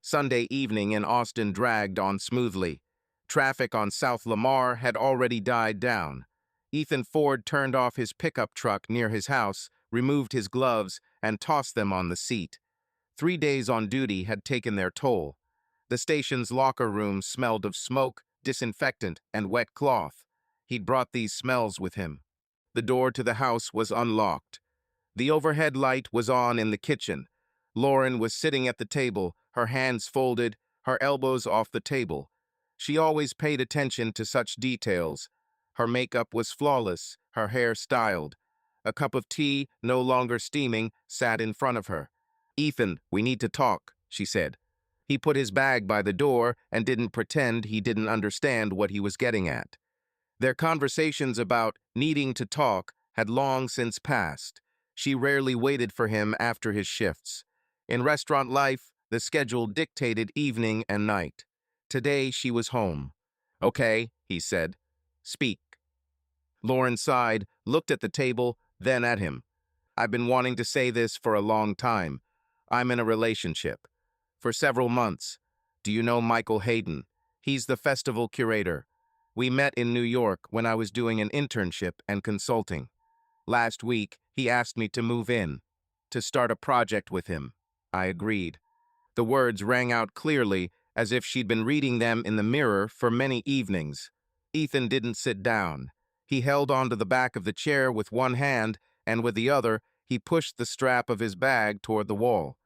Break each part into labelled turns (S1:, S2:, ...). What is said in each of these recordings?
S1: Sunday evening in Austin dragged on smoothly. Traffic on South Lamar had already died down. Ethan Ford turned off his pickup truck near his house, removed his gloves, and tossed them on the seat. 3 days on duty had taken their toll. The station's locker room smelled of smoke, disinfectant, and wet cloth. He'd brought these smells with him. The door to the house was unlocked. The overhead light was on in the kitchen. Lauren was sitting at the table, her hands folded, her elbows off the table. She always paid attention to such details. Her makeup was flawless, her hair styled. A cup of tea, no longer steaming, sat in front of her. "Ethan, we need to talk," she said. He put his bag by the door and didn't pretend he didn't understand what he was getting at. Their conversations about needing to talk had long since passed. She rarely waited for him after his shifts. In restaurant life, the schedule dictated evening and night. Today, she was home. "Okay," he said. "Speak." Lauren sighed, looked at the table, then at him. "I've been wanting to say this for a long time. I'm in a relationship. For several months. Do you know Michael Hayden? He's the festival curator. We met in New York when I was doing an internship and consulting. Last week, he asked me to move in, to start a project with him. I agreed." The words rang out clearly, as if she'd been reading them in the mirror for many evenings. Ethan didn't sit down. He held onto the back of the chair with one hand, and with the other, he pushed the strap of his bag toward the wall.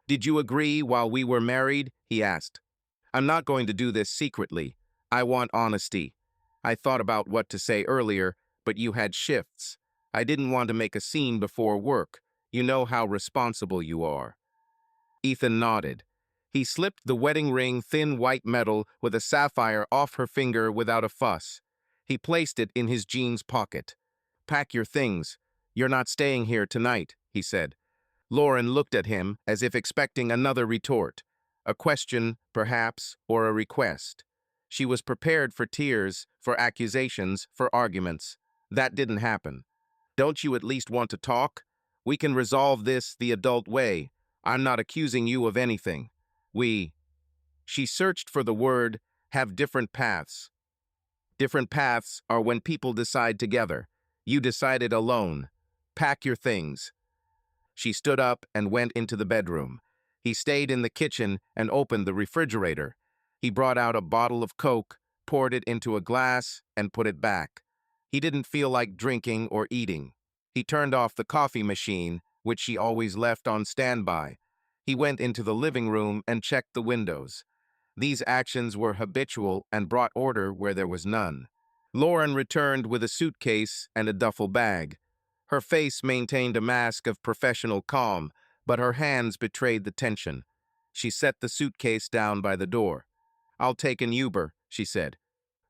S1: "Did you agree while we were married?" he asked. "I'm not going to do this secretly. I want honesty. I thought about what to say earlier, but you had shifts. I didn't want to make a scene before work. You know how responsible you are." Ethan nodded. He slipped the wedding ring, thin white metal with a sapphire, off her finger without a fuss. He placed it in his jeans pocket. "Pack your things. You're not staying here tonight," he said. Lauren looked at him as if expecting another retort. A question, perhaps, or a request. She was prepared for tears, for accusations, for arguments. That didn't happen. "Don't you at least want to talk? We can resolve this the adult way. I'm not accusing you of anything. We—" She searched for the word, "have different paths." Different paths are when people decide together. You decided alone. Pack your things. She stood up and went into the bedroom. He stayed in the kitchen and opened the refrigerator. He brought out a bottle of Coke, poured it into a glass, and put it back. He didn't feel like drinking or eating. He turned off the coffee machine, which she always left on standby. He went into the living room and checked the windows. These actions were habitual and brought order where there was none. Lauren returned with a suitcase and a duffel bag. Her face maintained a mask of professional calm, but her hands betrayed the tension. She set the suitcase down by the door. "I'll take an Uber," she said.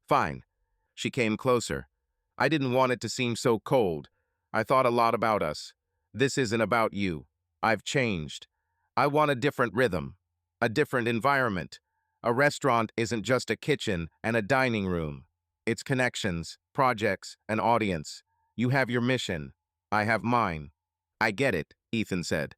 S1: "Fine." She came closer. "I didn't want it to seem so cold. I thought a lot about us. This isn't about you. I've changed. I want a different rhythm, a different environment. A restaurant isn't just a kitchen and a dining room. It's connections, projects, an audience. You have your mission. I have mine." "I get it," Ethan said.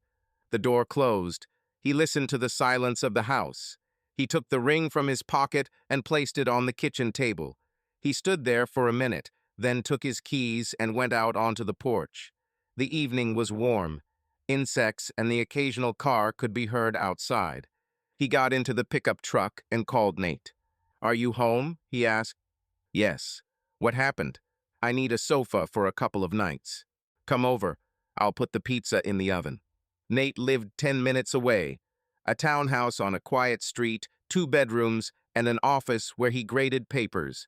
S1: The door closed. He listened to the silence of the house. He took the ring from his pocket and placed it on the kitchen table. He stood there for a minute, then took his keys and went out onto the porch. The evening was warm. Insects and the occasional car could be heard outside. He got into the pickup truck and called Nate. "Are you home?" he asked. "Yes." "What happened?" "I need a sofa for a couple of nights." "Come over. I'll put the pizza in the oven." Nate lived 10 minutes away. A townhouse on a quiet street, 2 bedrooms, and an office where he graded papers.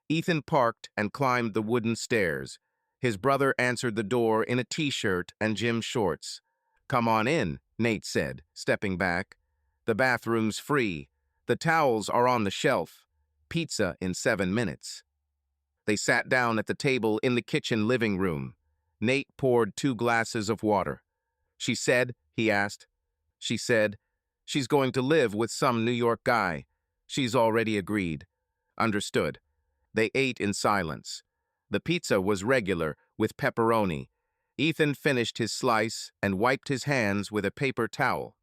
S1: Ethan parked and climbed the wooden stairs. His brother answered the door in a t-shirt and gym shorts. "Come on in," Nate said, stepping back. "The bathroom's free. The towels are on the shelf. Pizza in 7 minutes." They sat down at the table in the kitchen living room. Nate poured 2 glasses of water. "She said," he asked. "She said, she's going to live with some New York guy. She's already agreed." "Understood." They ate in silence. The pizza was regular, with pepperoni. Ethan finished his slice and wiped his hands with a paper towel.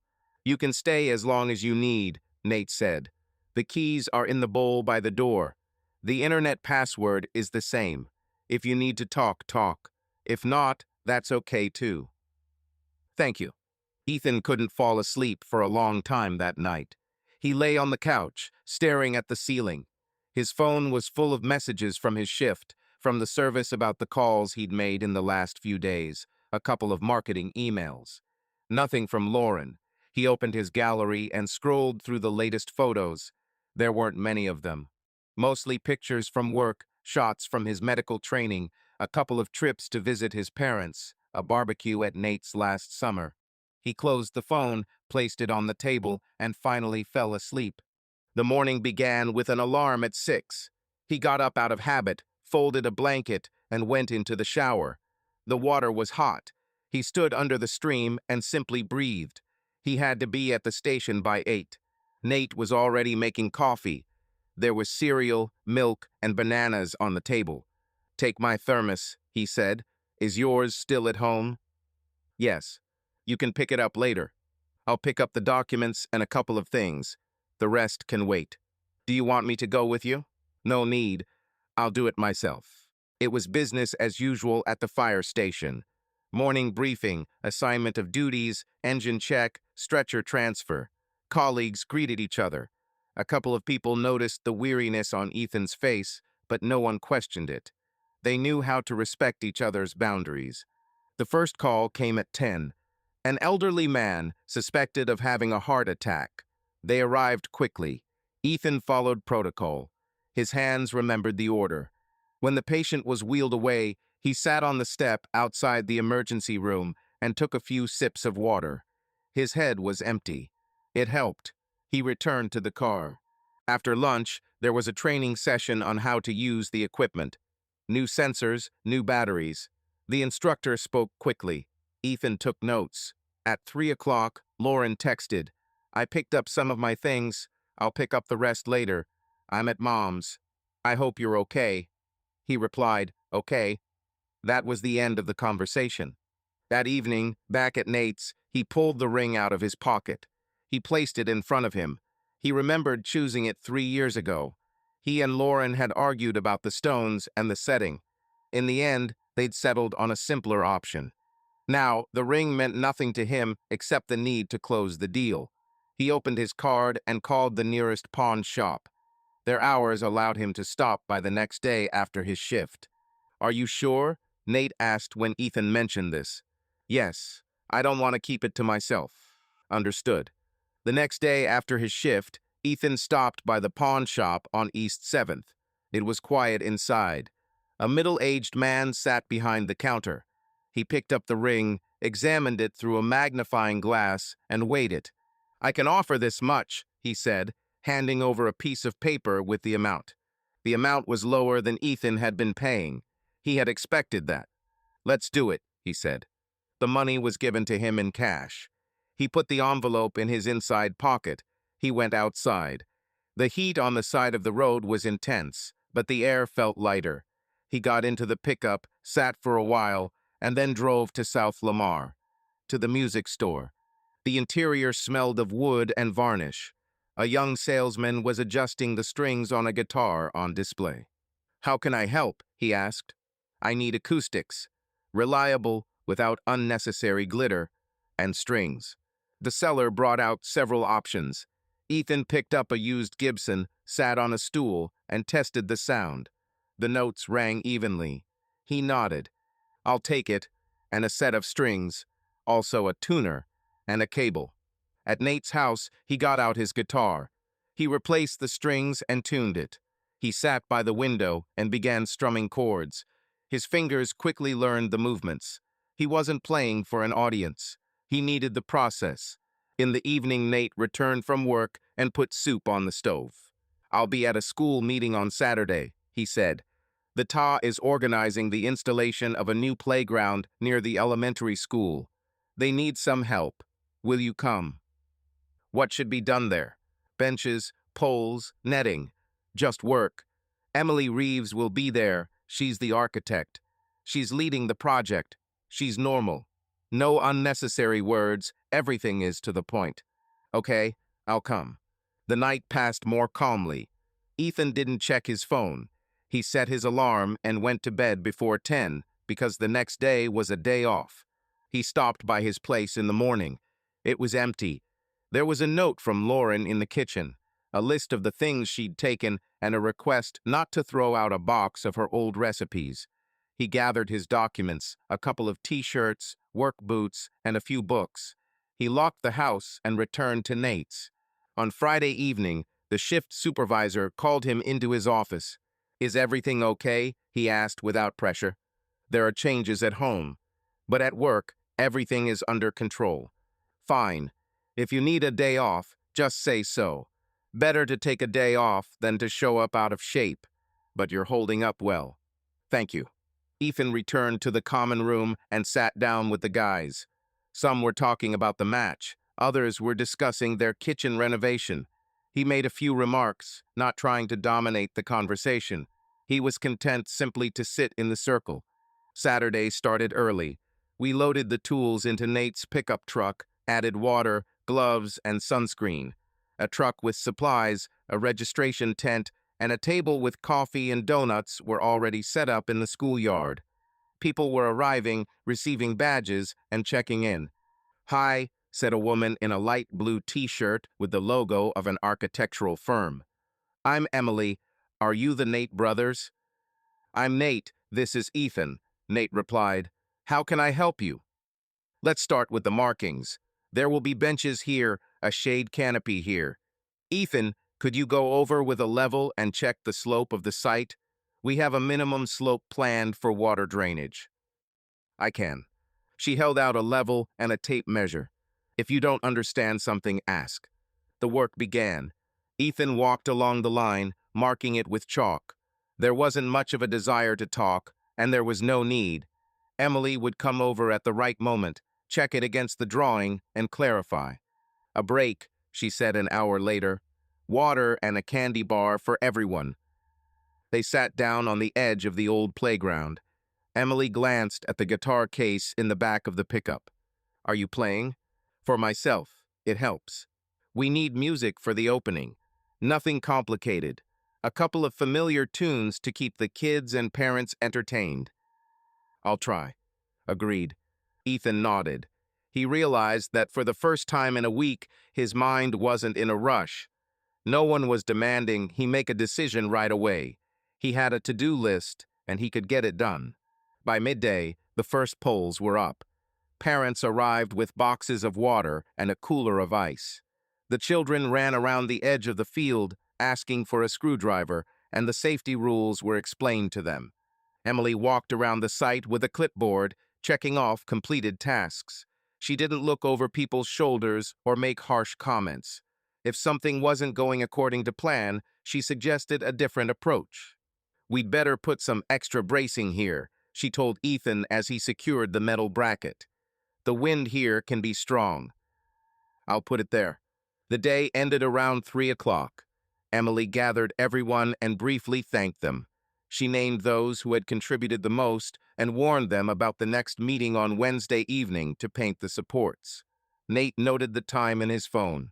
S1: "You can stay as long as you need," Nate said. The keys are in the bowl by the door. The internet password is the same. If you need to talk, talk. If not, that's okay too. Thank you. Ethan couldn't fall asleep for a long time that night. He lay on the couch, staring at the ceiling. His phone was full of messages from his shift, from the service about the calls he'd made in the last few days, a couple of marketing emails. Nothing from Lauren. He opened his gallery and scrolled through the latest photos. There weren't many of them. Mostly pictures from work, shots from his medical training, a couple of trips to visit his parents, a barbecue at Nate's last summer. He closed the phone, placed it on the table, and finally fell asleep. The morning began with an alarm at 6. He got up out of habit, folded a blanket, and went into the shower. The water was hot. He stood under the stream and simply breathed. He had to be at the station by 8. Nate was already making coffee. There was cereal, milk, and bananas on the table. "Take my thermos," he said. "Is yours still at home?" "Yes. You can pick it up later. I'll pick up the documents and a couple of things. The rest can wait. Do you want me to go with you?" "No need. I'll do it myself." It was business as usual at the fire station. Morning briefing, assignment of duties, engine check, stretcher transfer. Colleagues greeted each other. A couple of people noticed the weariness on Ethan's face, but no one questioned it. They knew how to respect each other's boundaries. The first call came at 10. An elderly man suspected of having a heart attack. They arrived quickly. Ethan followed protocol. His hands remembered the order. When the patient was wheeled away, he sat on the step outside the emergency room and took a few sips of water. His head was empty. It helped. He returned to the car. After lunch, there was a training session on how to use the equipment. New sensors, new batteries. The instructor spoke quickly. Ethan took notes. At 3 o'clock, Lauren texted, "I picked up some of my things. I'll pick up the rest later. I'm at Mom's. I hope you're okay." He replied, "Okay." That was the end of the conversation. That evening, back at Nate's, he pulled the ring out of his pocket. He placed it in front of him. He remembered choosing it 3 years ago. He and Lauren had argued about the stones and the setting. In the end, they'd settled on a simpler option. Now, the ring meant nothing to him except the need to close the deal. He opened his card and called the nearest pawn shop. Their hours allowed him to stop by the next day after his shift. "Are you sure?" Nate asked when Ethan mentioned this. "Yes, I don't want to keep it to myself." "Understood." The next day after his shift, Ethan stopped by the pawn shop on East 7th. It was quiet inside. A middle-aged man sat behind the counter. He picked up the ring, examined it through a magnifying glass, and weighed it. "I can offer this much," he said, handing over a piece of paper with the amount. The amount was lower than Ethan had been paying. He had expected that. "Let's do it," he said. The money was given to him in cash. He put the envelope in his inside pocket. He went outside. The heat on the side of the road was intense, but the air felt lighter. He got into the pickup, sat for a while, and then drove to South Lamar, to the music store. The interior smelled of wood and varnish. A young salesman was adjusting the strings on a guitar on display. "How can I help?" he asked. "I need acoustics, reliable, without unnecessary glitter, and strings." The seller brought out several options. Ethan picked up a used Gibson, sat on a stool, and tested the sound. The notes rang evenly. He nodded. "I'll take it," and a set of strings, also a tuner, and a cable. At Nate's house, he got out his guitar. He replaced the strings and tuned it. He sat by the window and began strumming chords. His fingers quickly learned the movements. He wasn't playing for an audience. He needed the process. In the evening, Nate returned from work and put soup on the stove. "I'll be at a school meeting on Saturday," he said. "The TA is organizing the installation of a new playground near the elementary school. They need some help. Will you come?" "What should be done there?" "Benches, poles, netting. Just work. Emily Reeves will be there. She's the architect. She's leading the project. She's normal. No unnecessary words. Everything is to the point." "Okay, I'll come." The night passed more calmly. Ethan didn't check his phone. He set his alarm and went to bed before 10 because the next day was a day off. He stopped by his place in the morning. It was empty. There was a note from Lauren in the kitchen, a list of the things she'd taken and a request not to throw out a box of her old recipes. He gathered his documents, a couple of t-shirts, work boots, and a few books. He locked the house and returned to Nate's. On Friday evening, the shift supervisor called him into his office. "Is everything okay?" he asked without pressure. "There are changes at home, but at work, everything is under control." "Fine. If you need a day off, just say so. Better to take a day off than to show up out of shape, but you're holding up well. Thank you." Ethan returned to the common room and sat down with the guys. Some were talking about the match. Others were discussing their kitchen renovation. He made a few remarks, not trying to dominate the conversation. He was content simply to sit in the circle. Saturday started early. We loaded the tools into Nate's pickup truck, added water, gloves, and sunscreen. A truck with supplies, a registration tent, and a table with coffee and donuts were already set up in the schoolyard. People were arriving, receiving badges, and checking in. "Hi," said a woman in a light blue t-shirt with the logo of an architectural firm. "I'm Emily. Are you the Nate brothers?" "I'm Nate. This is Ethan," Nate replied. "How can I help you?" "Let's start with the markings. There will be benches here, a shade canopy here. Ethan, could you go over with a level and check the slope of the site? We have a minimum slope planned for water drainage." "I can." She held out a level and a tape measure. "If you don't understand something, ask." The work began. Ethan walked along the line, marking it with chalk. There wasn't much of a desire to talk, and there was no need. Emily would come over at the right moment, check it against the drawing, and clarify. "A break," she said an hour later. "Water and a candy bar for everyone." They sat down on the edge of the old playground. Emily glanced at the guitar case in the back of the pickup. "Are you playing?" "For myself. It helps. We need music for the opening. Nothing complicated. A couple of familiar tunes to keep the kids and parents entertained." "I'll try." Agreed. Ethan nodded. He realized that for the first time in a week, his mind wasn't in a rush. No one was demanding he make a decision right away. He had a to-do list, and he could get it done. By midday, the first polls were up. Parents arrived with boxes of water and a cooler of ice. The children ran around the edge of the field, asking for a screwdriver, and the safety rules were explained to them. Emily walked around the site with a clipboard, checking off completed tasks. She didn't look over people's shoulders or make harsh comments. If something wasn't going according to plan, she suggested a different approach. "We'd better put some extra bracing here," she told Ethan as he secured the metal bracket. "The wind here can be strong." "I'll put it there." The day ended around 3 o'clock. Emily gathered everyone and briefly thanked them. She named those who had contributed the most and warned them about the next meeting on Wednesday evening to paint the supports. Nate noted the time in his phone.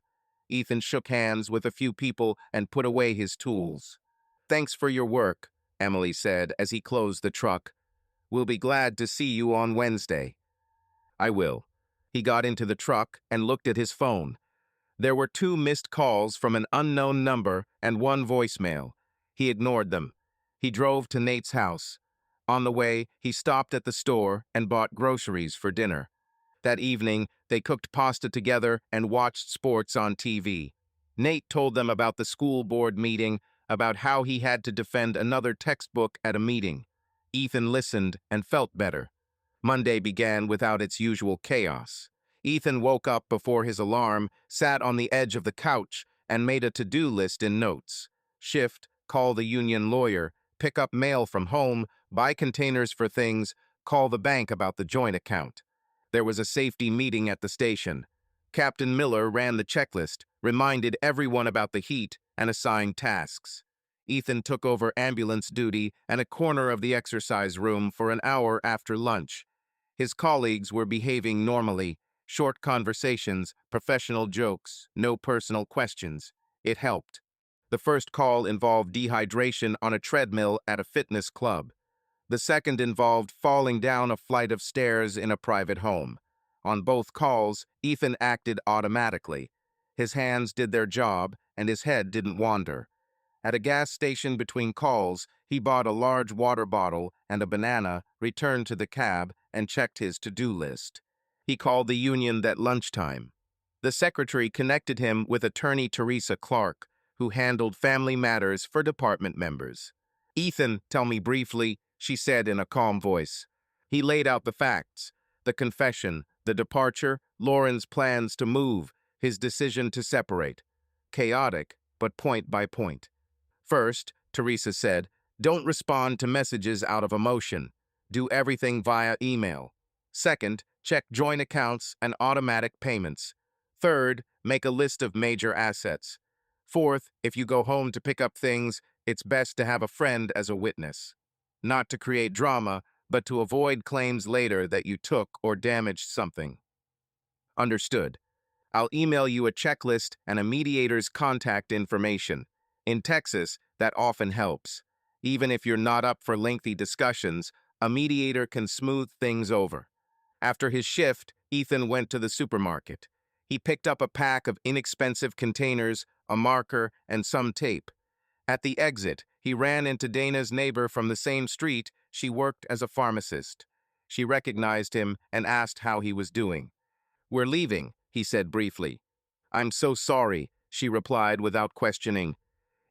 S1: Ethan shook hands with a few people and put away his tools. "Thanks for your work," Emily said as he closed the truck. "We'll be glad to see you on Wednesday." "I will." He got into the truck and looked at his phone. There were 2 missed calls from an unknown number and 1 voicemail. He ignored them. He drove to Nate's house. On the way, he stopped at the store and bought groceries for dinner. That evening, they cooked pasta together and watched sports on TV. Nate told them about the school board meeting, about how he had to defend another textbook at a meeting. Ethan listened and felt better. Monday began without its usual chaos. Ethan woke up before his alarm, sat on the edge of the couch, and made a to-do list in notes. Shift, call the union lawyer, pick up mail from home, buy containers for things, call the bank about the joint account. There was a safety meeting at the station. Captain Miller ran the checklist, reminded everyone about the heat, and assigned tasks. Ethan took over ambulance duty and a corner of the exercise room for an hour after lunch. His colleagues were behaving normally, short conversations, professional jokes, no personal questions. It helped. The first call involved dehydration on a treadmill at a fitness club. The second involved falling down a flight of stairs in a private home. On both calls, Ethan acted automatically. His hands did their job, and his head didn't wander. At a gas station between calls, he bought a large water bottle and a banana, returned to the cab, and checked his to-do list. He called the union at lunchtime. The secretary connected him with attorney Teresa Clark, who handled family matters for department members. "Ethan, tell me briefly," she said in a calm voice. He laid out the facts: the confession, the departure, Lauren's plans to move, his decision to separate. Chaotic, but point by point. "First," Teresa said, "don't respond to messages out of emotion. Do everything via email. Second, check joint accounts and automatic payments. Third, make a list of major assets. Fourth, if you go home to pick up things, it's best to have a friend as a witness. Not to create drama, but to avoid claims later that you took or damaged something." "Understood. I'll email you a checklist and a mediator's contact information. In Texas, that often helps. Even if you're not up for lengthy discussions, a mediator can smooth things over." After his shift, Ethan went to the supermarket. He picked up a pack of inexpensive containers, a marker, and some tape. At the exit, he ran into Dana's neighbor from the same street. She worked as a pharmacist. She recognized him and asked how he was doing. "We're leaving," he said briefly. "I'm so sorry," she replied without questioning.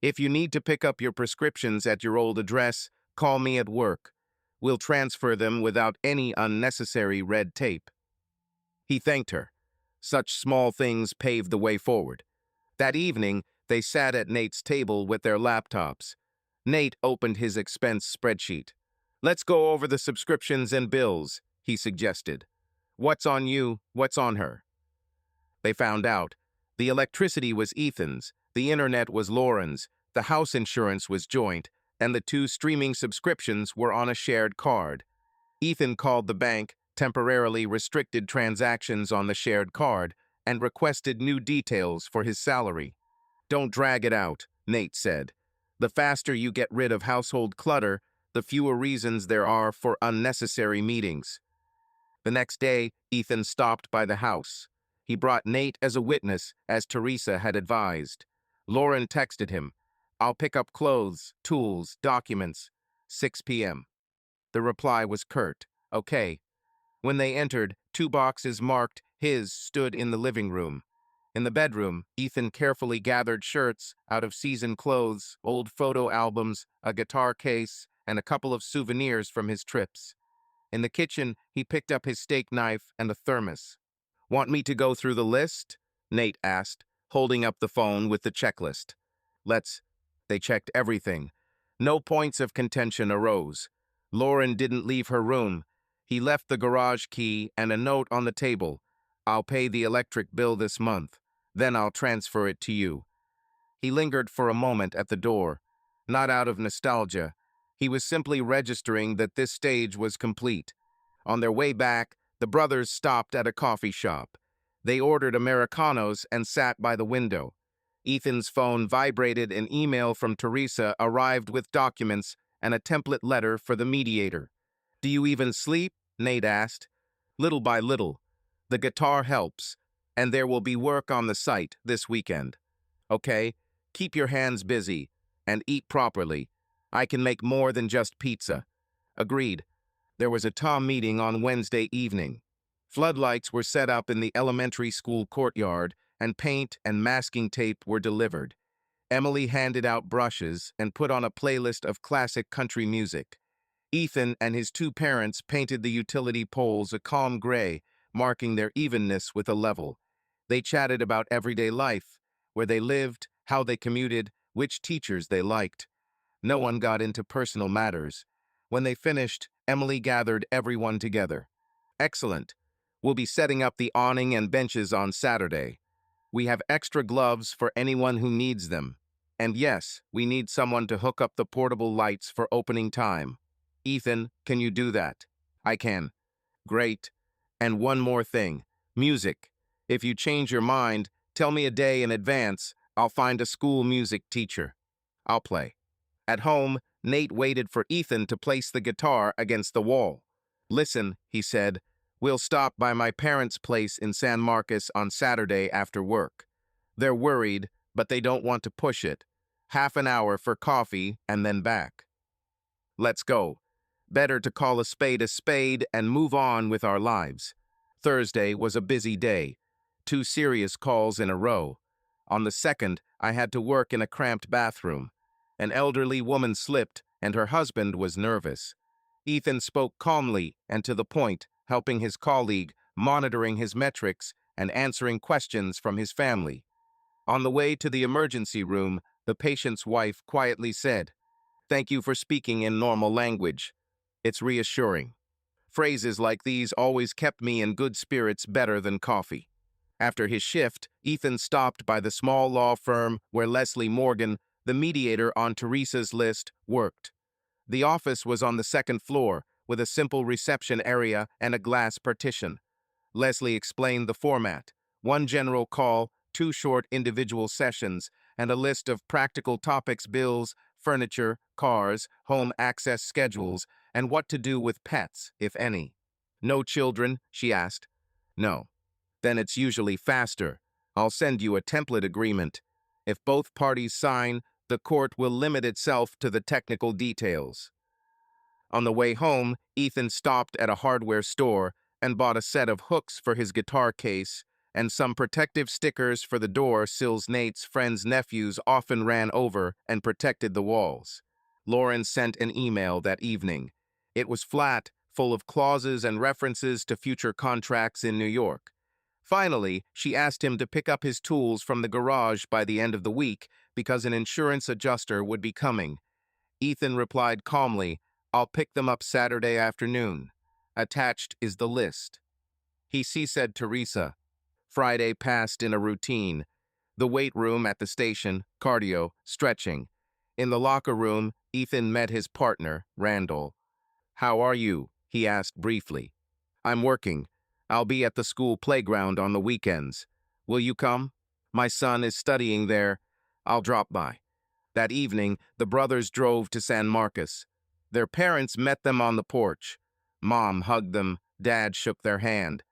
S1: "If you need to pick up your prescriptions at your old address, call me at work. We'll transfer them without any unnecessary red tape." He thanked her. Such small things paved the way forward. That evening, they sat at Nate's table with their laptops. Nate opened his expense spreadsheet. "Let's go over the subscriptions and bills," he suggested. "What's on you, what's on her?" They found out. The electricity was Ethan's, the internet was Lauren's, the house insurance was joint, and the 2 streaming subscriptions were on a shared card. Ethan called the bank, temporarily restricted transactions on the shared card, and requested new details for his salary. "Don't drag it out," Nate said. "The faster you get rid of household clutter, the fewer reasons there are for unnecessary meetings." The next day, Ethan stopped by the house. He brought Nate as a witness, as Teresa had advised. Lauren texted him, "I'll pick up clothes, tools, documents. 6 p.m. The reply was curt, "Okay." When they entered, 2 boxes marked his stood in the living room. In the bedroom, Ethan carefully gathered shirts out of seasoned clothes, old photo albums, a guitar case, and a couple of souvenirs from his trips. In the kitchen, he picked up his steak knife and a thermos. "Want me to go through the list?" Nate asked, holding up the phone with the checklist. "Let's." They checked everything. No points of contention arose. Lauren didn't leave her room. He left the garage key and a note on the table. "I'll pay the electric bill this month. Then I'll transfer it to you." He lingered for a moment at the door. Not out of nostalgia. He was simply registering that this stage was complete. On their way back, the brothers stopped at a coffee shop. They ordered Americanos and sat by the window. Ethan's phone vibrated. An email from Teresa arrived with documents and a template letter for the mediator. "Do you even sleep?" Nate asked. "Little by little. The guitar helps, and there will be work on the site this weekend. Okay, keep your hands busy and eat properly. I can make more than just pizza." Agreed. There was a Tom meeting on Wednesday evening. Floodlights were set up in the elementary school courtyard, and paint and masking tape were delivered. Emily handed out brushes and put on a playlist of classic country music. Ethan and his 2 parents painted the utility poles a calm gray, marking their evenness with a level. They chatted about everyday life, where they lived, how they commuted, which teachers they liked. No one got into personal matters. When they finished, Emily gathered everyone together. "Excellent. We'll be setting up the awning and benches on Saturday. We have extra gloves for anyone who needs them. And yes, we need someone to hook up the portable lights for opening time. Ethan, can you do that?" "I can." "Great. And one more thing. Music. If you change your mind, tell me a day in advance. I'll find a school music teacher. I'll play. At home, Nate waited for Ethan to place the guitar against the wall. Listen, he said, we'll stop by my parents' place in San Marcos on Saturday after work. They're worried, but they don't want to push it. Half an hour for coffee and then back. Let's go. Better to call a spade and move on with our lives. Thursday was a busy day. 2 serious calls in a row. On the second, I had to work in a cramped bathroom. An elderly woman slipped, and her husband was nervous. Ethan spoke calmly and to the point, helping his colleague, monitoring his metrics, and answering questions from his family. On the way to the emergency room, the patient's wife quietly said, "Thank you for speaking in normal language. It's reassuring." Phrases like these always kept me in good spirits better than coffee. After his shift, Ethan stopped by the small law firm where Leslie Morgan, the mediator on Teresa's list, worked. The office was on the second floor, with a simple reception area and a glass partition. Leslie explained the format: 1 general call, 2 short individual sessions, and a list of practical topics: bills, furniture, cars, home access schedules, and what to do with pets, if any. No children? She asked. No. Then it's usually faster. I'll send you a template agreement. If both parties sign, the court will limit itself to the technical details. On the way home, Ethan stopped at a hardware store and bought a set of hooks for his guitar case and some protective stickers for the door sills Nate's friends' nephews often ran over and protected the walls. Lauren sent an email that evening. It was flat, full of clauses and references to future contracts in New York. Finally, she asked him to pick up his tools from the garage by the end of the week because an insurance adjuster would be coming. Ethan replied calmly, "I'll pick them up Saturday afternoon." Attached is the list. He said Teresa. Friday passed in a routine. The weight room at the station, cardio, stretching. In the locker room, Ethan met his partner, Randall. "How are you?" he asked briefly. "I'm working. I'll be at the school playground on the weekends. Will you come? My son is studying there. I'll drop by." That evening, the brothers drove to San Marcos. Their parents met them on the porch. Mom hugged them, Dad shook their hand.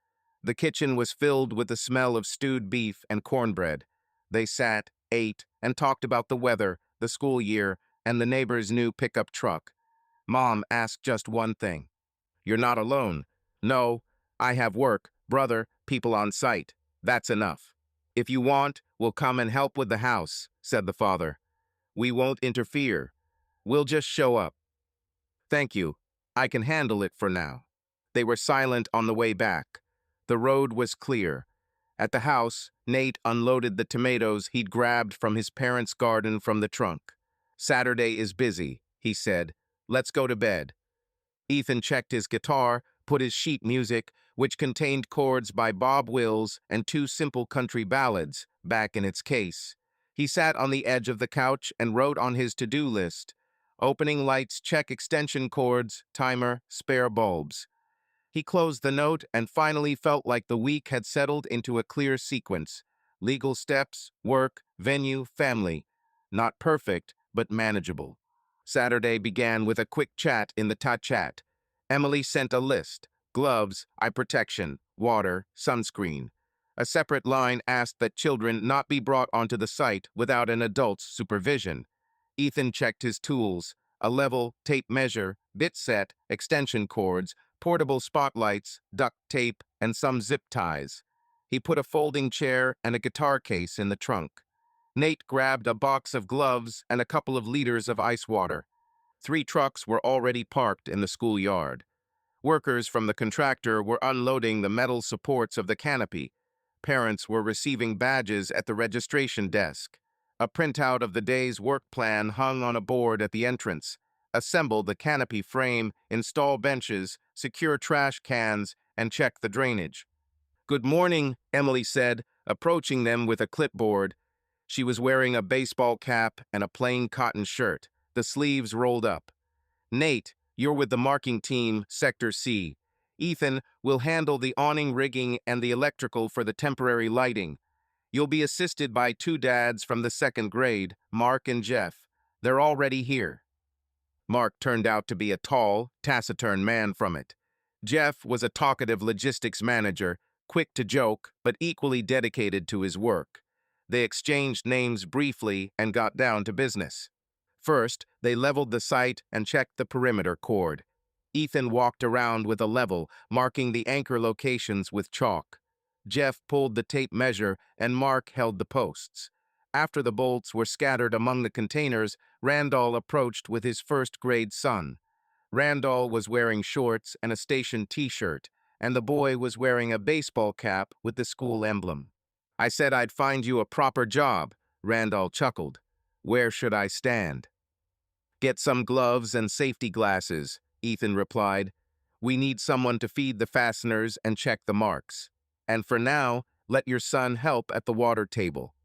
S1: The kitchen was filled with the smell of stewed beef and cornbread. They sat, ate, and talked about the weather, the school year, and the neighbor's new pickup truck. Mom asked just one thing. "You're not alone." "No, I have work, brother, people on site. That's enough." "If you want, we'll come and help with the house," said the father. "We won't interfere. We'll just show up." "Thank you. I can handle it for now." They were silent on the way back. The road was clear. At the house, Nate unloaded the tomatoes he'd grabbed from his parents' garden from the trunk. "Saturday is busy," he said. "Let's go to bed." Ethan checked his guitar, put his sheet music, which contained chords by Bob Wills and 2 simple country ballads, back in its case. He sat on the edge of the couch and wrote on his to-do list: opening lights, check extension cords, timer, spare bulbs. He closed the note and finally felt like the week had settled into a clear sequence. Legal steps, work, venue, family. Not perfect, but manageable. Saturday began with a quick chat in the chat. Emily sent a list: gloves, eye protection, water, sunscreen. A separate line asked that children not be brought onto the site without an adult's supervision. Ethan checked his tools: a level, tape measure, bit set, extension cords, portable spotlights, duct tape, and some zip ties. He put a folding chair and a guitar case in the trunk. Nate grabbed a box of gloves and a couple of liters of ice water. 3 trucks were already parked in the schoolyard. Workers from the contractor were unloading the metal supports of the canopy. Parents were receiving badges at the registration desk. A printout of the day's work plan hung on a board at the entrance. Assemble the canopy frame, install benches, secure trash cans, and check the drainage. "Good morning," Emily said, approaching them with a clipboard. She was wearing a baseball cap and a plain cotton shirt, the sleeves rolled up. "Nate, you're with the marking team, Sector C. Ethan will handle the awning rigging and the electrical for the temporary lighting. You'll be assisted by two dads from the second grade, Mark and Jeff. They're already here. Mark turned out to be a tall, taciturn man from it. Jeff was a talkative logistics manager, quick to joke, but equally dedicated to his work. They exchanged names briefly and got down to business. First, they leveled the site and checked the perimeter cord. Ethan walked around with a level, marking the anchor locations with chalk. Jeff pulled the tape measure and Mark held the posts. After the bolts were scattered among the containers, Randall approached with his first-grade son. Randall was wearing shorts and a station t-shirt, and the boy was wearing a baseball cap with the school emblem. "I said I'd find you a proper job," Randall chuckled. "Where should I stand?" "Get some gloves and safety glasses," Ethan replied. "We need someone to feed the fasteners and check the marks. And for now, let your son help at the water table."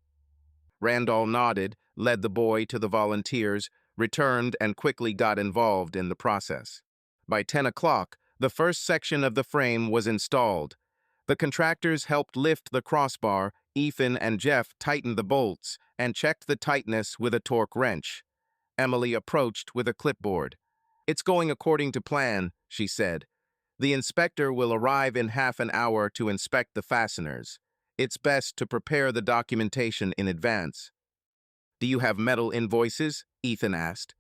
S1: Randall nodded, led the boy to the volunteers, returned, and quickly got involved in the process. By 10 o'clock, the first section of the frame was installed. The contractors helped lift the crossbar, Ethan and Jeff tightened the bolts, and checked the tightness with a torque wrench. Emily approached with a clipboard. "It's going according to plan," she said. "The inspector will arrive in half an hour to inspect the fasteners. It's best to prepare the documentation in advance." "Do you have metal invoices?" Ethan asked.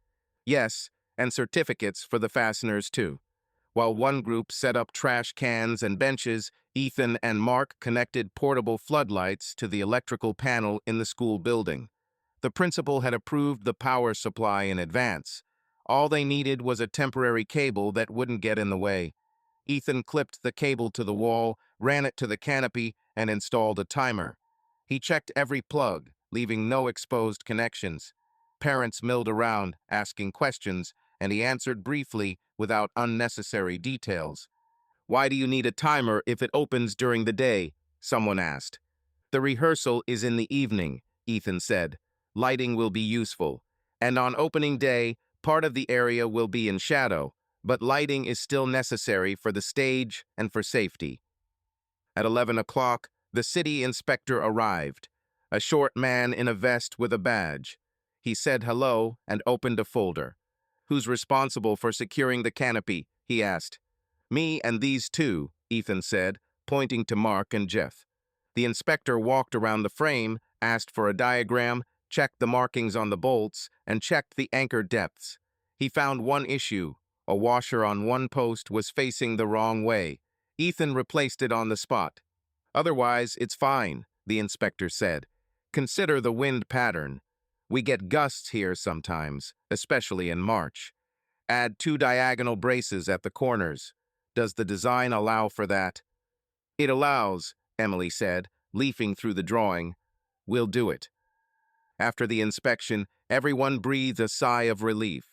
S1: "Yes, and certificates for the fasteners too." While one group set up trash cans and benches, Ethan and Mark connected portable floodlights to the electrical panel in the school building. The principal had approved the power supply in advance. All they needed was a temporary cable that wouldn't get in the way. Ethan clipped the cable to the wall, ran it to the canopy, and installed a timer. He checked every plug, leaving no exposed connections. Parents milled around, asking questions, and he answered briefly without unnecessary details. "Why do you need a timer if it opens during the day?" someone asked. "The rehearsal is in the evening," Ethan said. "Lighting will be useful. And on opening day, part of the area will be in shadow, but lighting is still necessary for the stage and for safety." At 11 o'clock, the city inspector arrived, a short man in a vest with a badge. He said hello and opened a folder. "Who's responsible for securing the canopy?" he asked. "Me and these two," Ethan said, pointing to Mark and Jeff. The inspector walked around the frame, asked for a diagram, checked the markings on the bolts, and checked the anchor depths. He found one issue. A washer on one post was facing the wrong way. Ethan replaced it on the spot. "Otherwise, it's fine," the inspector said. "Consider the wind pattern. We get gusts here sometimes, especially in March. Add 2 diagonal braces at the corners. Does the design allow for that?" "It allows," Emily said, leafing through the drawing. "We'll do it." After the inspection, everyone breathed a sigh of relief.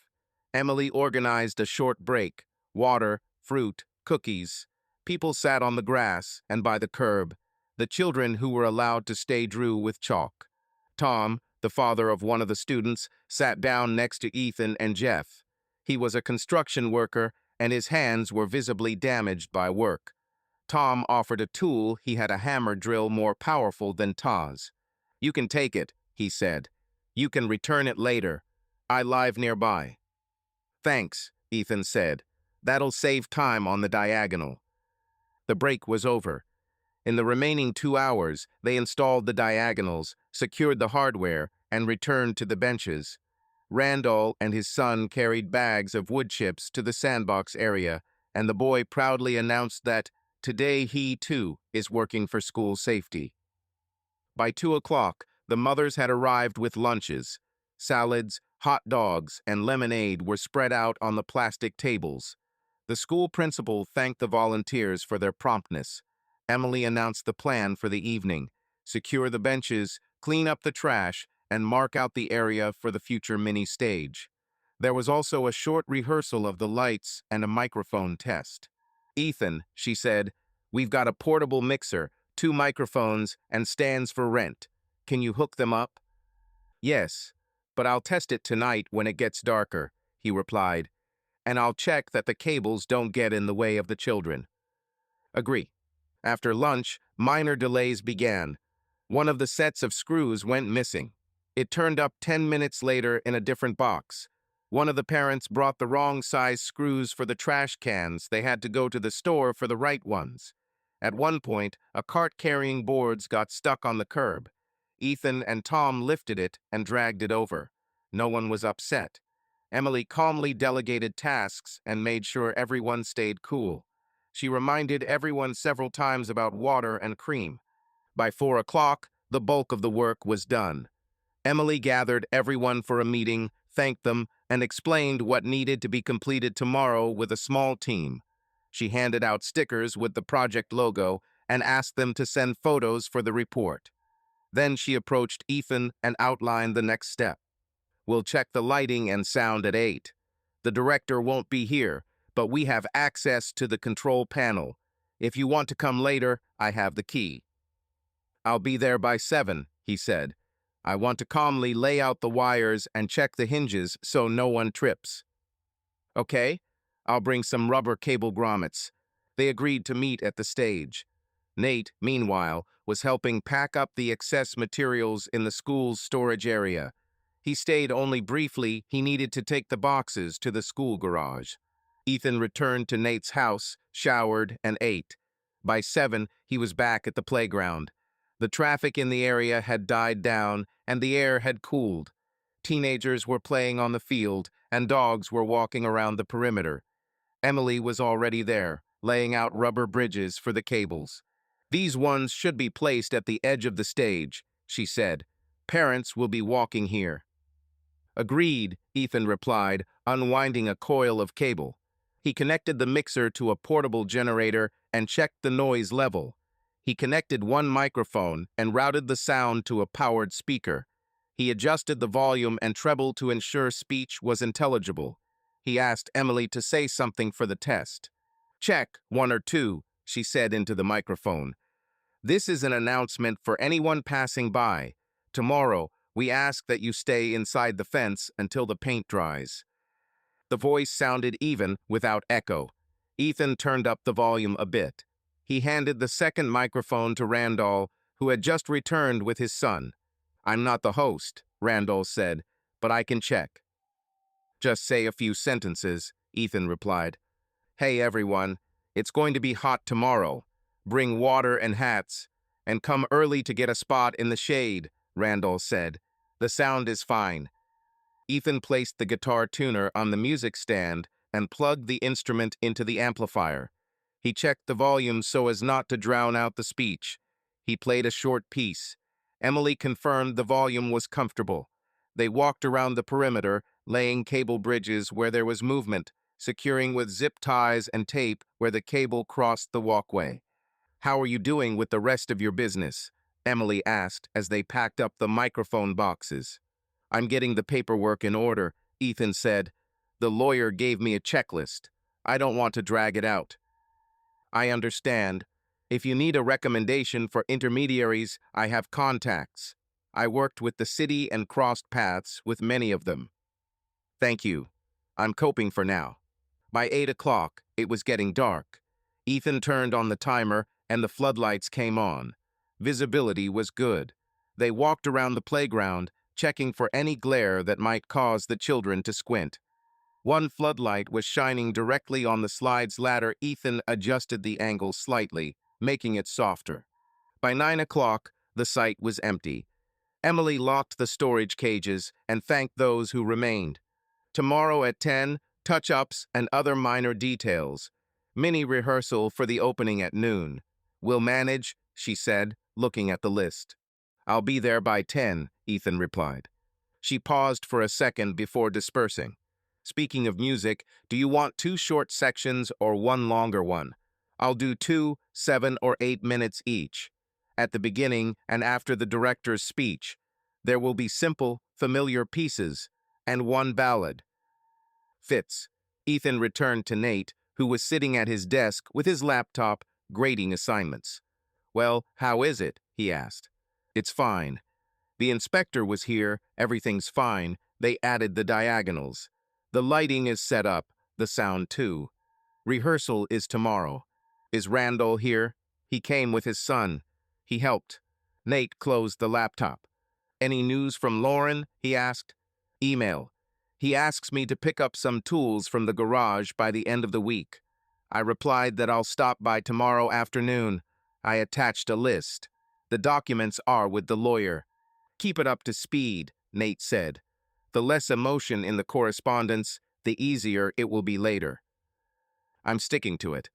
S1: Emily organized a short break: water, fruit, cookies. People sat on the grass and by the curb. The children who were allowed to stay drew with chalk. Tom, the father of one of the students, sat down next to Ethan and Jeff. He was a construction worker, and his hands were visibly damaged by work. Tom offered a tool. He had a hammer drill more powerful than Ta's. "You can take it," he said. "You can return it later. I live nearby." "Thanks," Ethan said. "That'll save time on the diagonal." The break was over. In the remaining 2 hours, they installed the diagonals, secured the hardware, and returned to the benches. Randall and his son carried bags of wood chips to the sandbox area, and the boy proudly announced that today he, too, is working for school safety. By 2 o'clock, the mothers had arrived with lunches. Salads, hot dogs, and lemonade were spread out on the plastic tables. The school principal thanked the volunteers for their promptness. Emily announced the plan for the evening: secure the benches, clean up the trash, and mark out the area for the future mini-stage. There was also a short rehearsal of the lights and a microphone test. "Ethan," she said, "we've got a portable mixer, 2 microphones, and stands for rent. Can you hook them up?" "Yes, but I'll test it tonight when it gets darker," he replied. "And I'll check that the cables don't get in the way of the children." "Agree." After lunch, minor delays began. One of the sets of screws went missing. It turned up 10 minutes later in a different box. One of the parents brought the wrong size screws for the trash cans. They had to go to the store for the right ones. At one point, a cart carrying boards got stuck on the curb. Ethan and Tom lifted it and dragged it over. No one was upset. Emily calmly delegated tasks and made sure everyone stayed cool. She reminded everyone several times about water and cream. By 4 o'clock, the bulk of the work was done. Emily gathered everyone for a meeting, thanked them, and explained what needed to be completed tomorrow with a small team. She handed out stickers with the project logo and asked them to send photos for the report. Then she approached Ethan and outlined the next step. We'll check the lighting and sound at 8. The director won't be here, but we have access to the control panel. If you want to come later, I have the key. I'll be there by 7, he said. I want to calmly lay out the wires and check the hinges so no one trips. Okay, I'll bring some rubber cable grommets. They agreed to meet at the stage. Nate, meanwhile, was helping pack up the excess materials in the school's storage area. He stayed only briefly. He needed to take the boxes to the school garage. Ethan returned to Nate's house, showered, and ate. By 7, he was back at the playground. The traffic in the area had died down, and the air had cooled. Teenagers were playing on the field, and dogs were walking around the perimeter. Emily was already there, laying out rubber bridges for the cables. These ones should be placed at the edge of the stage, she said. Parents will be walking here. Agreed, Ethan replied, unwinding a coil of cable. He connected the mixer to a portable generator and checked the noise level. He connected one microphone and routed the sound to a powered speaker. He adjusted the volume and treble to ensure speech was intelligible. He asked Emily to say something for the test. Check, 1 or 2, she said into the microphone. This is an announcement for anyone passing by. Tomorrow, we ask that you stay inside the fence until the paint dries. The voice sounded even without echo. Ethan turned up the volume a bit. He handed the second microphone to Randall, who had just returned with his son. I'm not the host, Randall said, but I can check. Just say a few sentences, Ethan replied. Hey everyone, it's going to be hot tomorrow. Bring water and hats, and come early to get a spot in the shade, Randall said. The sound is fine. Ethan placed the guitar tuner on the music stand and plugged the instrument into the amplifier. He checked the volume so as not to drown out the speech. He played a short piece. Emily confirmed the volume was comfortable. They walked around the perimeter, laying cable bridges where there was movement, securing with zip ties and tape where the cable crossed the walkway. How are you doing with the rest of your business? Emily asked as they packed up the microphone boxes. I'm getting the paperwork in order, Ethan said. The lawyer gave me a checklist. I don't want to drag it out. I understand. If you need a recommendation for intermediaries, I have contacts. I worked with the city and crossed paths with many of them. Thank you. I'm coping for now. By 8 o'clock, it was getting dark. Ethan turned on the timer and the floodlights came on. Visibility was good. They walked around the playground, checking for any glare that might cause the children to squint. One floodlight was shining directly on the slide's ladder. Ethan adjusted the angle slightly, making it softer. By 9 o'clock, the site was empty. Emily locked the storage cages and thanked those who remained. Tomorrow at 10, touch-ups and other minor details. Mini rehearsal for the opening at noon. We'll manage, she said, looking at the list. I'll be there by 10, Ethan replied. She paused for a second before dispersing. Speaking of music, do you want 2 short sections or 1 longer one? I'll do 2, 7 or 8 minutes each. At the beginning and after the director's speech, there will be simple, familiar pieces and 1 ballad. Fits. Ethan returned to Nate, who was sitting at his desk with his laptop, grading assignments. Well, how is it? He asked. It's fine. The inspector was here, everything's fine. They added the diagonals. The lighting is set up, the sound too. Rehearsal is tomorrow. Is Randall here? He came with his son. He helped. Nate closed the laptop. Any news from Lauren? He asked. Email. He asks me to pick up some tools from the garage by the end of the week. I replied that I'll stop by tomorrow afternoon. I attached a list. The documents are with the lawyer. Keep it up to speed, Nate said. The less emotion in the correspondence, the easier it will be later. I'm sticking to it.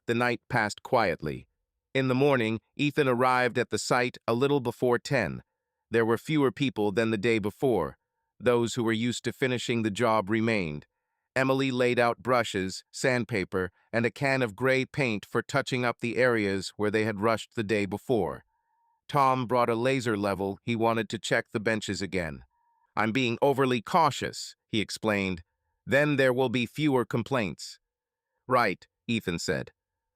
S1: The night passed quietly. In the morning, Ethan arrived at the site a little before 10. There were fewer people than the day before. Those who were used to finishing the job remained. Emily laid out brushes, sandpaper, and a can of gray paint for touching up the areas where they had rushed the day before. Tom brought a laser level. He wanted to check the benches again. I'm being overly cautious, he explained. Then there will be fewer complaints. Right, Ethan said.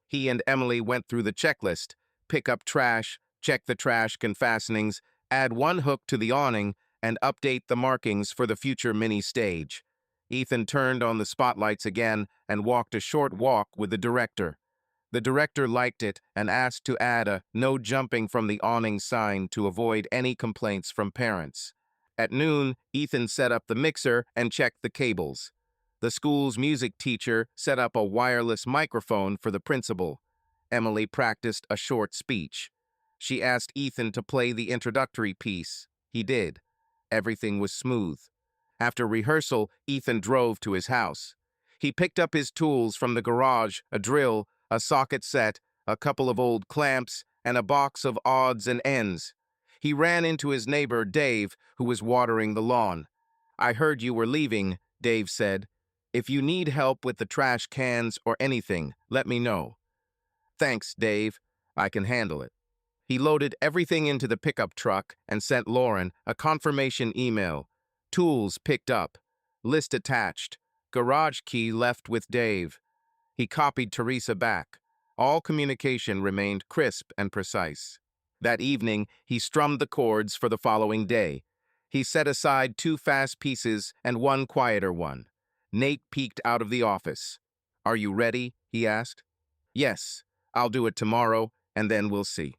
S1: He and Emily went through the checklist: pick up trash, check the trash can fastenings, add one hook to the awning, and update the markings for the future mini stage. Ethan turned on the spotlights again and walked a short walk with the director. The director liked it and asked to add a "no jumping from the awning" sign to avoid any complaints from parents. At noon, Ethan set up the mixer and checked the cables. The school's music teacher set up a wireless microphone for the principal. Emily practiced a short speech. She asked Ethan to play the introductory piece. He did. Everything was smooth. After rehearsal, Ethan drove to his house. He picked up his tools from the garage: a drill, a socket set, a couple of old clamps, and a box of odds and ends. He ran into his neighbor, Dave, who was watering the lawn. I heard you were leaving, Dave said. If you need help with the trash cans or anything, let me know. Thanks, Dave. I can handle it. He loaded everything into the pickup truck and sent Lauren a confirmation email. Tools picked up. List attached. Garage key left with Dave. He copied Teresa back. All communication remained crisp and precise. That evening, he strummed the chords for the following day. He set aside 2 fast pieces and 1 quieter one. Nate peeked out of the office. Are you ready? He asked. Yes, I'll do it tomorrow, and then we'll see.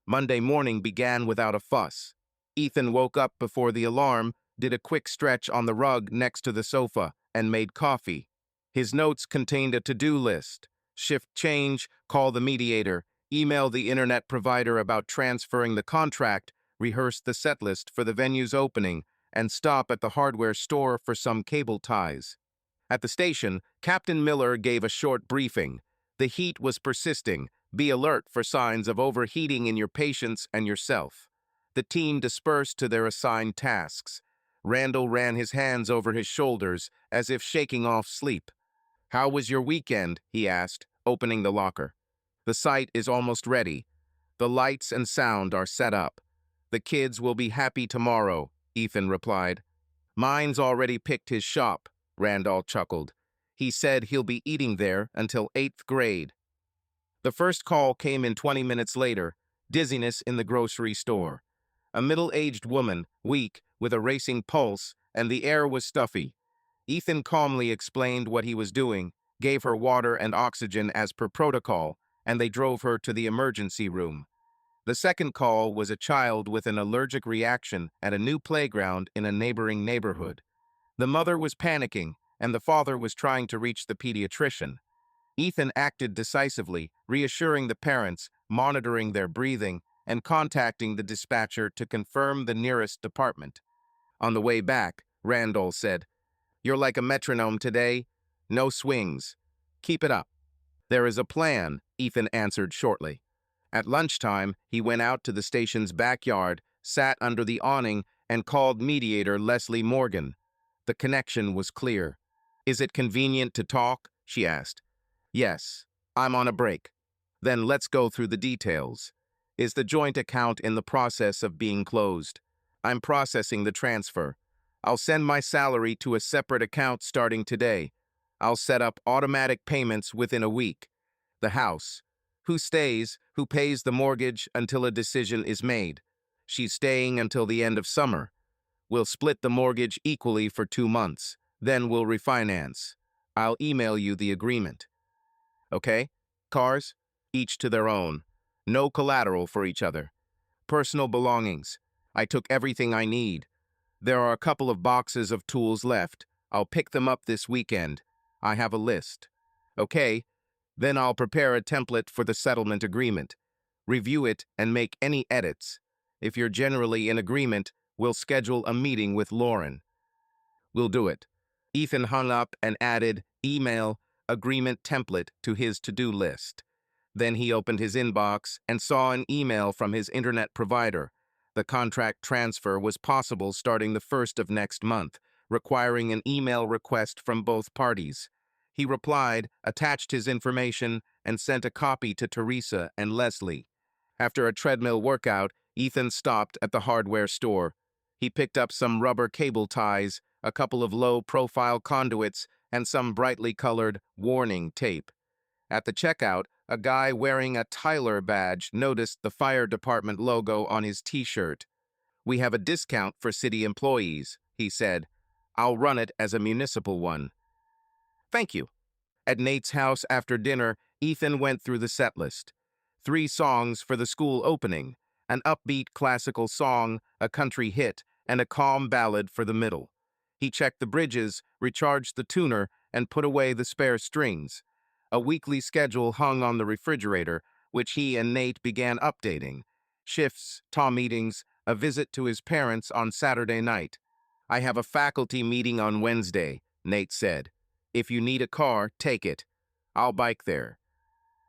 S1: Monday morning began without a fuss. Ethan woke up before the alarm, did a quick stretch on the rug next to the sofa, and made coffee. His notes contained a to-do list: shift change, call the mediator, email the internet provider about transferring the contract, rehearse the set list for the venue's opening, and stop at the hardware store for some cable ties. At the station, Captain Miller gave a short briefing. The heat was persisting. Be alert for signs of overheating in your patients and yourself. The team dispersed to their assigned tasks. Randall ran his hands over his shoulders as if shaking off sleep. How was your weekend? He asked, opening the locker. The site is almost ready. The lights and sound are set up. The kids will be happy tomorrow, Ethan replied. Mine's already picked his shop, Randall chuckled. He said he'll be eating there until 8th grade. The first call came in 20 minutes later: dizziness in the grocery store. A middle-aged woman, weak, with a racing pulse, and the air was stuffy. Ethan calmly explained what he was doing, gave her water and oxygen as per protocol, and they drove her to the emergency room. The second call was a child with an allergic reaction at a new playground in a neighboring neighborhood. The mother was panicking, and the father was trying to reach the pediatrician. Ethan acted decisively, reassuring the parents, monitoring their breathing, and contacting the dispatcher to confirm the nearest department. On the way back, Randall said, You're like a metronome today. No swings. Keep it up. There is a plan, Ethan answered shortly. At lunchtime, he went out to the station's backyard, sat under the awning, and called mediator Leslie Morgan. The connection was clear. Is it convenient to talk? She asked. Yes, I'm on a break. Then let's go through the details. Is the joint account in the process of being closed? I'm processing the transfer. I'll send my salary to a separate account starting today. I'll set up automatic payments within a week. The house. Who stays, who pays the mortgage until a decision is made? She's staying until the end of summer. We'll split the mortgage equally for 2 months. Then we'll refinance. I'll email you the agreement. Okay? Cars? Each to their own. No collateral for each other. Personal belongings. I took everything I need. There are a couple of boxes of tools left. I'll pick them up this weekend. I have a list. Okay, then I'll prepare a template for the settlement agreement. Review it and make any edits. If you're generally in agreement, we'll schedule a meeting with Lauren. We'll do it. Ethan hung up and added email agreement template to his to-do list. Then he opened his inbox and saw an email from his internet provider. The contract transfer was possible starting the 1st of next month, requiring an email request from both parties. He replied, attached his information, and sent a copy to Teresa and Leslie. After a treadmill workout, Ethan stopped at the hardware store. He picked up some rubber cable ties, a couple of low-profile conduits, and some brightly colored warning tape. At the checkout, a guy wearing a Tyler badge noticed the fire department logo on his t-shirt. "We have a discount for city employees," he said. "I'll run it as a municipal one." "Thank you." At Nate's house after dinner, Ethan went through the set list. 3 songs for the school opening, an upbeat classical song, a country hit, and a calm ballad for the middle. He checked the bridges, recharged the tuner, and put away the spare strings. A weekly schedule hung on the refrigerator, which he and Nate began updating. Shifts, Tom meetings, a visit to his parents on Saturday night. "I have a faculty meeting on Wednesday," Nate said. "If you need a car, take it. I'll bike there.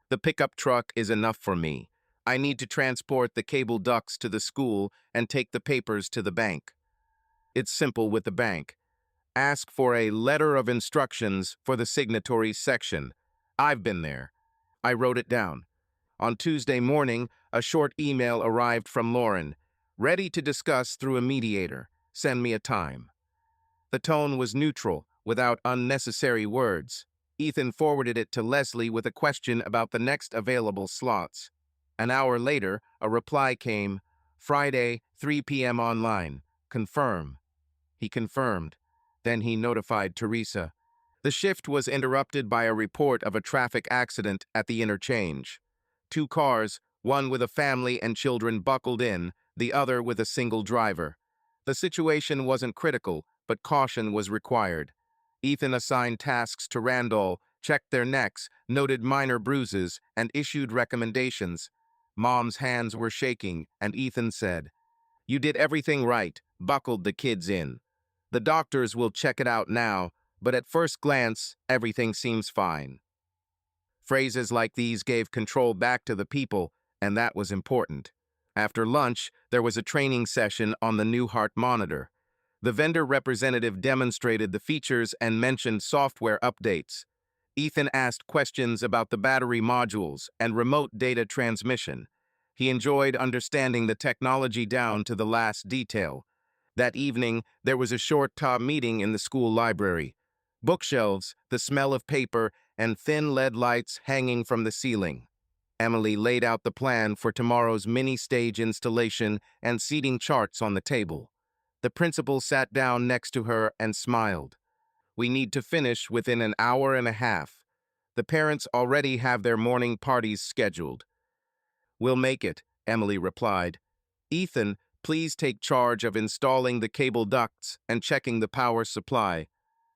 S1: The pickup truck is enough for me. I need to transport the cable ducts to the school and take the papers to the bank." It's simple with the bank. Ask for a letter of instructions for the signatories section. I've been there. I wrote it down. On Tuesday morning, a short email arrived from Lauren. "Ready to discuss through a mediator. Send me a time." The tone was neutral, without unnecessary words. Ethan forwarded it to Leslie with a question about the next available slots. An hour later, a reply came, "Friday, 3 p.m. online. Confirm." He confirmed. Then he notified Teresa. The shift was interrupted by a report of a traffic accident at the interchange. 2 cars, one with a family and children buckled in, the other with a single driver. The situation wasn't critical, but caution was required. Ethan assigned tasks to Randall, checked their necks, noted minor bruises, and issued recommendations. Mom's hands were shaking, and Ethan said, "You did everything right, buckled the kids in. The doctors will check it out now, but at first glance, everything seems fine." Phrases like these gave control back to the people, and that was important. After lunch, there was a training session on the new heart monitor. The vendor representative demonstrated the features and mentioned software updates. Ethan asked questions about the battery modules and remote data transmission. He enjoyed understanding the technology down to the last detail. That evening, there was a short meeting in the school library. Bookshelves, the smell of paper, and thin LED lights hanging from the ceiling. Emily laid out the plan for tomorrow's mini-stage installation and seating charts on the table. The principal sat down next to her and smiled. "We need to finish within an hour and a half. The parents already have their morning parties scheduled." "We'll make it," Emily replied. "Ethan, please take charge of installing the cable ducts and checking the power supply.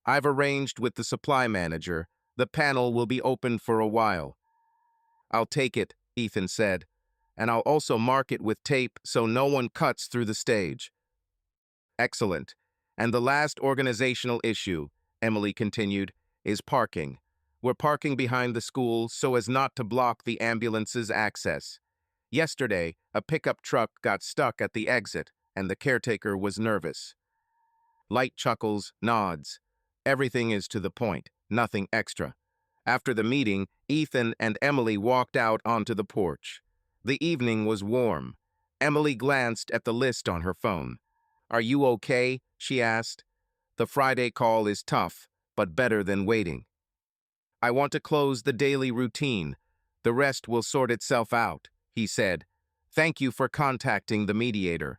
S1: I've arranged with the supply manager. The panel will be open for a while." "I'll take it," Ethan said, "and I'll also mark it with tape so no one cuts through the stage." "Excellent. And the last organizational issue," Emily continued, "is parking. We're parking behind the school so as not to block the ambulance's access. Yesterday, a pickup truck got stuck at the exit, and the caretaker was nervous." Light chuckles, nods. Everything is to the point, nothing extra. After the meeting, Ethan and Emily walked out onto the porch. The evening was warm. Emily glanced at the list on her phone. "Are you okay?" she asked. "The Friday call is tough, but better than waiting. I want to close the daily routine. The rest will sort itself out," he said. "Thank you for contacting the mediator."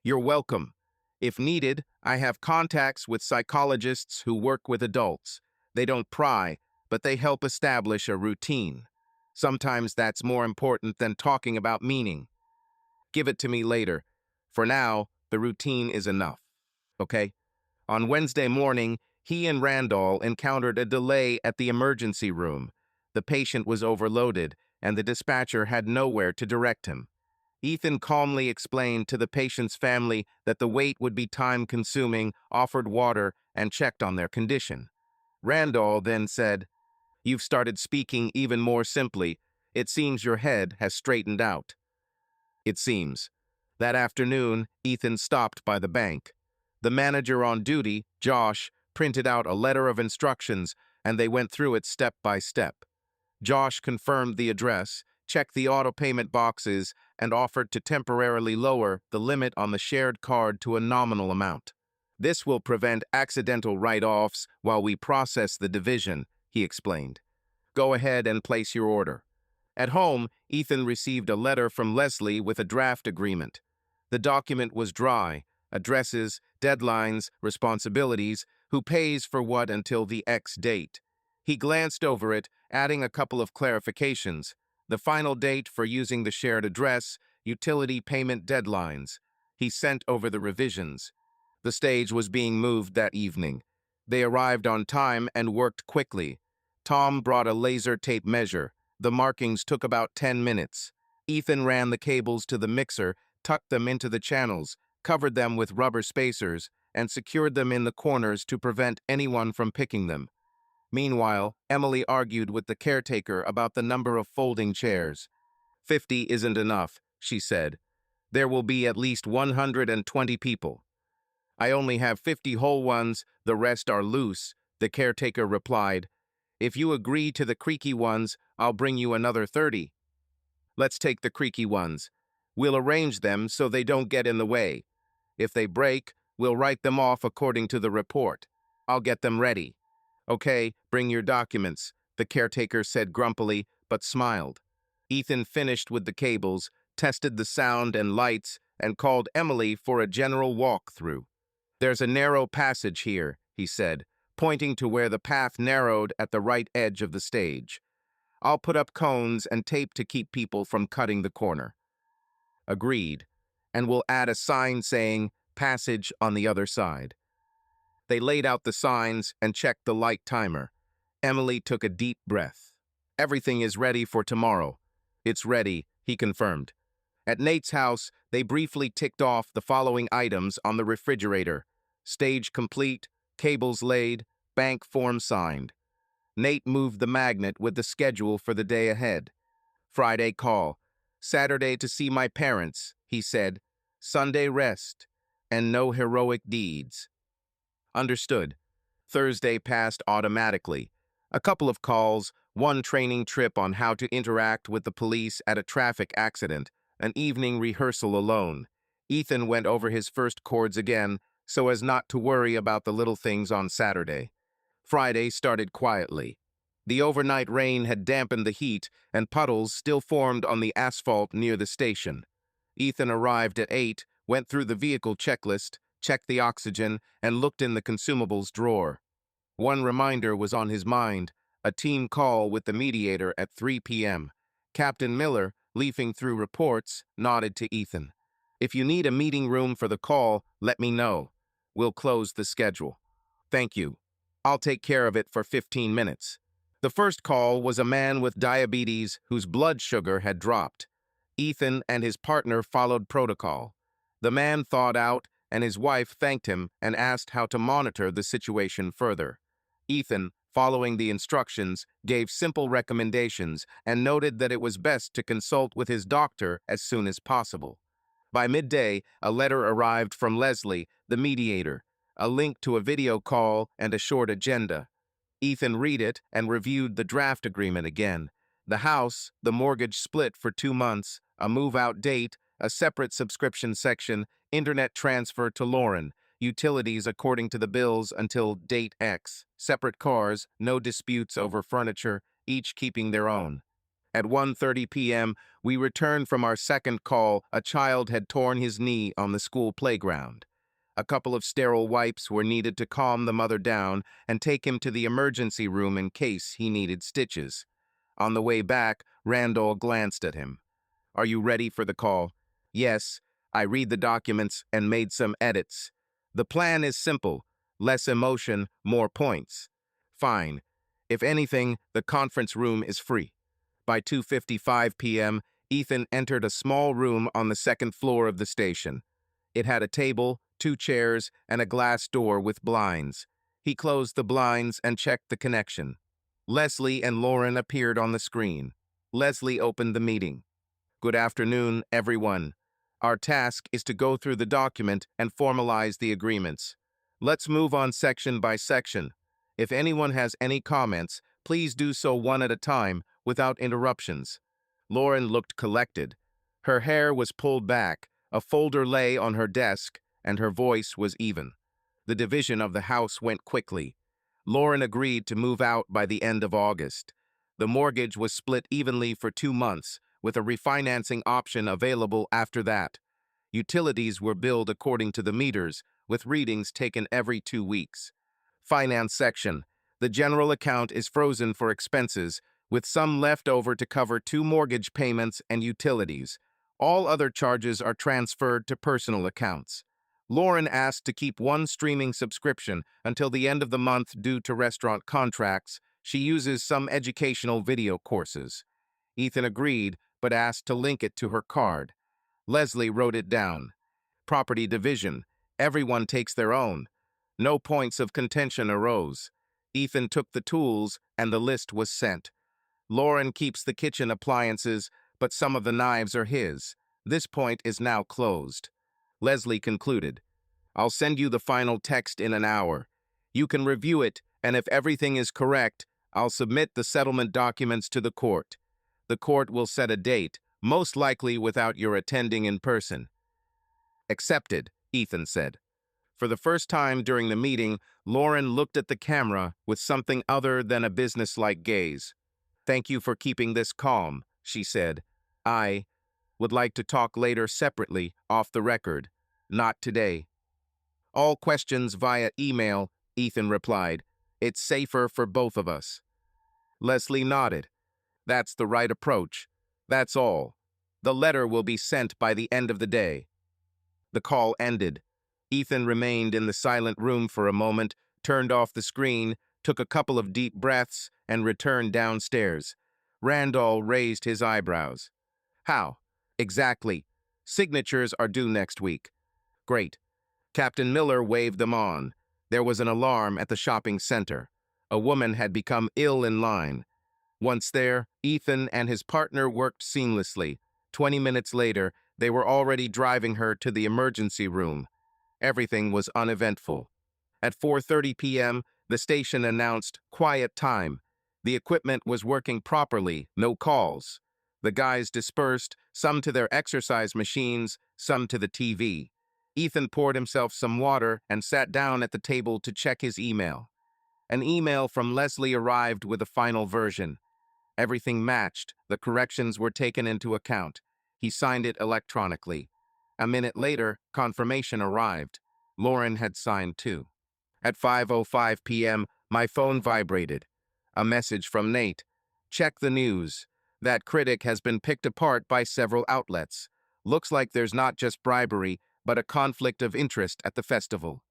S1: "You're welcome. If needed, I have contacts with psychologists who work with adults. They don't pry, but they help establish a routine. Sometimes that's more important than talking about meaning." Give it to me later. For now, the routine is enough. Okay? On Wednesday morning, he and Randall encountered a delay at the emergency room. The patient was overloaded, and the dispatcher had nowhere to direct him. Ethan calmly explained to the patient's family that the wait would be time-consuming, offered water, and checked on their condition. Randall then said, "You've started speaking even more simply. It seems your head has straightened out." It seems. That afternoon, Ethan stopped by the bank. The manager on duty, Josh, printed out a letter of instructions, and they went through it step by step. Josh confirmed the address, checked the auto payment boxes, and offered to temporarily lower the limit on the shared card to a nominal amount. "This will prevent accidental write-offs while we process the division," he explained. "Go ahead and place your order." At home, Ethan received a letter from Leslie with a draft agreement. The document was dry: addresses, deadlines, responsibilities, who pays for what until the X date. He glanced over it, adding a couple of clarifications: the final date for using the shared address, utility payment deadlines. He sent over the revisions. The stage was being moved that evening. They arrived on time and worked quickly. Tom brought a laser tape measure. The markings took about 10 minutes. Ethan ran the cables to the mixer, tucked them into the channels, covered them with rubber spacers, and secured them in the corners to prevent anyone from picking them. Meanwhile, Emily argued with the caretaker about the number of folding chairs. "50 isn't enough," she said. "There will be at least 120 people." "I only have 50 whole ones, the rest are loose," the caretaker replied. "If you agree to the creaky ones, I'll bring you another 30. "Let's take the creaky ones. We'll arrange them so they don't get in the way. If they break, we'll write them off according to the report. I'll get them ready." "Okay, bring your documents," the caretaker said grumpily, but smiled. Ethan finished with the cables, tested the sound and lights, and called Emily for a general walk-through. "There's a narrow passage here," he said, pointing to where the path narrowed at the right edge of the stage. "I'll put up cones and tape to keep people from cutting the corner." Agreed. "And we'll add a sign saying, 'Passage on the other side.'" They laid out the signs and checked the light timer. Emily took a deep breath. "Everything is ready for tomorrow." "It's ready," he confirmed. At Nate's house, they briefly ticked off the following items on the refrigerator: stage complete, cables laid, bank form signed. Nate moved the magnet with the schedule for the day ahead. Friday call. Saturday to see my parents, he said. Sunday rest. And no heroic deeds. Understood. Thursday passed automatically. A couple of calls, one training trip on how to interact with the police at a traffic accident, an evening rehearsal alone. Ethan went over his first chords again, so as not to worry about the little things on Saturday. Friday started quietly. The overnight rain had dampened the heat, and puddles still formed on the asphalt near the station. Ethan arrived at 8, went through the vehicle checklist, checked the oxygen, and looked in the consumables drawer. One reminder was on his mind: a team call with the mediator at 3 p.m. Captain Miller, leafing through reports, nodded to Ethan. "If you need a meeting room for the call, let me know. We'll close the schedule." "Thank you. I'll take care of it for 15 minutes. The first call was a man with diabetes whose blood sugar had dropped. Ethan and his partner followed protocol. The man thawed out, and his wife thanked him and asked how to monitor the situation further. Ethan, following the instructions, gave simple recommendations and noted that it was best to consult with his doctor as soon as possible. By midday, a letter arrived from Leslie, the mediator, a link to a video call and a short agenda. Ethan read it and reviewed the draft agreement again. The house, the mortgage split for 2 months, a move-out date, a separate subscription section, internet transfer to Lauren, utilities according to the bills until date X, separate cars, no disputes over furniture, each keeping their own. At 1:30 p.m., we returned from our second call. A child had torn his knee on the school playground. A couple of sterile wipes were needed to calm the mother down and take him to the emergency room in case he needed stitches. On the way back, Randall glanced at him. "Are you ready for the call?" Yes, I read the documents and made some edits. The plan is simple. Less emotion, more points. Fine. If anything, the conference room is free. By 2:55 p.m., Ethan entered a small room on the second floor of the station. It had a table, 2 chairs, and a glass door with blinds. He closed the blinds and checked the connection. Leslie and Lauren appeared on the screen. Leslie opened the meeting. Good afternoon, everyone. Our task is to go through the document and formalize the agreements. Let's move on section by section. If anyone has any comments, please do so one at a time without interruptions. Lauren looked collected. Her hair was pulled back, a folder lay on her desk, and her voice was even. The division of the house went quickly. Lauren agreed to move out by the end of August. The mortgage was split evenly for 2 months, with a refinancing option available after that. Utilities were billed according to the meters, with readings taken every 2 weeks. Finance section. The general account is frozen for expenses, with some left over to cover 2 mortgage payments and utilities. All other charges are transferred to personal accounts. Lauren asked to keep one streaming subscription until the end of the month due to restaurant contracts. She uses some educational video courses. Ethan agreed, but asked to link it to her card. Leslie wrote it down. Property division. Everyone takes their own. No points of contention arose. Ethan took the tools, and the list was sent. Lauren keeps the kitchen appliances, but some of the knives are his. This point is now closed. Leslie concluded. I'll send you the final text in an hour. You can review it, and if everything is correct, I'll submit the settlement documents to the court. The court will set a date, most likely without your attending in person. Accepted, Ethan said. For the first time during the meeting, Lauren looked at the camera with something other than a businesslike gaze. Thank you for keeping this calm, she said. I would like to talk later separately, off the record. Not today. All questions via email, Ethan replied. It's safer for both of us. Leslie nodded. That's the right approach. That's all. The letter will be sent by the end of the day. The call ended. Ethan remained in the silent room for a moment, turned off the screen, took a couple of deep breaths, and returned downstairs. Randall raised his eyebrows. How? Exactly. Signatures are due next week. Great. Captain Miller waved them on. There was an alarm at the shopping center. A woman had become ill in line. Once there, Ethan and his partner worked seamlessly. 20 minutes later, they were already driving her to the emergency room. Everything was uneventful. At 4:30 p.m., the station announced quiet time. The equipment was working properly, no calls. The guys dispersed, some to their exercise machines, some to the TV. Ethan poured himself some water and sat down at the table to check his email. An email from Leslie arrived with a final version. Everything matched. The corrections were taken into account. He signed it electronically. A minute later, confirmation arrived. Lauren had signed too. At 5:05 p.m., my phone vibrated. A message from Nate. Check the news. That critic has been picked apart by several outlets. Looks like there's not just bribery, but a conflict of interest at the festival.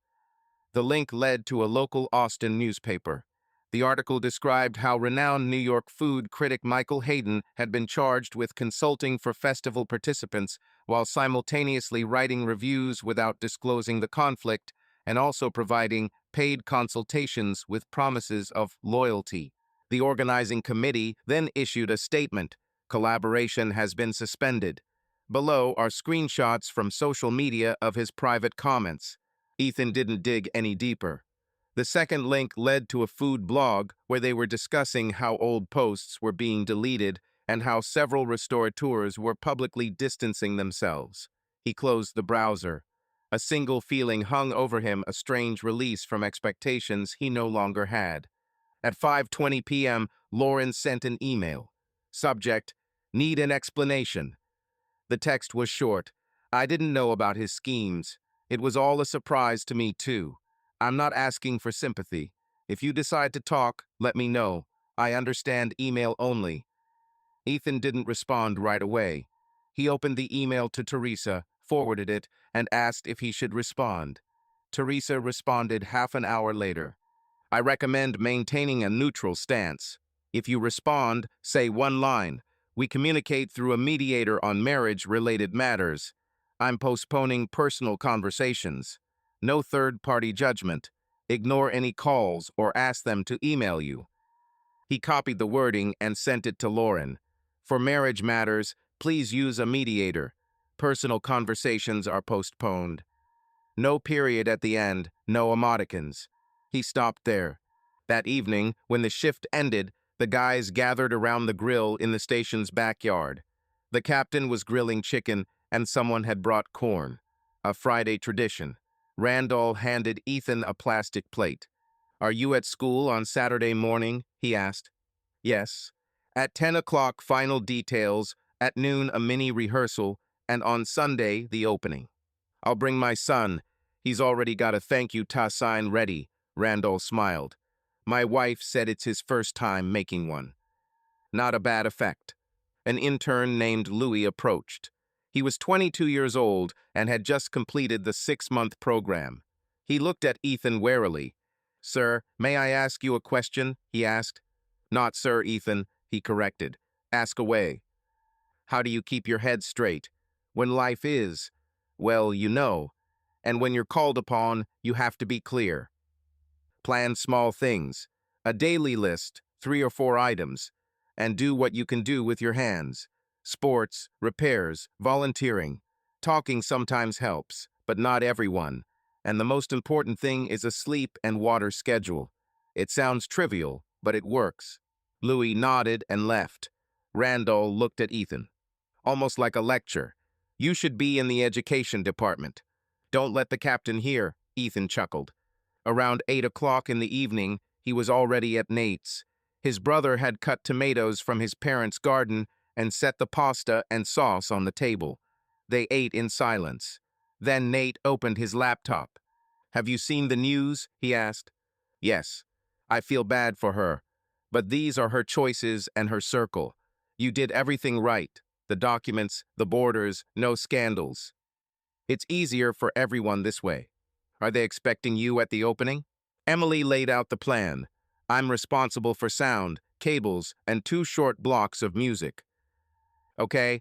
S1: The link led to a local Austin newspaper. The article described how renowned New York food critic Michael Hayden had been charged with consulting for festival participants while simultaneously writing reviews without disclosing the conflict and also providing paid consultations with promises of loyalty. The organizing committee then issued a statement. Collaboration has been suspended. Below are screenshots from social media of his private comments. Ethan didn't dig any deeper. The second link led to a food blog where they were discussing how old posts were being deleted and how several restaurateurs were publicly distancing themselves. He closed the browser. A single feeling hung over him, a strange release from expectations he no longer had. At 5:20 p.m., Lauren sent an email. Subject, need an explanation. The text was short. I didn't know about his schemes. It was all a surprise to me, too. I'm not asking for sympathy. If you decide to talk, let me know. I understand email only. Ethan didn't respond right away. He opened the email to Teresa, forwarded it, and asked if he should respond. Teresa responded half an hour later. I recommend maintaining a neutral stance. If you respond, say one line. We communicate through a mediator on marriage-related matters. I'm postponing personal conversations. No third-party judgment. Ignore any calls or ask them to email you. He copied the wording and sent it to Lauren. For marriage matters, please use a mediator. Personal conversations are postponed. No period at the end, no emoticons. He stopped there. That evening, when the shift ended, the guys gathered around the grill in the station's backyard. The captain was grilling chicken, and someone had brought corn. A Friday tradition. Randall handed Ethan a plastic plate. Are you at school on Saturday morning? He asked. Yes. At 10 o'clock, final details. At noon, a mini rehearsal. And on Sunday, the opening. I'll bring my son. He's already got a thank you sign ready. Randall smiled. My wife said it's his first time making one. Not a bad effect. An intern named Louis approached. He was 22 years old and had just completed the 6-month program. He looked at Ethan warily. Sir, may I ask you a question? He asked. Not sir, Ethan, he corrected. Ask away. How do you keep your head straight? When life is, well, you know. And when you're called upon, you have to be clear. Plan small things, a daily list, 3 or 4 items, and do what you can do with your hands. Sports, repairs, volunteering. Talking sometimes helps, but not everyone. And the most important thing is a sleep and water schedule. It sounds trivial, but it works. Louis nodded and left. Randall looked at Ethan. Almost like a lecture. You should be in the education department. Don't let the captain hear, Ethan chuckled. Around 8 o'clock in the evening, he was already at Nate's. His brother had cut tomatoes from his parents' garden and set the pasta and sauce on the table. They ate in silence. Then Nate opened his laptop. Have you seen the news? He asked. Yes. I feel bad for her. But these are her choices and her circle. You did everything right. The documents, the borders, no scandals. It's easier for everyone this way. Are they expecting you at the opening? Emily laid out the plan. I'm responsible for sound, cables, and 2 short blocks of music. Okay,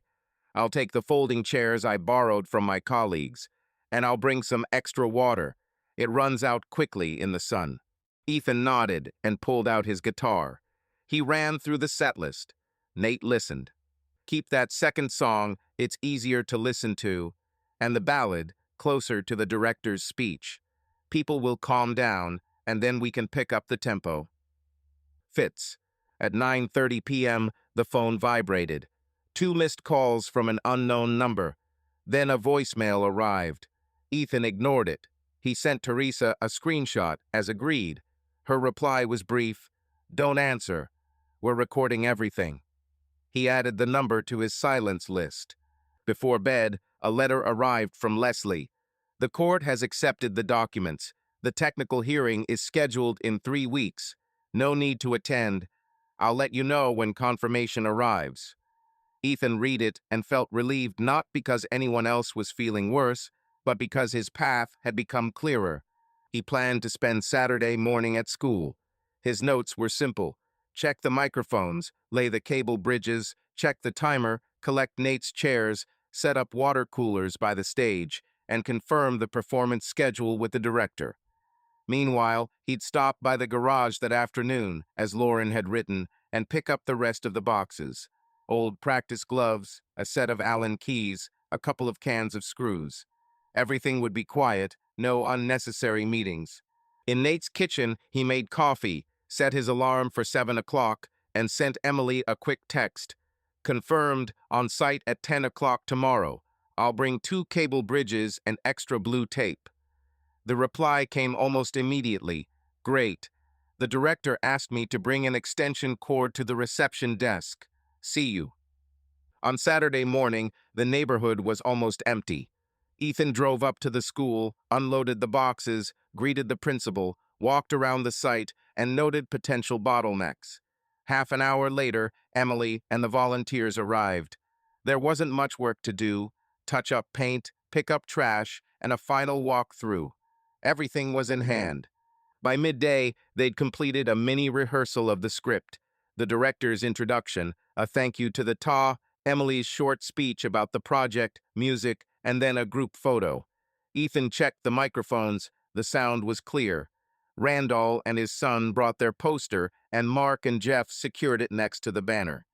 S1: I'll take the folding chairs I borrowed from my colleagues, and I'll bring some extra water. It runs out quickly in the sun. Ethan nodded and pulled out his guitar. He ran through the set list. Nate listened. Keep that second song, it's easier to listen to, and the ballad, closer to the director's speech. People will calm down, and then we can pick up the tempo. Fits. At 9:30 p.m., the phone vibrated. 2 missed calls from an unknown number. Then a voicemail arrived. Ethan ignored it. He sent Teresa a screenshot, as agreed. Her reply was brief. Don't answer. We're recording everything. He added the number to his silence list. Before bed, a letter arrived from Leslie. The court has accepted the documents. The technical hearing is scheduled in 3 weeks. No need to attend. I'll let you know when confirmation arrives. Ethan read it and felt relieved not because anyone else was feeling worse, but because his path had become clearer. He planned to spend Saturday morning at school. His notes were simple. Check the microphones, lay the cable bridges, check the timer, collect Nate's chairs, set up water coolers by the stage, and confirm the performance schedule with the director. Meanwhile, he'd stop by the garage that afternoon, as Lauren had written, and pick up the rest of the boxes. Old practice gloves, a set of Allen keys, a couple of cans of screws. Everything would be quiet, no unnecessary meetings. In Nate's kitchen, he made coffee, set his alarm for 7 o'clock, and sent Emily a quick text. Confirmed, on site at 10 o'clock tomorrow. I'll bring 2 cable bridges and extra blue tape. The reply came almost immediately. Great. The director asked me to bring an extension cord to the reception desk. See you. On Saturday morning, the neighborhood was almost empty. Ethan drove up to the school, unloaded the boxes, greeted the principal, walked around the site, and noted potential bottlenecks. Half an hour later, Emily and the volunteers arrived. There wasn't much work to do: touch up paint, pick up trash, and a final walk through. Everything was in hand. By midday, they'd completed a mini rehearsal of the script, the director's introduction, a thank you to the TA, Emily's short speech about the project, music, and then a group photo. Ethan checked the microphones. The sound was clear. Randall and his son brought their poster, and Mark and Jeff secured it next to the banner.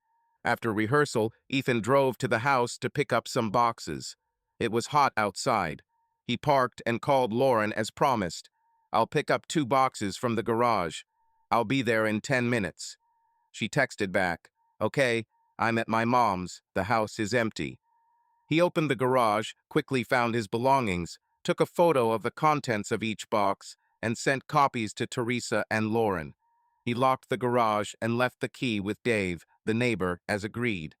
S1: After rehearsal, Ethan drove to the house to pick up some boxes. It was hot outside. He parked and called Lauren as promised. "I'll pick up 2 boxes from the garage. I'll be there in 10 minutes. She texted back, "Okay, I'm at my mom's. The house is empty." He opened the garage, quickly found his belongings, took a photo of the contents of each box, and sent copies to Teresa and Lauren. He locked the garage and left the key with Dave, the neighbor, as agreed.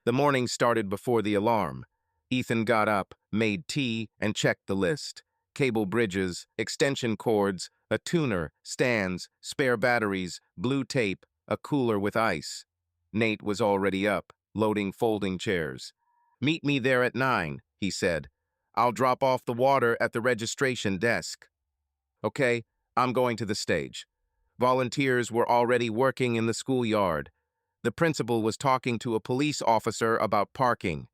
S1: The morning started before the alarm. Ethan got up, made tea, and checked the list. Cable bridges, extension cords, a tuner, stands, spare batteries, blue tape, a cooler with ice. Nate was already up, loading folding chairs. "Meet me there at 9, he said. "I'll drop off the water at the registration desk." "Okay, I'm going to the stage." Volunteers were already working in the schoolyard. The principal was talking to a police officer about parking.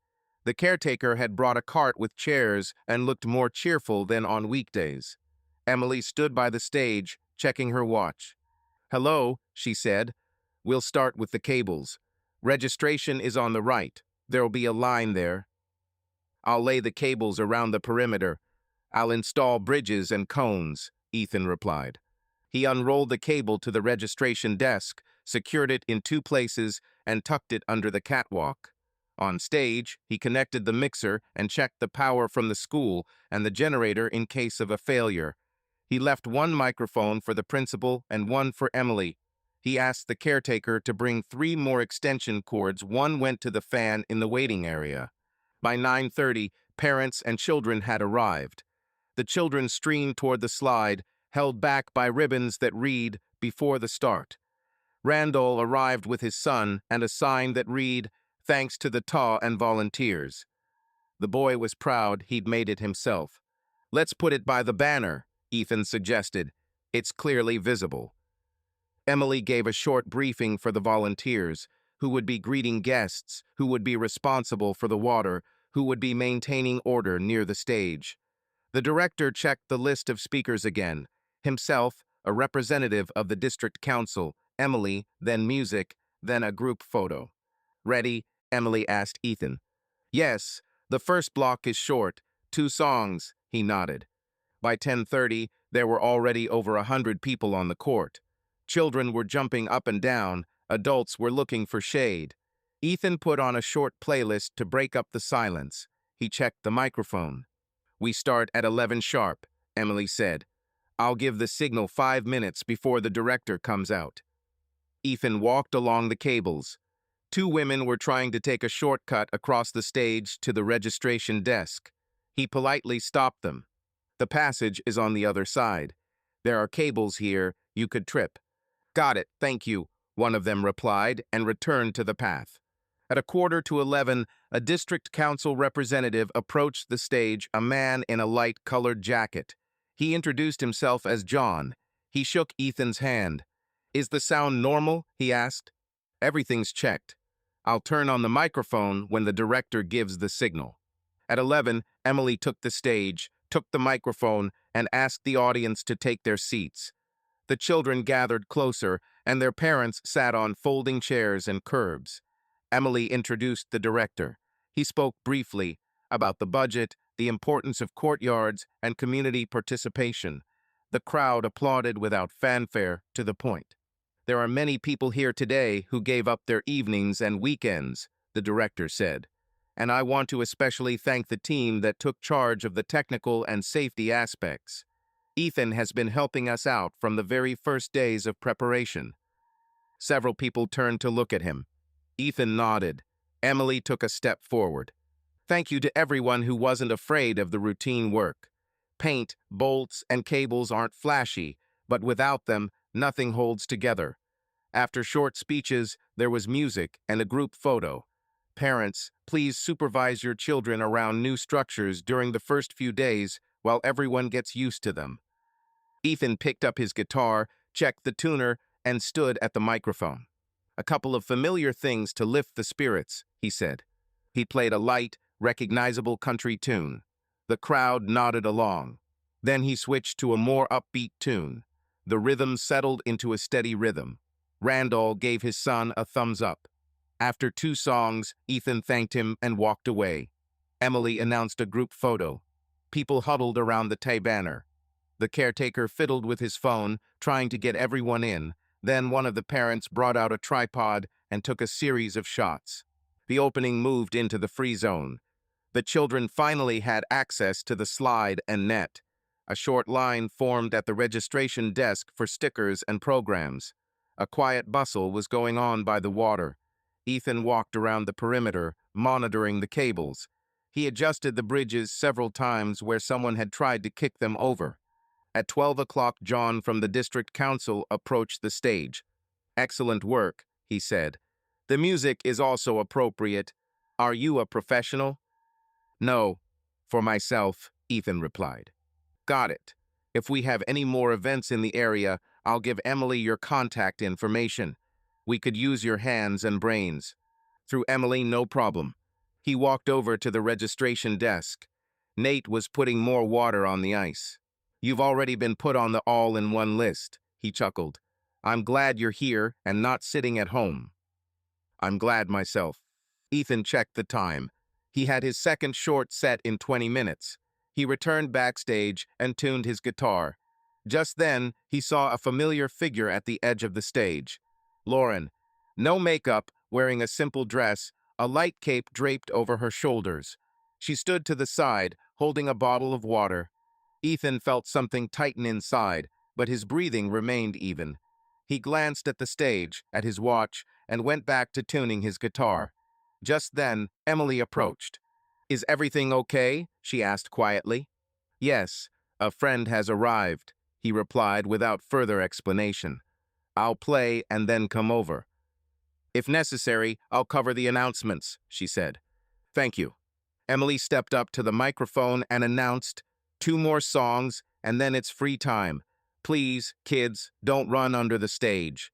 S1: The caretaker had brought a cart with chairs and looked more cheerful than on weekdays. Emily stood by the stage, checking her watch. "Hello," she said. "We'll start with the cables. Registration is on the right. There'll be a line there. I'll lay the cables around the perimeter. I'll install bridges and cones," Ethan replied. He unrolled the cable to the registration desk, secured it in 2 places, and tucked it under the catwalk. On stage, he connected the mixer and checked the power from the school and the generator in case of a failure. He left 1 microphone for the principal and 1 for Emily. He asked the caretaker to bring 3 more extension cords. 1 went to the fan in the waiting area. By 9:30, parents and children had arrived. The children streamed toward the slide, held back by ribbons that read, "Before the start." Randall arrived with his son and a sign that read, "Thanks to the TA and volunteers." The boy was proud he'd made it himself. "Let's put it by the banner," Ethan suggested. "It's clearly visible." Emily gave a short briefing for the volunteers, who would be greeting guests, who would be responsible for the water, who would be maintaining order near the stage. The director checked the list of speakers again. Himself, a representative of the district council, Emily, then music, then a group photo. "Ready?" Emily asked Ethan. "Yes, the first block is short. 2 songs, he nodded. By 10:30, there were already over 100 people on the court. Children were jumping up and down. Adults were looking for shade. Ethan put on a short playlist to break up the silence. He checked the microphone. "We start at 11 sharp, Emily said. "I'll give the signal 5 minutes before the director comes out." Ethan walked along the cables. 2 women were trying to take a shortcut across the stage to the registration desk. He politely stopped them. "The passage is on the other side. There are cables here. You could trip." "Got it, thank you," one of them replied and returned to the path. At 11:15, a district council representative approached the stage, a man in a light-colored jacket. He introduced himself as John. He shook Ethan's hand. "Is the sound normal?" he asked. "Everything's checked. I'll turn on the microphone when the director gives the signal." At 11, Emily took the stage, took the microphone, and asked the audience to take their seats. The children gathered closer, and their parents sat on folding chairs and curbs. Emily introduced the director. He spoke briefly about the budget, the importance of courtyards, and community participation. The crowd applauded without fanfare, to the point. "There are many people here today who gave up their evenings and weekends," the director said. "And I want to especially thank the team that took charge of the technical and safety aspects. Ethan has been helping us out from the very first days of preparation." Several people turned to look at him. Ethan nodded. Emily took a step forward. "Thank you to everyone who wasn't afraid of the routine work. Paint, bolts, and cables aren't flashy, but without them, nothing holds together." After short speeches, there was music and a group photo. Parents, please supervise your children around new structures during the first few days while everyone gets used to them. Ethan picked up his guitar, checked the tuner, and stood at the microphone. A couple of familiar things to lift the spirits, he said. He played a light, recognizable country tune. The crowd nodded along. Then he switched to a more upbeat tune. The rhythm settled into a steady rhythm. Randall gave his son a thumbs up. After 2 songs, Ethan thanked him and walked away. Emily announced a group photo. People huddled around the Tay banner. The caretaker fiddled with his phone, trying to get everyone in. Then one of the parents brought out a tripod and took a series of shots. The opening moved into the free zone. The children finally had access to the slide and net. A short line formed at the registration desk for stickers and programs. A quiet bustle was going on by the water. Ethan walked around the perimeter, monitoring the cables. He adjusted the bridges several times where someone had tried to kick them over. At 12 o'clock, John from the district council approached the stage. "Excellent work," he said. "The music is also appropriate. Are you a professional?" "No, for myself," Ethan replied. "Got it. If we have any more events in the area, I'll give Emily your contact information. We could use your hands and brains." Through Emily, no problem. He walked over to the registration desk. Nate was putting more water on the ice. "You've already been put on the all-in-one list," he chuckled. "I'm glad you're here and not sitting at home." "I'm glad myself." Ethan checked the time. He had his second short set in 20 minutes. He returned backstage and tuned his guitar. Just then, he saw a familiar figure at the edge of the stage. Lauren. No makeup, wearing a simple dress, a light cape draped over her shoulders. She stood to the side, holding a bottle of water. Ethan felt something tighten inside, but his breathing remained even. He glanced at the stage, at his watch, and went back to tuning his guitar. Just then, Emily approached. "Is everything okay?" she asked quietly. "Yes, a friend has arrived," he replied without further explanation. "I'll play and then come over. If necessary, I'll cover the announcements," she said. "Thank you." Emily stepped up to the microphone and announced, "2 more songs, and then it's free time. Please, kids, don't run under the stage."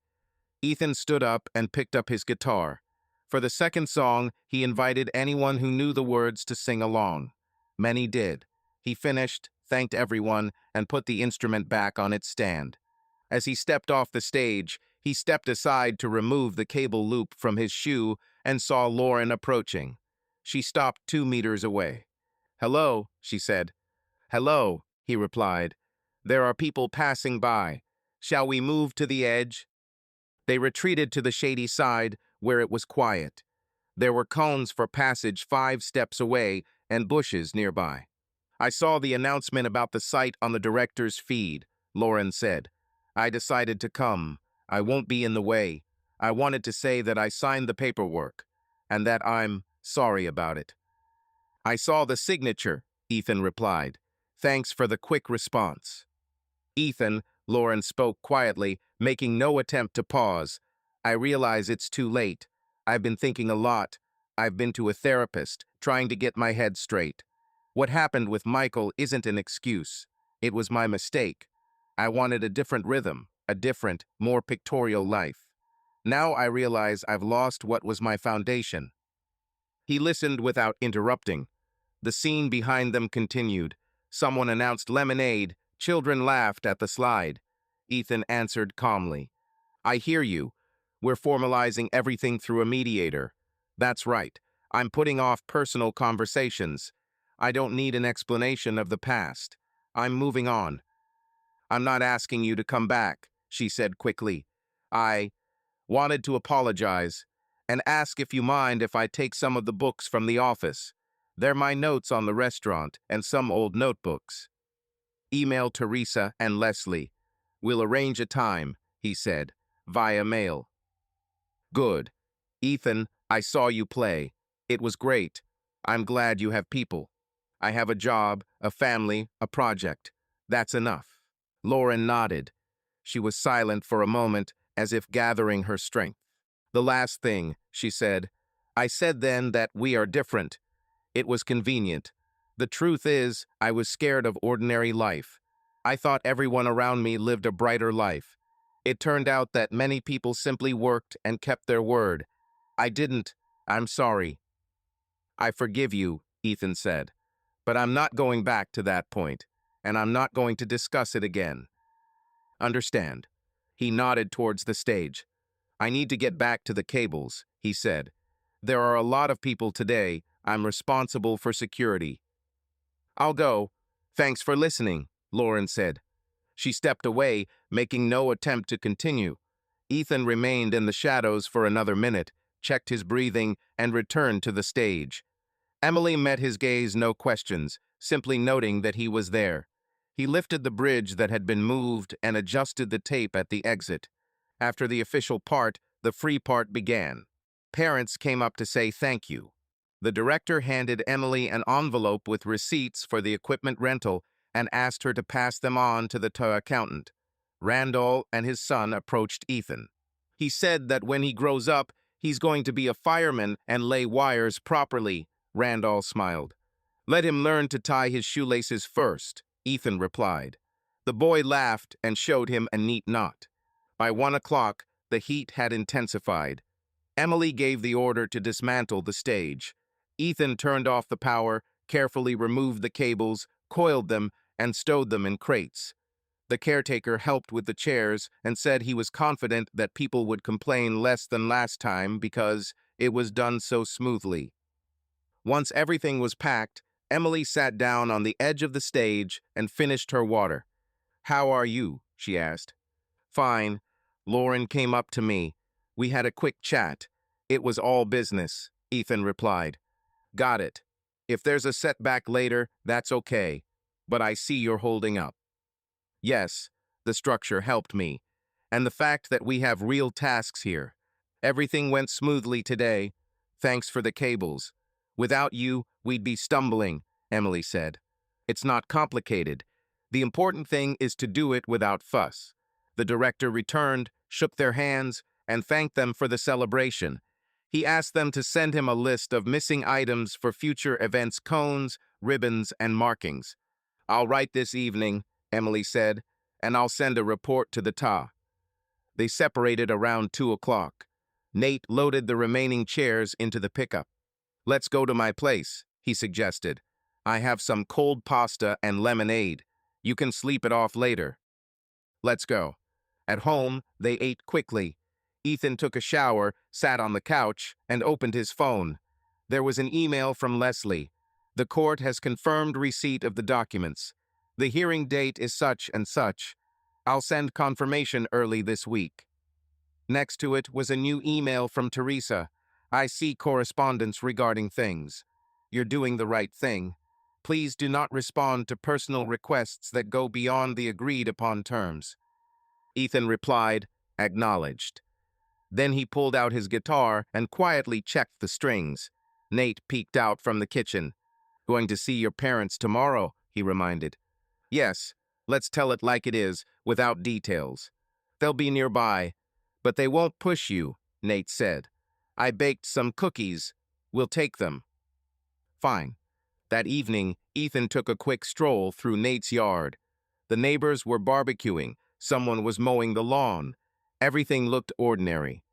S1: Ethan stood up and picked up his guitar. For the second song, he invited anyone who knew the words to sing along. Many did. He finished, thanked everyone, and put the instrument back on its stand. As he stepped off the stage, he stepped aside to remove the cable loop from his shoe and saw Lauren approaching. She stopped 2 meters away. "Hello," she said. "Hello," he replied. "There are people passing by. Shall we move to the edge?" They retreated to the shady side, where it was quiet. There were cones for passage 5 steps away and bushes nearby. "I saw the announcement about the site on the director's feed," Lauren said. "I decided to come. I won't be in the way. I wanted to say that I signed the paperwork, and that I'm sorry about it." "I saw the signature," Ethan replied. "Thanks for the quick response." "Ethan," Lauren spoke quietly, making no attempt to pause. "I realize it's too late. I've been thinking a lot. I've been to a therapist, trying to get my head straight. What happened with Michael isn't an excuse. It was my mistake. I wanted a different rhythm, a different, more pictorial life. Now I realize I've lost what was my foundation." He listened without interrupting. The scene behind them continued. Someone announced lemonade. Children laughed at the slide. Ethan answered calmly. "I hear you. We're formalizing everything through a mediator. That's right. I'm putting off personal conversations. I don't need an explanation of the past. I'm moving on." "I'm not asking you to come back," she said quickly. "I wanted to apologize and ask if you mind if I take some of the books from the office. They're my notes on the restaurant and some old notebooks." "Email Teresa and Leslie. We'll arrange a time," he said, via mail. "Good. Ethan, I saw you play. It was great. I'm glad you have people. I have a job, a family, a project. That's enough." Lauren nodded. She was silent for a moment, as if gathering her strength. "The last thing," she said, I said then that we are different. It was convenient. The truth is, I was scared of ordinary life. I thought everyone around me lived a brighter life. It turned out that many people simply worked and kept their word. I didn't. I'm sorry. I forgive you, Ethan said. But I'm not going back to that point, and I'm not going to discuss it again. Understand? He nodded towards the stage. I need to get back to the cables, he said. There are a lot of people today. I'm responsible for security. I'll go. Thanks for listening, Lauren said. She stepped away, making no attempt to continue. Ethan remained in the shadows for another minute, checked his breathing, and returned to the stage. Emily met his gaze, no questions, simply noting that he was there. He lifted the bridge that had been moved and adjusted the tape at the exit. After the official part, the free part began. Parents came up to say thank you. The director handed Emily an envelope with receipts for the equipment rental and asked her to pass them on to the accountant. Randall and his son approached Ethan. He said that when he grows up, he's going to be a fireman and lay wires properly. Randall smiled. Let him learn to tie his shoelaces first, Ethan replied. The boy laughed and showed him a neat knot. By 1 o'clock, the heat had intensified. Emily gave the order to dismantle the stage. Ethan turned off the power, carefully removed the cables, coiled them, and stowed them in crates. The caretaker helped with the chairs and said he was confident that people would complain less than last time because it was done so smoothly. Once everything was packed, Emily sat down on the edge of the stage and finished her water. How are you? She asked. Fine. Lauren came up to me. We had a quick chat. It was all business, Ethan replied. Got it. If there's a setback later, that's okay. But I see you're holding up. Yes, the structure helped me. And the fact that we have real tasks here. Everything went smoothly today. Thanks for the cables. Without you, we'd be stumbling, Emily said. It's not complicated. The important thing is to do it without fuss. The director returned, shook their hands, and thanked them for the celebration. He asked them to send him a list of missing items for future events, cones, ribbons, and markings. I'll write this evening, Emily said, and I'll send a report to the TA. They separated around 2 o'clock. Nate loaded the remaining chairs into the pickup. Let's go to my place, he suggested. I have some cold pasta and lemonade. You can sleep it off later. Let's go. At home, they ate quickly. Ethan took a shower, sat on the couch, and opened his phone. There was an email from Leslie. The court has confirmed receipt of the documents. The hearing date is such and such. I'll send confirmation early this week. Next to it was a new email from Teresa. I see correspondence regarding things. You're doing the right thing. Please do not respond to personal requests that go beyond the agreed-upon terms. Ethan replied, acknowledged. Then he pulled out his guitar and quietly checked the strings. Nate peeked out from the kitchen. Going to see your parents tomorrow, he reminded. Yes, let's tell it like it is, without details. They'll be nearby, but they won't push you, Nate said. I baked some cookies. We'll take them. Fine. That evening, Ethan took a quick stroll through Nate's yard. The neighbors were barbecuing. Someone was mowing the lawn. Everything looked ordinary.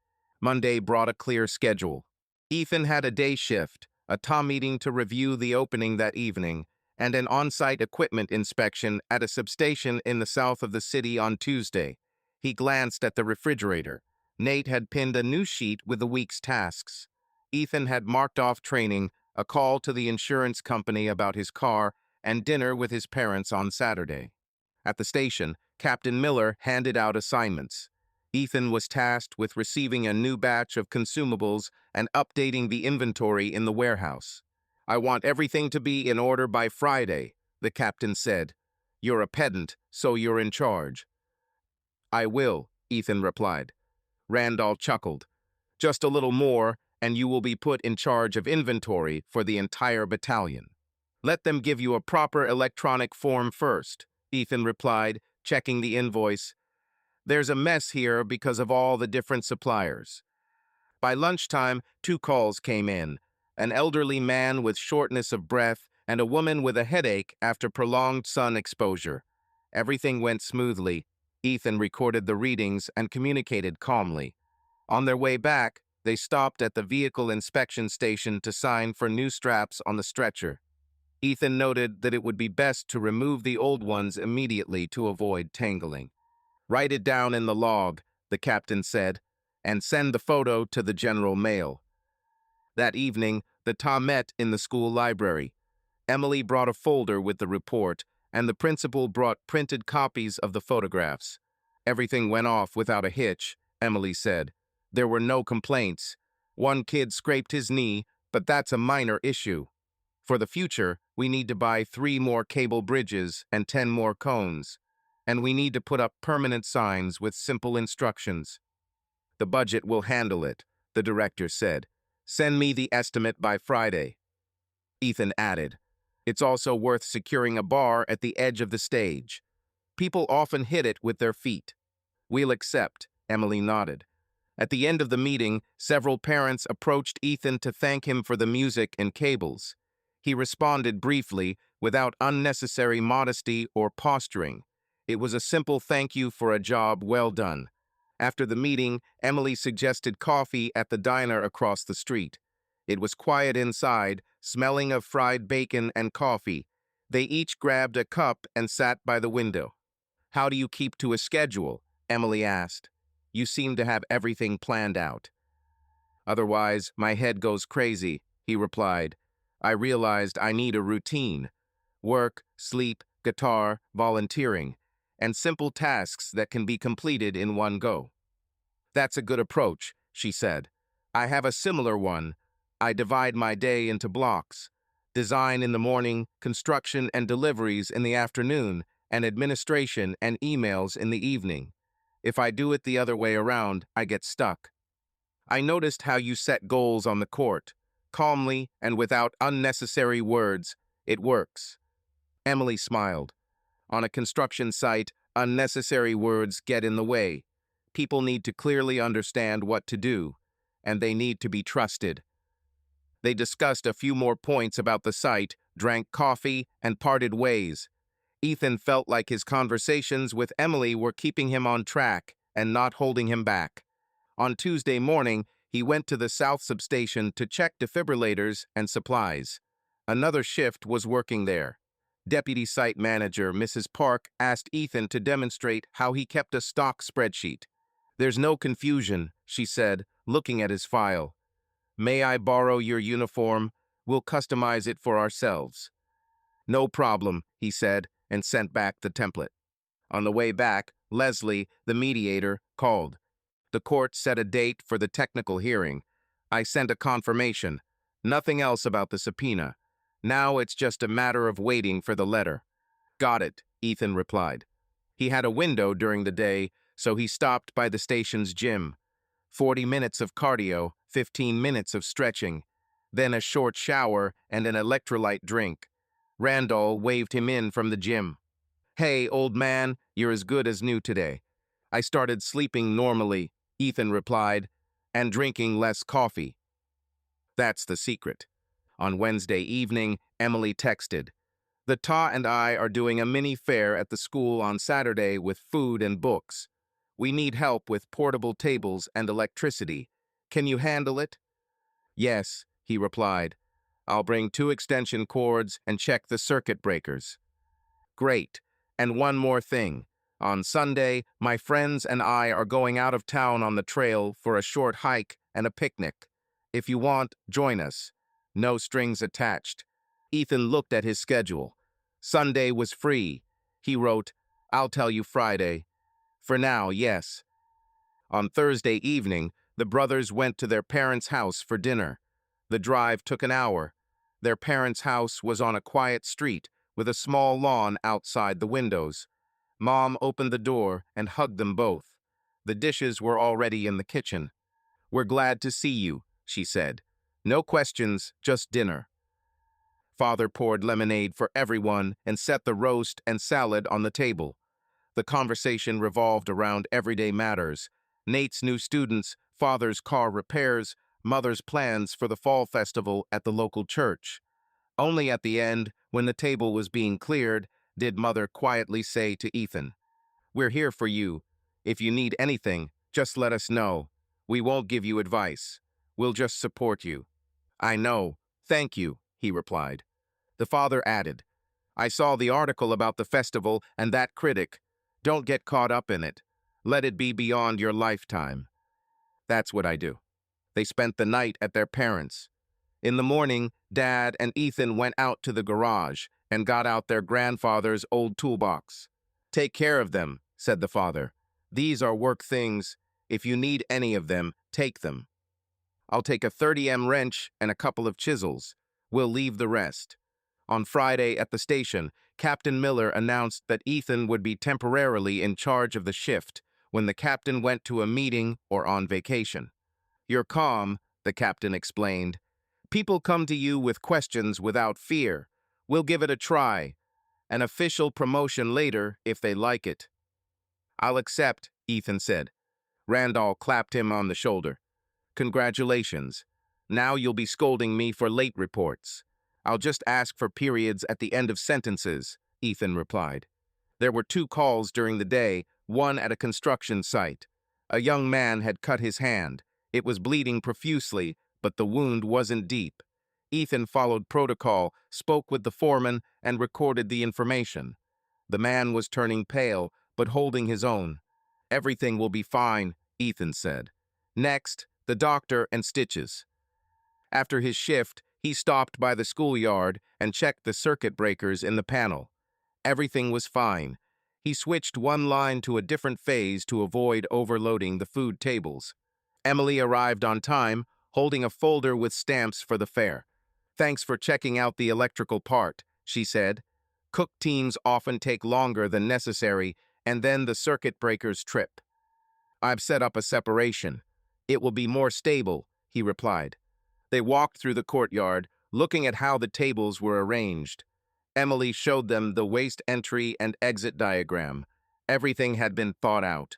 S1: Monday brought a clear schedule. Ethan had a day shift, a TA meeting to review the opening that evening, and an on-site equipment inspection at a substation in the south of the city on Tuesday. He glanced at the refrigerator. Nate had pinned a new sheet with the week's tasks. Ethan had marked off training, a call to the insurance company about his car, and dinner with his parents on Saturday. At the station, Captain Miller handed out assignments. Ethan was tasked with receiving a new batch of consumables and updating the inventory in the warehouse. I want everything to be in order by Friday, the captain said. You're a pedant, so you're in charge. I will, Ethan replied. Randall chuckled. Just a little more, and you will be put in charge of inventory for the entire battalion. Let them give you a proper electronic form first, Ethan replied, checking the invoice. There's a mess here because of all the different suppliers. By lunchtime, two calls came in. An elderly man with shortness of breath and a woman with a headache after prolonged sun exposure. Everything went smoothly. Ethan recorded the readings and communicated calmly. On their way back, they stopped at the vehicle inspection station to sign for new straps on the stretcher. Ethan noted that it would be best to remove the old ones immediately to avoid tangling. "Write it down in the log," the captain said, "and send the photo to the general mail." That evening, the Ta met in the school library. Emily brought a folder with the report, and the principal brought printed copies of the photographs. "Everything went off without a hitch," Emily said. "There were no complaints. One kid scraped his knee, but that's a minor issue. For the future, we need to buy 3 more cable bridges and 10 more cones. And we need to put up permanent signs with simple instructions." "The budget will handle it," the director said. "Send me the estimate by Friday." Ethan added, "It's also worth securing a bar at the edge of the stage. People often hit it with their feet." "We'll accept," Emily nodded. At the end of the meeting, several parents approached Ethan to thank him for the music and cables. He responded briefly, without unnecessary modesty or posturing. It was a simple thank you for a job well done. After the meeting, Emily suggested coffee at the diner across the street. It was quiet inside, smelling of fried bacon and coffee. They each grabbed a cup and sat by the window. "How do you keep to a schedule?" Emily asked. "You seem to have everything planned out." "Otherwise, my head goes crazy," he replied. "I realized I need a routine. Work, sleep, guitar, volunteering, and simple tasks that can be completed in one go." "That's a good approach," she said. "I have a similar one. I divide my day into blocks. Design in the morning, construction and deliveries in the afternoon, and administration and emails in the evening. If I do it the other way around, I get stuck." "I noticed how you set goals on the court. Calmly and without unnecessary words. It works." Emily smiled. "On a construction site, unnecessary words get in the way. People need to clearly understand what to do, and they need to be trusted." They discussed a few more points about the site, drank coffee, and parted ways. Ethan felt like his conversations with Emily were keeping him on track and not holding him back. On Tuesday morning, he went to the South substation to check defibrillators and supplies. Another shift was working there. Deputy Site Manager Mrs. Park asked Ethan to demonstrate how he kept a stock spreadsheet. "There's no confusion," she said, looking at his file. "May I borrow your uniform? We'll customize it for ourselves." "No problem," he said, and sent back the template. On the way back, Leslie, the mediator, called. "The court set a date for the technical hearing. I sent a confirmation. Nothing else about the subpoena. Now it's just a matter of waiting for the letter." "Got it," Ethan replied. He had a window during the day, so he stopped by the station's gym. 40 minutes of cardio, 15 minutes of stretching, then a short shower and an electrolyte drink. Randall waved him in from the gym. "Hey, old man, you're as good as new today." "I started sleeping normally," Ethan replied, "and drinking less coffee." That's the secret. On Wednesday evening, Emily texted, "The Ta and I are doing a mini fair at the school on Saturday with food and books. We need help with portable tables and electricity. Can you handle it?" "Yes," he replied. "I'll bring 2 extension cords and check the circuit breakers." "Great. And one more thing. On Sunday, my friends and I are going out of town on the trail for a short hike and a picnic. If you want, join us. No strings attached." Ethan looked at his schedule. Sunday was free. He wrote, "I'll tell you Friday. For now, yes." On Thursday evening, the brothers went to their parents' house for dinner. The drive took an hour. Their parents' house was on a quiet street with a small lawn outside the windows. Mom opened the door and hugged them both. The dishes were already in the kitchen. "We're glad to see you," she said. "No questions, just dinner." Father poured lemonade for everyone and set the roast and salad on the table. The conversation revolved around everyday matters. Nate's new students father's car repairs, mother's plans for the fall festival at the local church. Only at the end, when the table was being cleared, did mother quietly say to Ethan, "We're here for you. If you need anything, just let us know. We won't give you advice. We'll just support you." "I know. Thank you," he replied. The father added, "I saw the article about the festival and that critic. Don't get caught up in it. Let it be beyond your lifetime." That's what I do. They spent the night at their parents'. In the morning, Dad and Ethan went out to the garage and got out their grandfather's old toolbox. "Take care of them," said the father. "These are work things. If you need any of them, take them. I'll take a 30M wrench and a couple of chisels. We'll leave the rest." On Friday at the station, Captain Miller announced that Ethan would be temporarily in charge of the shift when the captain went to a meeting or on vacation. "You're calm," the captain explained. "People come to you with questions without fear. We'll give it a try. An official promotion later if they like it." "I'll accept," Ethan said. Randall clapped him on the shoulder. "Congratulations. Now you'll be scolding me for late reports." "I'll just ask for periods at the end of sentences," Ethan replied. There were 2 calls during the day, one at a construction site. A young man had cut his hand. It was bleeding profusely, but the wound wasn't deep. Ethan followed protocol, spoke with the foreman, and recorded the information. The man was turning pale, but holding his own. "Everything will be fine," Ethan said. "Next, the doctor and stitches." After his shift, he stopped by the schoolyard and checked the circuit breakers in the panel. Everything was fine. He switched one line to a different phase to avoid overloading the food tables. Emily arrived on time, holding a folder with stamps for the fair. "Thanks for checking out the electrical part," she said. "Cook teams often take longer than necessary, and then the circuit breakers trip. I've set up a separation. It will be more stable," he replied. They walked through the courtyard, looking at how the tables were arranged. Emily showed them the waste entry and exit diagram. Everything had been thought out.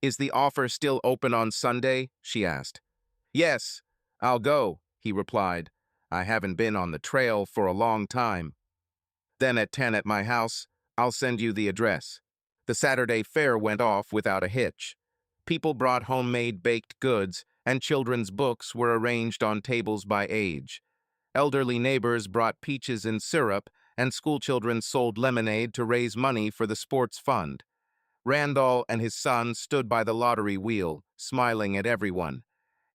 S1: "Is the offer still open on Sunday?" she asked. "Yes, I'll go," he replied. "I haven't been on the trail for a long time." "Then at 10 at my house, I'll send you the address." The Saturday fair went off without a hitch. People brought homemade baked goods, and children's books were arranged on tables by age. Elderly neighbors brought peaches and syrup, and schoolchildren sold lemonade to raise money for the sports fund. Randall and his son stood by the lottery wheel, smiling at everyone.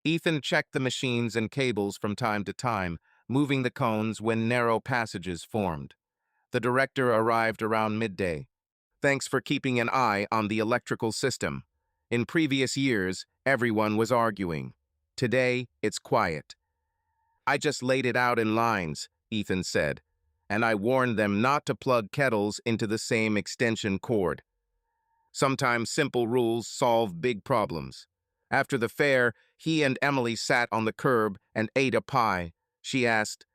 S1: Ethan checked the machines and cables from time to time, moving the cones when narrow passages formed. The director arrived around midday. "Thanks for keeping an eye on the electrical system. In previous years, everyone was arguing. Today, it's quiet." "I just laid it out in lines," Ethan said, "and I warned them not to plug kettles into the same extension cord. Sometimes simple rules solve big problems." After the fair, he and Emily sat on the curb and ate a pie. She asked,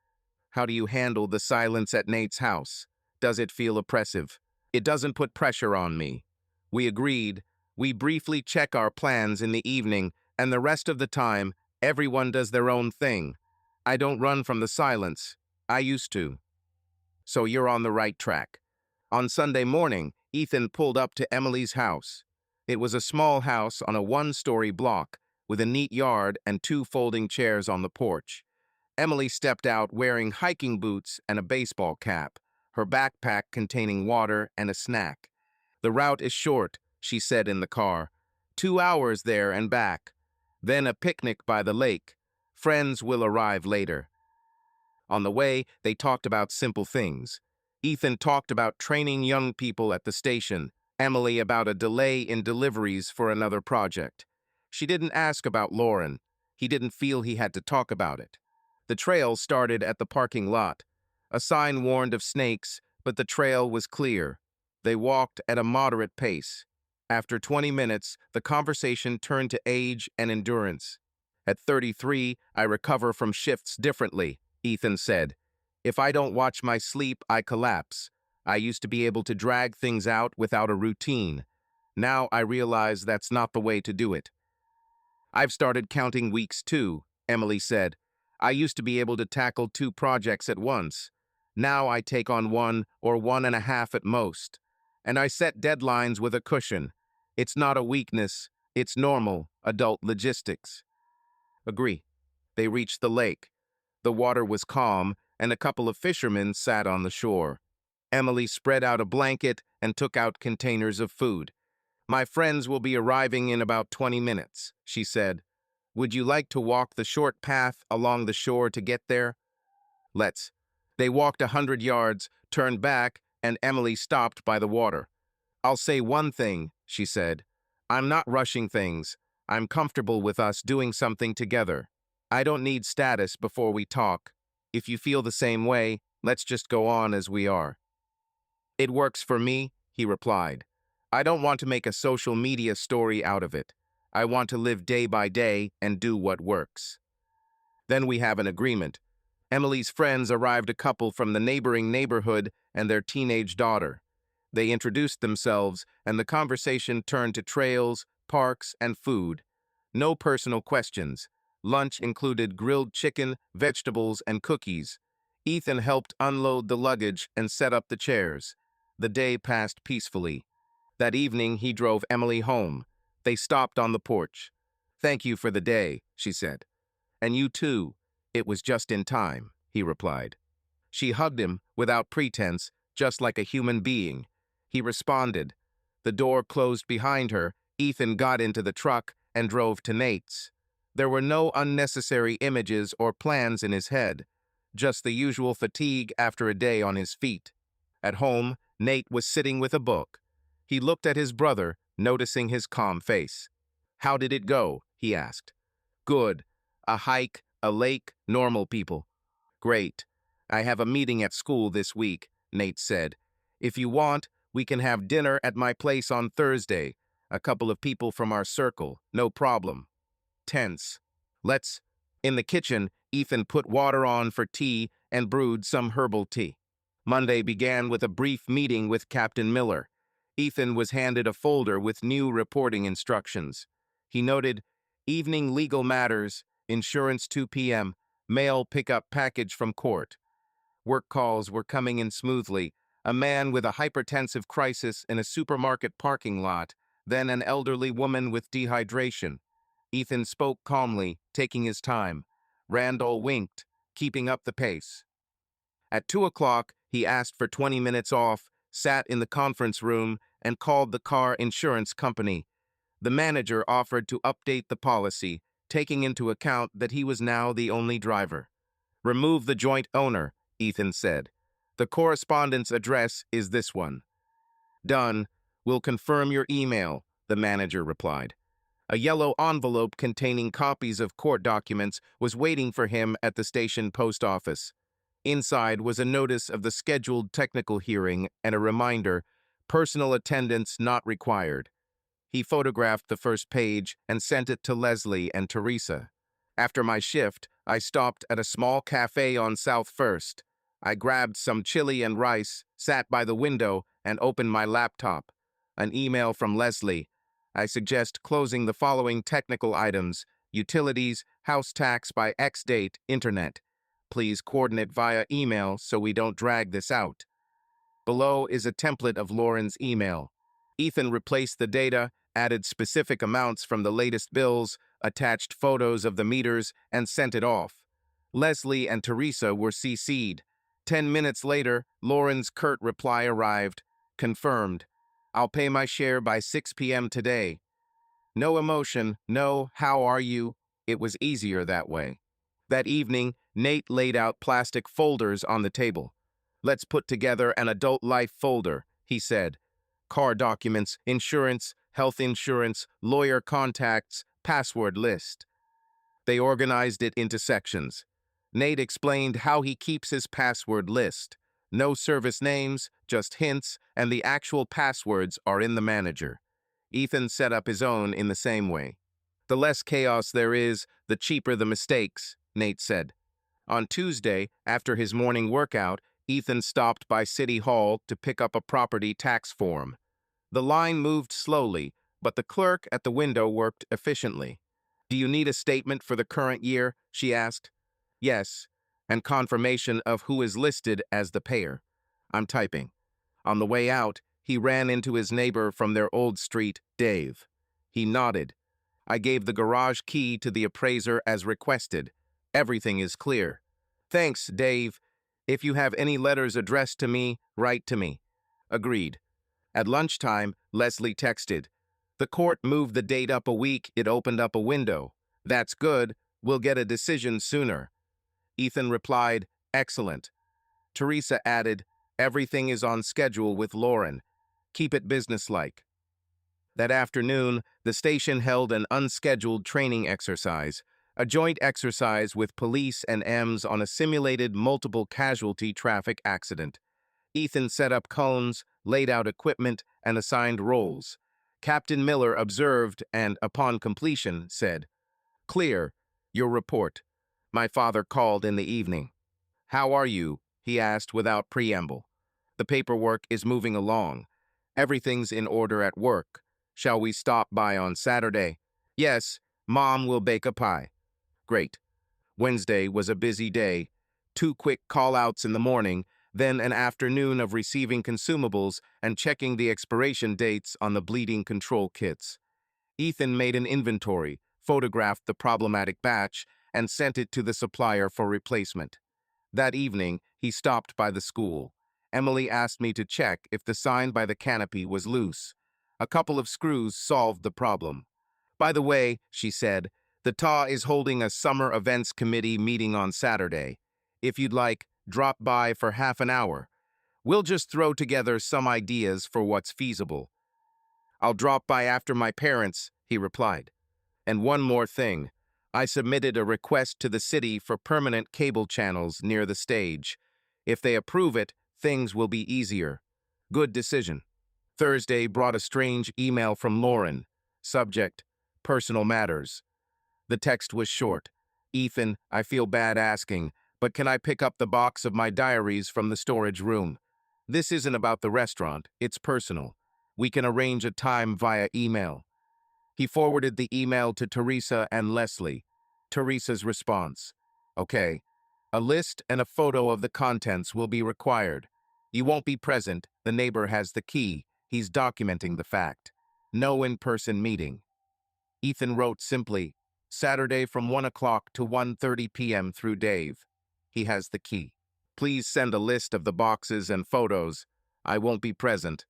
S1: "How do you handle the silence at Nate's house? Does it feel oppressive?" "It doesn't put pressure on me." We agreed. We briefly check our plans in the evening, and the rest of the time, everyone does their own thing. I don't run from the silence. I used to. "So you're on the right track." On Sunday morning, Ethan pulled up to Emily's house. It was a small house on a 1-story block, with a neat yard and 2 folding chairs on the porch. Emily stepped out wearing hiking boots and a baseball cap, her backpack containing water and a snack. "The route is short," she said in the car. 2 hours there and back. Then a picnic by the lake. Friends will arrive later." On the way, they talked about simple things. Ethan talked about training young people at the station, Emily about a delay in deliveries for another project. She didn't ask about Lauren. He didn't feel he had to talk about it. The trail started at the parking lot. A sign warned of snakes, but the trail was clear. They walked at a moderate pace. After 20 minutes, the conversation turned to age and endurance. "At 33, I recover from shifts differently," Ethan said. "If I don't watch my sleep, I collapse. I used to be able to drag things out without a routine. Now I realize that's not the way to do it." I've started counting weeks too, Emily said. I used to be able to tackle 2 projects at once. Now I take on 1 or 1.5 at most. And I set deadlines with a cushion. It's not a weakness, it's normal, adult logistics. Agree. They reached the lake. The water was calm, and a couple of fishermen sat on the shore. Emily spread out a blanket and took out containers of food. My friends will be arriving in about 20 minutes, she said. Would you like to walk the short path along the shore to get there? Let's. They walked 100 yards, turned back, and Emily stopped by the water. I'll say one thing, she said. I'm not rushing things. I'm comfortable with us doing something together. I don't need status before we talk. If you feel the same way, let's just go on as we are. It works for me, he replied. I don't want to make a social media story out of it. I want to live day by day and do what works. Then we have an agreement. Emily's friends arrived, a couple from the neighboring neighborhood and their teenage daughter. They introduced themselves, and the conversation turned to trails, parks, and food. No personal questions. Lunch included grilled chicken, vegetables, and cookies. Ethan helped unload the luggage and set up the chairs. The day passed peacefully. That evening, he drove Emily home. They stopped on the porch. Thank you for the day, she said. And you too. It was just in time, he replied. She hugged him without pretense, just like a human being. He responded. The door closed behind her. Ethan got into the truck and drove to Nate's. There were no unnecessary images or plans in his head, just the usual fatigue after a day on his feet. At home, Nate was sitting with a book. He looked at his brother, noticing his calm face. How did it go? He asked. Good. A hike, a lake, normal people. Great. I have a meeting at school this week, Nate said. If you want, we can have dinner at my place on Thursday. A couple of people from our circle, no problem. Tense. Let's. In the kitchen, Ethan put water on for tea and brewed some herbal tea. Monday began with a brief meeting with Captain Miller. Ethan was handed a folder with new reporting instructions. He noted, evening legal matters, insurance 2 p.m., mail pickup package from court. Work calls were coming in smoothly. A man with a hypertensive crisis in a supermarket parking lot, then an elderly woman with dehydration. Ethan spoke calmly, taking his time. Randall winked, keeping up the pace. At 2 o'clock, he asked for 20 minutes off, sat in the conference room, and called the car insurance company. The manager offered to update the policy, taking into account that he was now the only driver. Remove the joint owner, Ethan said. The correspondence address is this one. Done. We'll confirm your email, the manager replied. A yellow envelope containing copies of court documents was waiting for him at the station post office. Inside was a notice of the scheduled technical hearing and a reminder, personal attendance not required. He photographed the first page and sent it to Leslie and Teresa. After my shift, I stopped at a small cafe on South First. I grabbed some chili and rice, sat by the window, and opened my laptop. An email from Leslie. I suggest closing the following technical items: utilities, house tax by X date, internet. Please coordinate via email so we don't drag this out. Below is a template of Lauren's email. Ethan replaced the data, added specific amounts from the latest bills, attached photos of the meters, and sent it off. Leslie and Teresa were CC'd. 10 minutes later, Lauren's curt reply arrived. Confirmed. I'll pay my share by 6 p.m. today. No emotion, no how are you. It was easier that way. That evening, Nate laid out plastic folders on the table. Let's put together an adult life folder, he said. Car documents, insurance, health insurance, lawyer contacts, password list. They organized it into sections. Nate explained how he keeps his password list. No service names, just hints, and the actual passwords are in the manager. Ethan set up his own in the same way. The less chaos there is, the cheaper the mistakes, Nate said. On Tuesday, after his morning workout, Ethan stopped by City Hall to pick up a property tax form. The line moved slowly, but the clerk at the window worked efficiently. Do you need a statement for the current year? She asked. Yes, and confirmation of who is listed as the payer. I'm typing. On the way out, he ran into his neighbor from their old street, Dave. He nodded. I gave the garage key to the appraiser as requested. Everything is clear. Thanks, Dave. If you have any letters addressed to me, write to me. Agreed. At lunchtime, Leslie texted. The court moved the date up a week. It opened up a window. That's good. We'll get a decision sooner. Ethan replied, excellent. Teresa added, everything is on schedule with Lauren. Keep it businesslike. That afternoon, the station held an unscheduled training exercise, a joint exercise with police and EMS on a simulated multiple casualty traffic accident. Ethan set up cones, laid out equipment, and assigned roles. Captain Miller observed and, upon completion, said, Clear, your report. My father called in the evening. How are you? He asked without preamble. The paperwork is moving along. Everything's in order at work. Shall we stop by on Saturday? Yes, Mom will bake a pie. Great. Wednesday was a busy day. 2 quick call-outs in the morning, then an afternoon of receiving consumables and checking the expiration dates on the bleeding control kits. Ethan made an inventory, photographed the problematic batch, and sent it to the supplier for replacement. That evening, he stopped by the school. Emily asked me to check if the sign by the canopy was loose. A couple of screws solved the problem. By the way, she said, the TA is holding a summer events committee meeting on Saturday. If you'd like, drop by for half an hour. We'll just throw together some ideas for what's feasible. I'll drop by after my parents, he replied. And one more thing. I submitted a request to the city for permanent cable channels near the stage. If they approve it, things will be easier. Good decision. Thursday brought a strange email from Lauren. Subject, personal matters. The text was short. Ethan, I feel bad asking, but can I pick up the box of my diaries from the storage room? This isn't about the restaurant, it's personal. We can arrange a time via email. He forwarded the email to Teresa and Leslie. Teresa's response. Okay. A list and a photo of the contents will be required. You won't be present. The neighbor has the key. He's documenting the fact. No in-person meeting. Ethan wrote simply, Saturday from 1 o'clock to 1:30 p.m. through Dave. He has the key. Please send a list of the boxes and photos. I won't be present.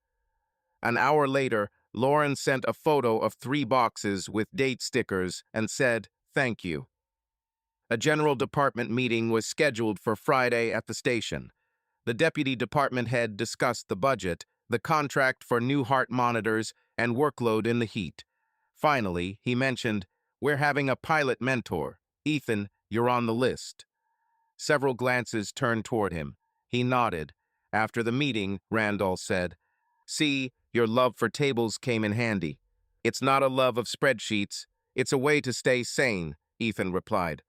S1: An hour later, Lauren sent a photo of 3 boxes with date stickers and said, thank you. A general department meeting was scheduled for Friday at the station. The deputy department head discussed the budget, the contract for new heart monitors, and workload in the heat. Finally, he mentioned, we're having a pilot mentor. Ethan, you're on the list. Several glances turned toward him. He nodded. After the meeting, Randall said, See, your love for tables came in handy. It's not a love of spreadsheets. It's a way to stay sane, Ethan replied.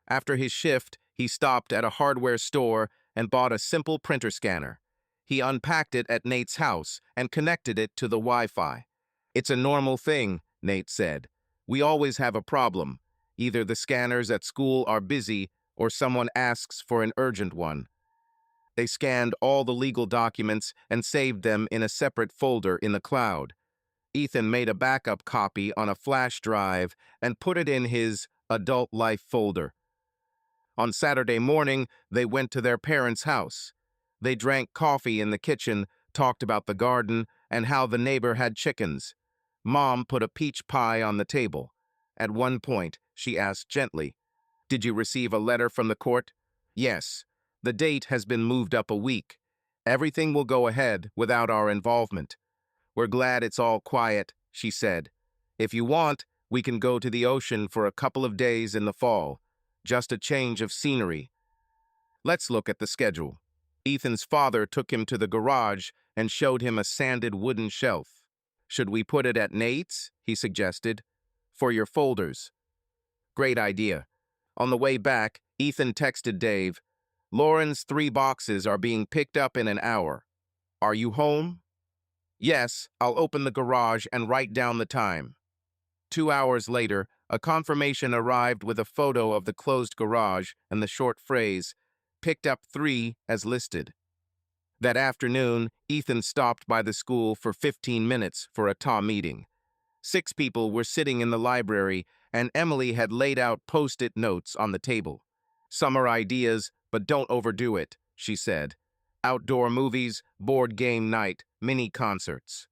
S1: After his shift, he stopped at a hardware store and bought a simple printer scanner. He unpacked it at Nate's house and connected it to the Wi-Fi. It's a normal thing, Nate said. We always have a problem. Either the scanners at school are busy or someone asks for an urgent one. They scanned all the legal documents and saved them in a separate folder in the cloud. Ethan made a backup copy on a flash drive and put it in his adult life folder. On Saturday morning, they went to their parents' house. They drank coffee in the kitchen, talked about the garden, and how the neighbor had chickens. Mom put a peach pie on the table. At one point, she asked gently, Did you receive a letter from the court? Yes. The date has been moved up a week. Everything will go ahead without our involvement. We're glad it's all quiet, she said. If you want, we can go to the ocean for a couple of days in the fall. Just a change of scenery. Let's look at the schedule. Ethan's father took him to the garage and showed him a sanded wooden shelf. Should we put it at Nate's? He suggested. For your folders. Great idea. On the way back, Ethan texted Dave, Lauren's 3 boxes are being picked up in an hour. Are you home? Yes, I'll open the garage and write down the time. 2 hours later, A confirmation arrived with a photo of the closed garage and the short phrase, "Picked up 3 as listed." That afternoon, Ethan stopped by the school for 15 minutes for a TA meeting. 6 people were sitting in the library, and Emily had laid out post-it notes on the table. "Some are ideas, but don't overdo it," she said. "Outdoor movies, board game night, mini concerts."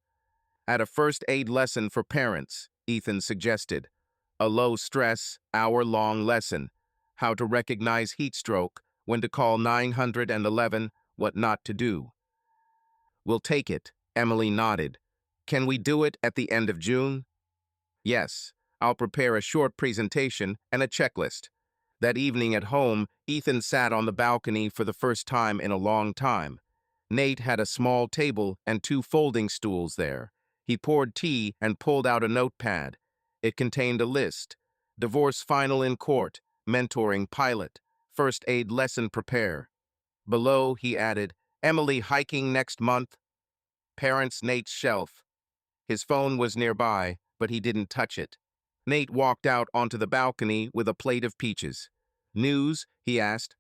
S1: At a first aid lesson for parents, Ethan suggested. A low-stress, hour-long lesson. How to recognize heat stroke, when to call 911, what not to do. "We'll take it," Emily nodded. "Can we do it at the end of June?" "Yes, I'll prepare a short presentation and a checklist." That evening at home, Ethan sat on the balcony for the first time in a long time. Nate had a small table and 2 folding stools there. He poured tea and pulled out a notepad. It contained a list: divorce final in court, mentoring pilot, first aid lesson prepare. Below, he added, "Emily hiking next month." Parents Nate's shelf. His phone was nearby, but he didn't touch it. Nate walked out onto the balcony with a plate of peaches. "News?" he asked.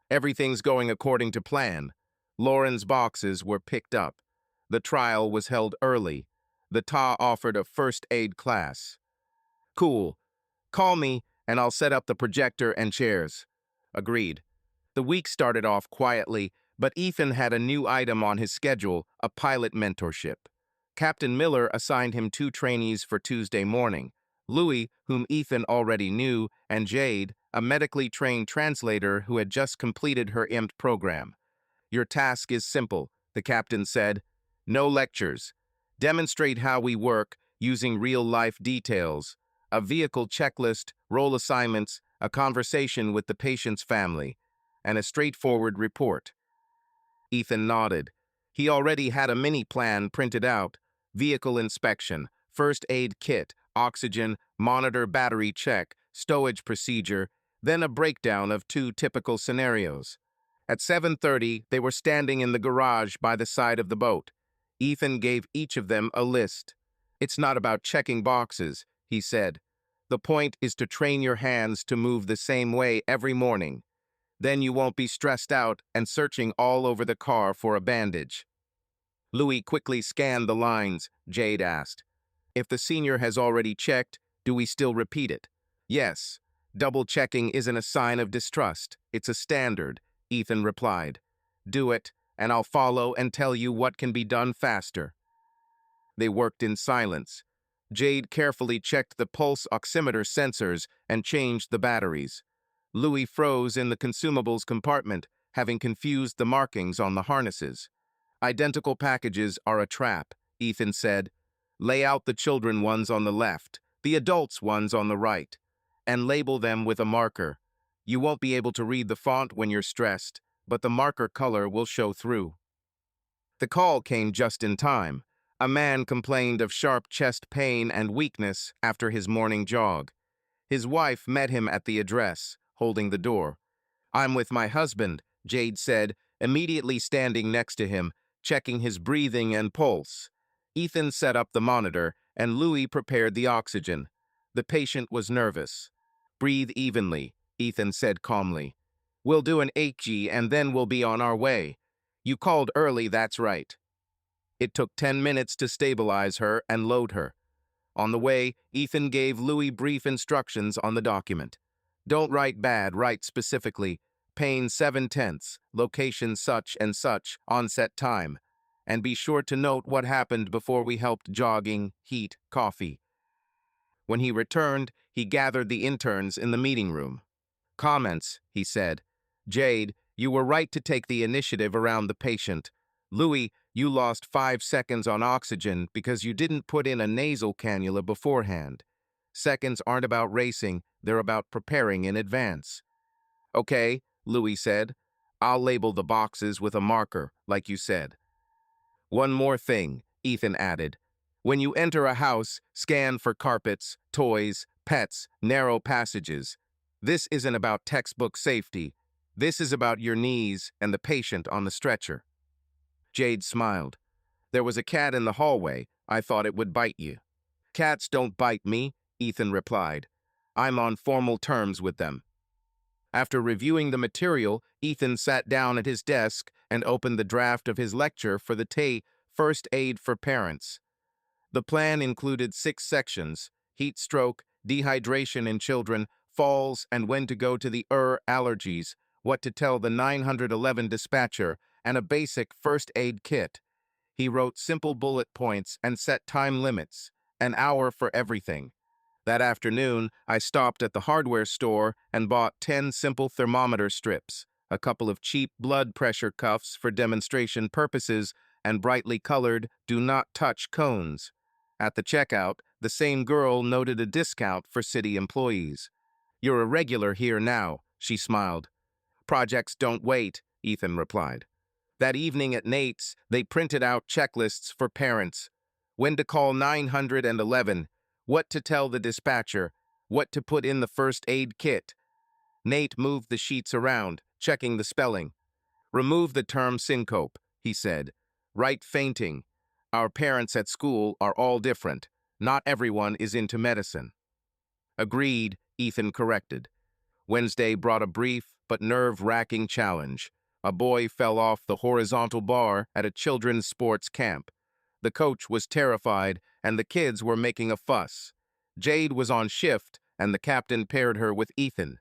S1: "Everything's going according to plan." Lauren's boxes were picked up. The trial was held early. The TA offered a first aid class. "Cool. Call me, and I'll set up the projector and chairs." Agreed. The week started off quietly, but Ethan had a new item on his schedule, a pilot mentorship. Captain Miller assigned him 2 trainees for Tuesday morning: Louis, whom Ethan already knew, and Jade, a medically trained translator who had just completed her IMT program. "Your task is simple," the captain said. "No lectures. Demonstrate how we work using real-life details. A vehicle checklist, role assignments, a conversation with the patient's family, and a straightforward report." Ethan nodded. He already had a mini plan printed out: vehicle inspection, first aid kit, oxygen, monitor battery check, stowage procedure, then a breakdown of 2 typical scenarios. At 7:30, they were standing in the garage by the side of the boat. Ethan gave each of them a list. "It's not about checking boxes," he said. "The point is to train your hands to move the same way every morning. Then you won't be stressed out and searching all over the car for a bandage." Louis quickly scanned the lines. Jade asked, "If the senior has already checked, do we still repeat it?" "Yes. Double-checking isn't a sign of distrust. It's a standard," Ethan replied. "Do it, and I'll follow and tell you what can be done faster." They worked in silence. Jade carefully checked the pulse oximeter sensors and changed the batteries. Louis froze in the consumables compartment, having confused the markings on the harnesses. "Identical packages are a trap," Ethan said. "Lay out the children ones on the left, the adults ones on the right, and label them with a marker. You won't be able to read the font when you're stressed, but the marker color will show through." The call came just in time. A man complained of sharp chest pain and weakness after his morning jog. His wife met him at the address, holding the door. "I'm with my husband," Jade said, immediately standing next to him, checking his breathing and pulse. Ethan set up the monitor, and Louis prepared the oxygen. The patient was nervous. "Breathe evenly," Ethan said calmly. "We'll do an EKG and then we'll be on our way. You called early, that's right." It took 10 minutes to stabilize her and load her. On the way, Ethan gave Louis brief instructions on the document. "Don't write bad, write specifically. Pain 7/10, location such and such, onset time. And be sure to note what happened before we helped: jogging, heat, coffee." When he returned, he gathered the interns in the meeting room. "Comments," he said. "Jade, you were right to take the initiative around the patient. Louis, you lost 5 seconds on oxygen because you didn't put in a nasal cannula beforehand. Seconds aren't about racing, they're about preparing in advance." "Okay," Louis said. "I'll label the boxes with a marker, like you said." "One more thing," Ethan added. "When you enter a house, scan for carpets, toys, pets, narrow passages. This isn't about textbook safety. This is about your knees and the patient on the stretcher." Jade smiled. "There was a cat in the hallway. I thought it would bite you." "Cats don't bite me," Ethan replied. I'm on formal terms with them. After reviewing the material, Ethan sat down at his desk and opened the draft of his lecture for the TAE First Aid for Parents. The plan included 6 sections: heat stroke, dehydration in children, falls and when to go to the allergies, what to tell the 911 dispatcher, and a basic first aid kit. He wrote simple bullet points and set time limits, an hour for everything. That afternoon, I stopped at the hardware store and bought 10 simple thermometer strips, a couple of cheap blood pressure cuffs for demonstration purposes, and brightly colored "do not touch" cones. At the checkout, the same girl noted a discount for city employees. "You're a regular here now," she smiled. "Projects don't wait," Ethan replied. That evening at Nate's, they printed out checklists for parents: when to call 911, what to tell the dispatcher, what to put in the first aid kit. Nate moved the sheets around, checking the spelling. "Remove the term syncope," he said. "Write fainting. Our parents at school are all different. Not everyone is into medicine." "Agreed," Ethan corrected. Wednesday brought a brief but nerve-wracking challenge. A boy fell off the horizontal bar at a children's sports camp. The coach was terrified, and the kids were making a fuss. Jade was on shift, and the captain paired her with Ethan.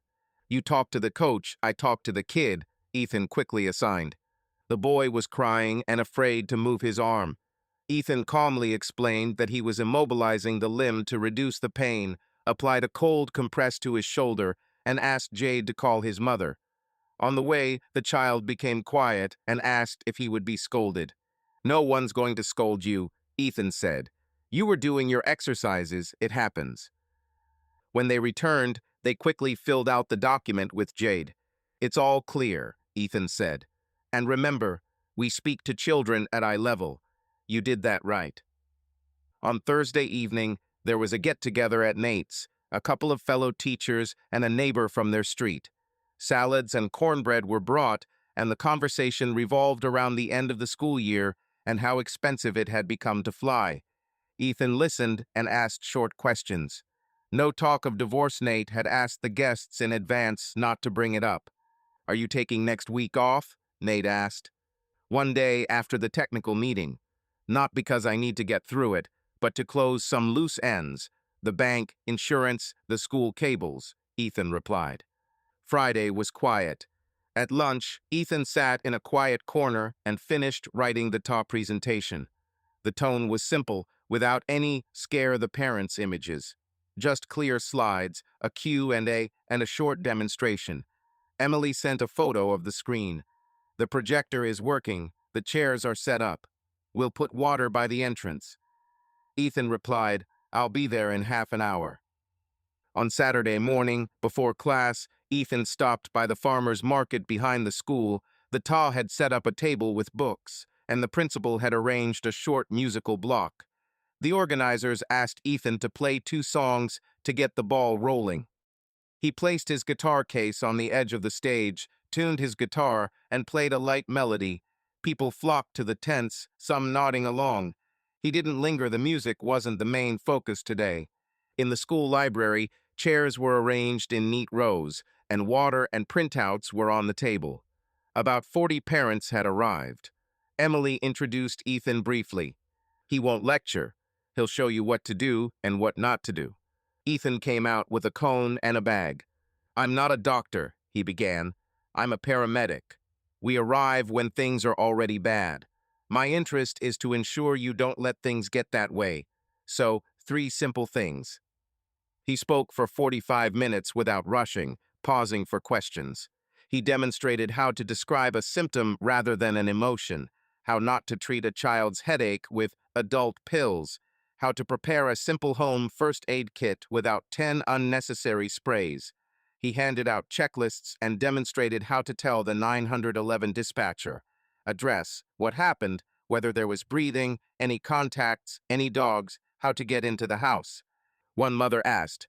S1: "You talk to the coach, I talk to the kid," Ethan quickly assigned. The boy was crying and afraid to move his arm. Ethan calmly explained that he was immobilizing the limb to reduce the pain, applied a cold compress to his shoulder, and asked Jade to call his mother. On the way, the child became quiet and asked if he would be scolded. "No one's going to scold you," Ethan said. "You were doing your exercises, it happens." When they returned, they quickly filled out the document with Jade. "It's all clear," Ethan said. "And remember, we speak to children at eye level. You did that right." On Thursday evening, there was a get-together at Nate's, a couple of fellow teachers and a neighbor from their street. Salads and cornbread were brought, and the conversation revolved around the end of the school year and how expensive it had become to fly. Ethan listened and asked short questions. No talk of divorce. Nate had asked the guests in advance not to bring it up. "Are you taking next week off?" Nate asked. "One day after the technical meeting. Not because I need to get through it, but to close some loose ends. The bank, insurance, the school cables," Ethan replied. Friday was quiet. At lunch, Ethan sat in a quiet corner and finished writing the top presentation. The tone was simple, without any scare the parents images. Just clear slides, a Q&A, and a short demonstration. Emily sent a photo of the screen. "The projector is working, the chairs are set up. We'll put water by the entrance." Ethan replied, "I'll be there in half an hour." On Saturday morning, before class, Ethan stopped by the farmer's market behind the school. The TA had set up a table with books, and the principal had arranged a short musical block. The organizers asked Ethan to play 2 songs to get the ball rolling. He placed his guitar case on the edge of the stage, tuned his guitar, and played a light melody. People flocked to the tents, some nodding along. He didn't linger. The music wasn't the main focus today. In the school library, chairs were arranged in neat rows, and water and printouts were on the table. About 40 parents had arrived. Emily introduced Ethan briefly. "He won't lecture. He'll show you what to do and what not to do." Ethan came out with a cone and a bag. "I'm not a doctor," he began. "I'm a paramedic. We arrive when things are already bad. My interest is to ensure you don't let things get that way. So, 3 simple things." He spoke for 45 minutes without rushing, pausing for questions. He demonstrated how to describe a symptom rather than an emotion, how not to treat a child's headache with adult pills, how to prepare a simple home first aid kit without 10 unnecessary sprays. He handed out checklists and demonstrated how to tell the 911 dispatcher. Address, what happened, whether there was breathing, any contacts, any dogs, how to get into the house. One mother asked,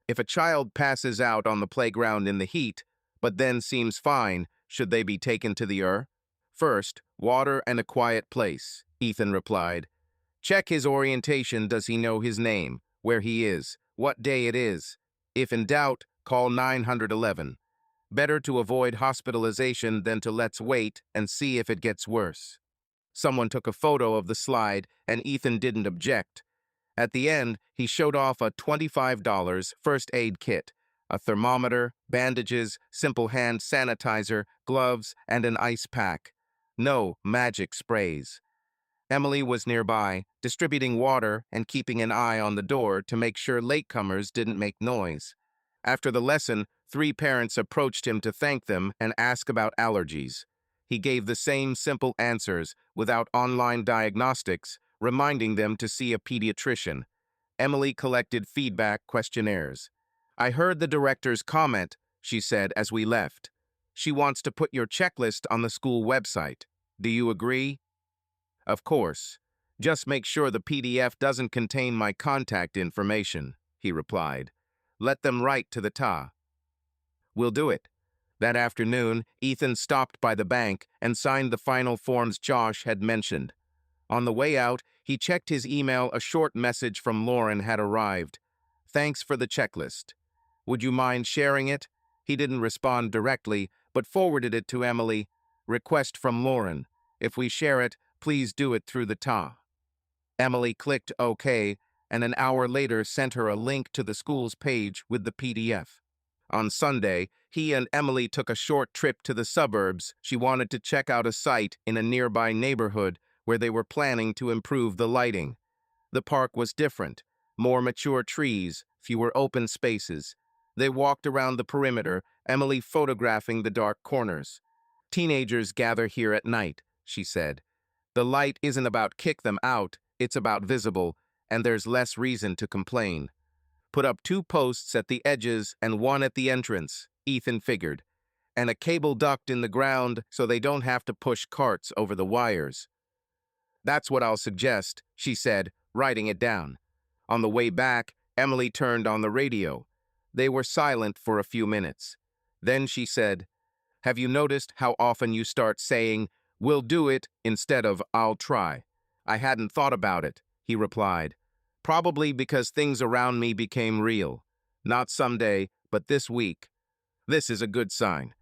S1: "If a child passes out on the playground in the heat, but then seems fine, should they be taken to the ER?" "First, water and a quiet place," Ethan replied. "Check his orientation. Does he know his name, where he is, what day it is?" If in doubt, call 911. Better to avoid hospitalization than to let's wait and see if it gets worse. Someone took a photo of the slide, and Ethan didn't object. At the end, he showed off a $25 first aid kit, a thermometer, bandages, simple hand sanitizer, gloves, and an ice pack. No magic sprays. Emily was nearby, distributing water and keeping an eye on the door to make sure latecomers didn't make noise. After the lesson, 3 parents approached him to thank them and ask about allergies. He gave the same simple answers without online diagnostics, reminding them to see a pediatrician. Emily collected feedback questionnaires. "I heard the director's comment," she said as we left. "She wants to put your checklist on the school website. Do you agree?" "Of course. Just make sure the PDF doesn't contain my contact information," he replied. "Let them write to the TA." "We'll do it." That afternoon, Ethan stopped by the bank and signed the final forms Josh had mentioned. On the way out, he checked his email. A short message from Lauren had arrived. "Thanks for the checklist. Would you mind sharing it?" He didn't respond directly, but forwarded it to Emily. "Request from Lauren. If we share it, please do it through the TA." Emily clicked OK, and an hour later sent her a link to the school's page with the PDF. On Sunday, he and Emily took a short trip to the suburbs. She wanted to check out a site in a nearby neighborhood where they were planning to improve the lighting. The park was different, more mature trees, fewer open spaces. They walked around the perimeter, Emily photographing the dark corners. "Teenagers gather here at night," she said. "The light isn't about kick them out, it's about visible, and there's less reason to complain." "Put up 2 posts at the edges and 1 at the entrance," Ethan figured, "and a cable duct in the ground so they don't have to push carts over the wires." "That's what I'll suggest," she said, writing it down. On the way back, Emily turned on the radio. They were silent for a few minutes. Then she said, "Have you noticed how often you start saying, 'We'll do it,' instead of 'I'll try'?" "I hadn't thought about it," he replied. "Probably because things around me became real. Not someday, but this week. This is a good sign."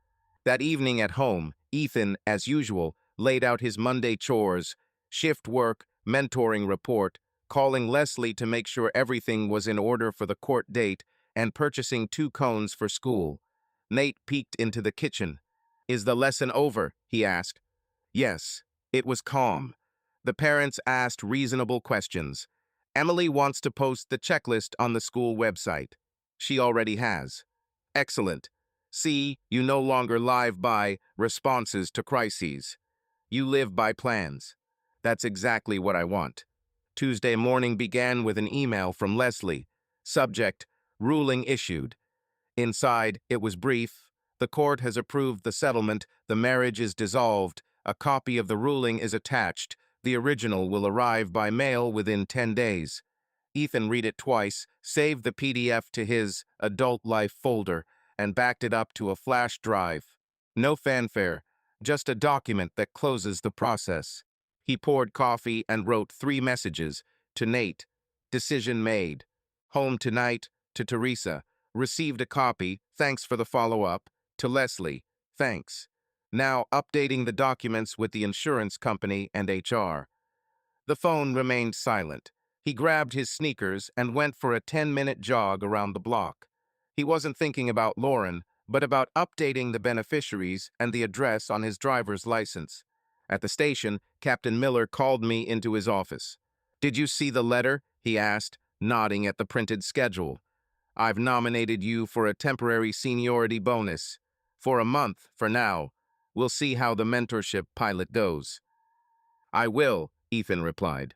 S1: That evening at home, Ethan, as usual, laid out his Monday chores: shift work, mentoring report, calling Leslie to make sure everything was in order for the court date, and purchasing 2 cones for school. Nate peeked into the kitchen. "Is the lesson over?" he asked. Yes, it was calm. The parents asked reasonable questions. "Emily wants to post the checklist on the school website." "She already has." "Excellent. See, you no longer live by responses to crises. You live by plans." "That's exactly what I want." Tuesday morning began with an email from Leslie. Subject: ruling issued. Inside, it was brief. "The court has approved the settlement. The marriage is dissolved. A copy of the ruling is attached. The original will arrive by mail within 10 days. Ethan read it twice, saved the PDF to his adult life folder, and backed it up to a flash drive. No fanfare, just a document that closes the process. He poured coffee and wrote 3 messages. To Nate: "Decision made." "Home tonight." To Teresa: "Received a copy. Thanks for the follow-up." To Leslie: "Thanks. Now updating the documents with the insurance company and HR." The phone remained silent. He grabbed his sneakers and went for a 10-minute jog around the block. He wasn't thinking about Lauren, but about updating the beneficiaries and the address on his driver's license. At the station, Captain Miller called me into his office. "Did you see the letter?" he asked, nodding at the printed schedule. "I've nominated you for a temporary seniority bonus. For a month, for now. We'll see how the mentorship pilot goes." "I will," Ethan replied.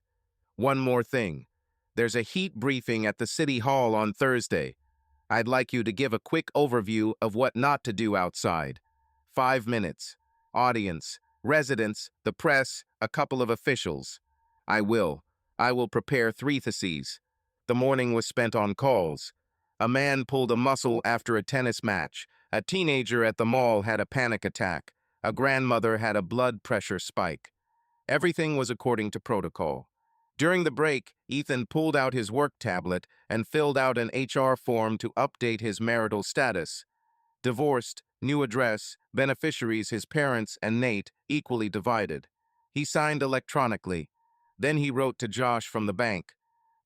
S1: "One more thing. There's a heat briefing at the City Hall on Thursday. I'd like you to give a quick overview of what not to do outside. 5 minutes. Audience, residents, the press, a couple of officials." "I will. I will prepare 3 theses." The morning was spent on calls. A man pulled a muscle after a tennis match. A teenager at the mall had a panic attack. A grandmother had a blood pressure spike. Everything was according to protocol. During the break, Ethan pulled out his work tablet and filled out an HR form to update his marital status. Divorced, new address, beneficiaries his parents and Nate, equally divided. He signed electronically. Then he wrote to Josh from the bank.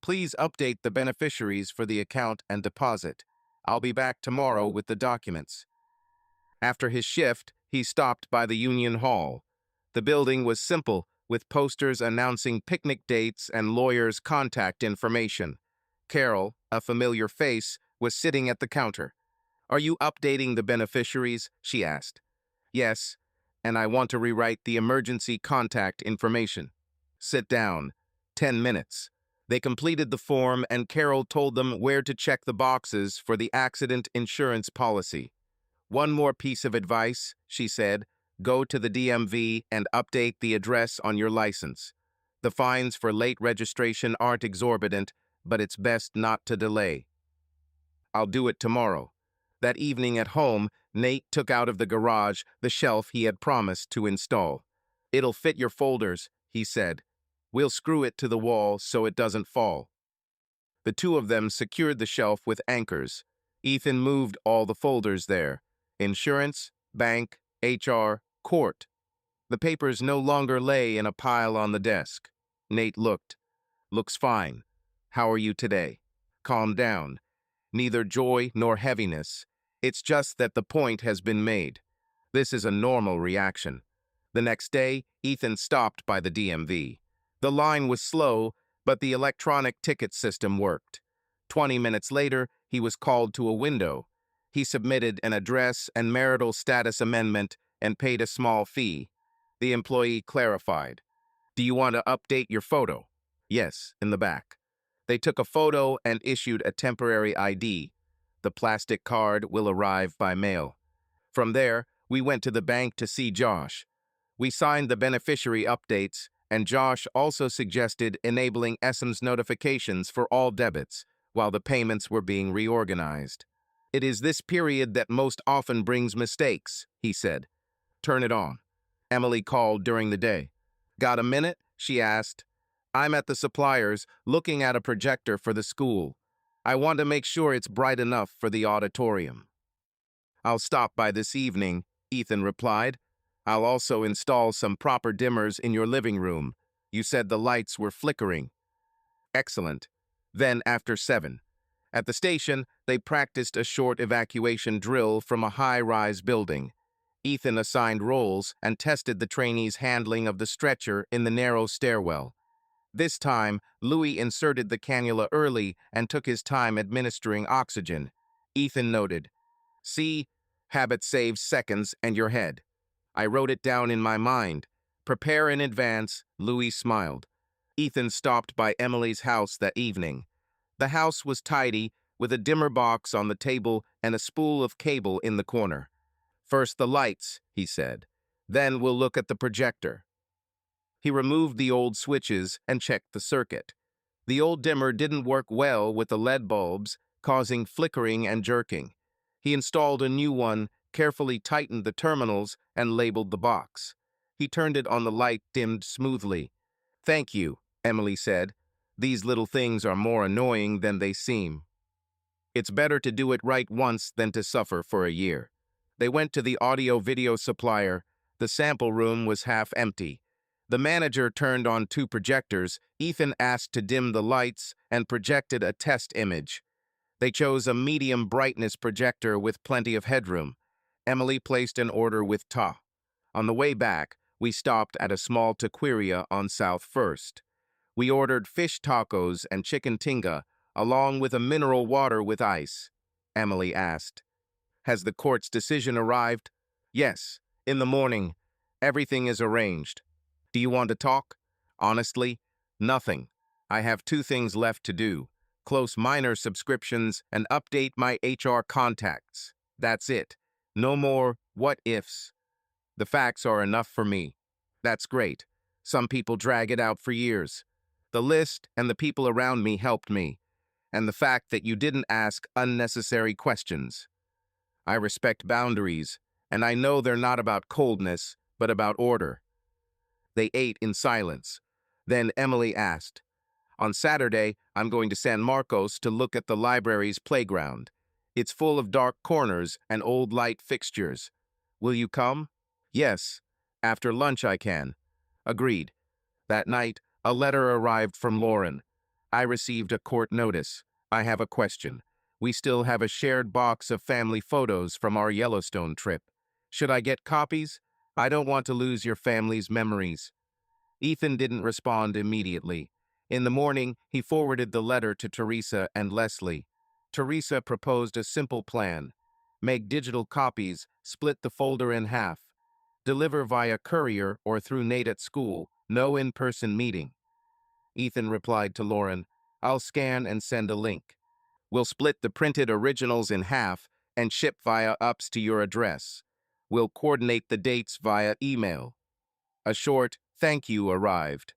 S1: Please update the beneficiaries for the account and deposit. I'll be back tomorrow with the documents. After his shift, he stopped by the Union Hall. The building was simple, with posters announcing picnic dates and lawyers' contact information. Carol, a familiar face, was sitting at the counter. Are you updating the beneficiaries? She asked. Yes, and I want to rewrite the emergency contact information. Sit down. 10 minutes. They completed the form and Carol told them where to check the boxes for the accident insurance policy. One more piece of advice, she said. Go to the DMV and update the address on your license. The fines for late registration aren't exorbitant, but it's best not to delay. I'll do it tomorrow. That evening at home, Nate took out of the garage the shelf he had promised to install. It'll fit your folders, he said. We'll screw it to the wall so it doesn't fall. The two of them secured the shelf with anchors. Ethan moved all the folders there. Insurance, bank, HR, court. The papers no longer lay in a pile on the desk. Nate looked. Looks fine. How are you today? Calm down. Neither joy nor heaviness. It's just that the point has been made. This is a normal reaction. The next day, Ethan stopped by the DMV. The line was slow, but the electronic ticket system worked. 20 minutes later, he was called to a window. He submitted an address and marital status amendment and paid a small fee. The employee clarified. Do you want to update your photo? Yes, in the back. They took a photo and issued a temporary ID. The plastic card will arrive by mail. From there, we went to the bank to see Josh. We signed the beneficiary updates, and Josh also suggested enabling SMS notifications for all debits while the payments were being reorganized. It is this period that most often brings mistakes, he said. Turn it on. Emily called during the day. Got a minute? She asked. I'm at the suppliers looking at a projector for the school. I want to make sure it's bright enough for the auditorium. I'll stop by this evening, Ethan replied. I'll also install some proper dimmers in your living room. You said the lights were flickering. Excellent. Then after 7. At the station, they practiced a short evacuation drill from a high-rise building. Ethan assigned roles and tested the trainees' handling of the stretcher in the narrow stairwell. This time, Louis inserted the cannula early and took his time administering oxygen. Ethan noted, See, habit saves seconds and your head. I wrote it down in my mind. Prepare in advance, Louis smiled. Ethan stopped by Emily's house that evening. The house was tidy, with a dimmer box on the table and a spool of cable in the corner. First the lights, he said. Then we'll look at the projector. He removed the old switches and checked the circuit. The old dimmer didn't work well with the LED bulbs, causing flickering and jerking. He installed a new one, carefully tightened the terminals, and labeled the box. He turned it on. The light dimmed smoothly. Thank you, Emily said. These little things are more annoying than they seem. It's better to do it right once than to suffer for a year. They went to the audio-video supplier. The sample room was half empty. The manager turned on 2 projectors. Ethan asked to dim the lights and projected a test image. They chose a medium brightness projector with plenty of headroom. Emily placed an order with Ta. On the way back, we stopped at a small taqueria on South First. We ordered fish tacos and chicken tinga, along with a mineral water with ice. Emily asked, Has the court's decision arrived? Yes, in the morning. Everything is arranged. Do you want to talk? Honestly, nothing. I have 2 things left to do. Close minor subscriptions and update my HR contacts. That's it. No more what-ifs. The facts are enough for me. That's great. Some people drag it out for years. The list and the people around me helped me. And the fact that you didn't ask unnecessary questions. I respect boundaries, and I know they're not about coldness, but about order. They ate in silence. Then Emily asked, On Saturday, I'm going to San Marcos to look at the library's playground. It's full of dark corners and old light fixtures. Will you come? Yes. After lunch I can. Agreed. That night, a letter arrived from Lauren. I received a court notice. I have a question. We still have a shared box of family photos from our Yellowstone trip. Should I get copies? I don't want to lose your family's memories. Ethan didn't respond immediately. In the morning, he forwarded the letter to Teresa and Leslie. Teresa proposed a simple plan. Make digital copies, split the folder in half. Deliver via courier or through Nate at school, no in-person meeting. Ethan replied to Lauren, I'll scan and send a link. We'll split the printed originals in half and ship via UPS to your address. We'll coordinate the dates via email. A short thank you arrived.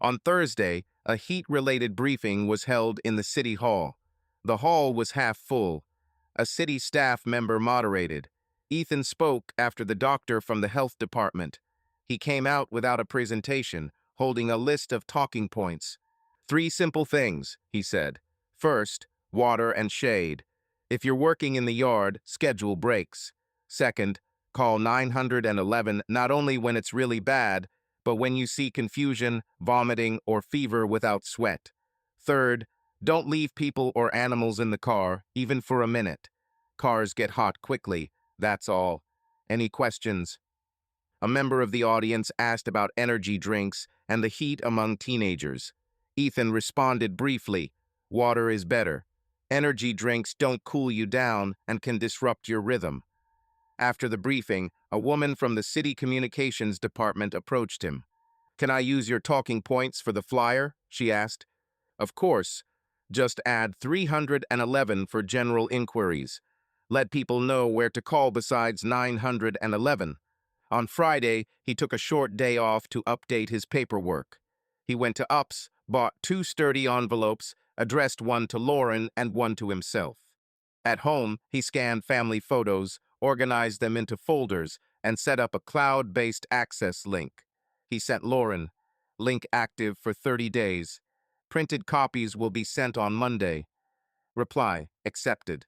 S1: On Thursday, a heat-related briefing was held in the City Hall. The hall was half full. A city staff member moderated. Ethan spoke after the doctor from the health department. He came out without a presentation, holding a list of talking points. 3 simple things, he said. First, water and shade. If you're working in the yard, schedule breaks. Second, call 911 not only when it's really bad, but when you see confusion, vomiting, or fever without sweat. Third, don't leave people or animals in the car, even for a minute. Cars get hot quickly, that's all. Any questions? A member of the audience asked about energy drinks and the heat among teenagers. Ethan responded briefly, water is better. Energy drinks don't cool you down and can disrupt your rhythm. After the briefing, a woman from the city communications department approached him. Can I use your talking points for the flyer? She asked. Of course. Just add 311 for general inquiries. Let people know where to call besides 911. On Friday, he took a short day off to update his paperwork. He went to UPS, bought 2 sturdy envelopes, addressed one to Lauren and one to himself. At home, he scanned family photos, organized them into folders, and set up a cloud-based access link. He sent Lauren, link active for 30 days. Printed copies will be sent on Monday. Reply, accepted.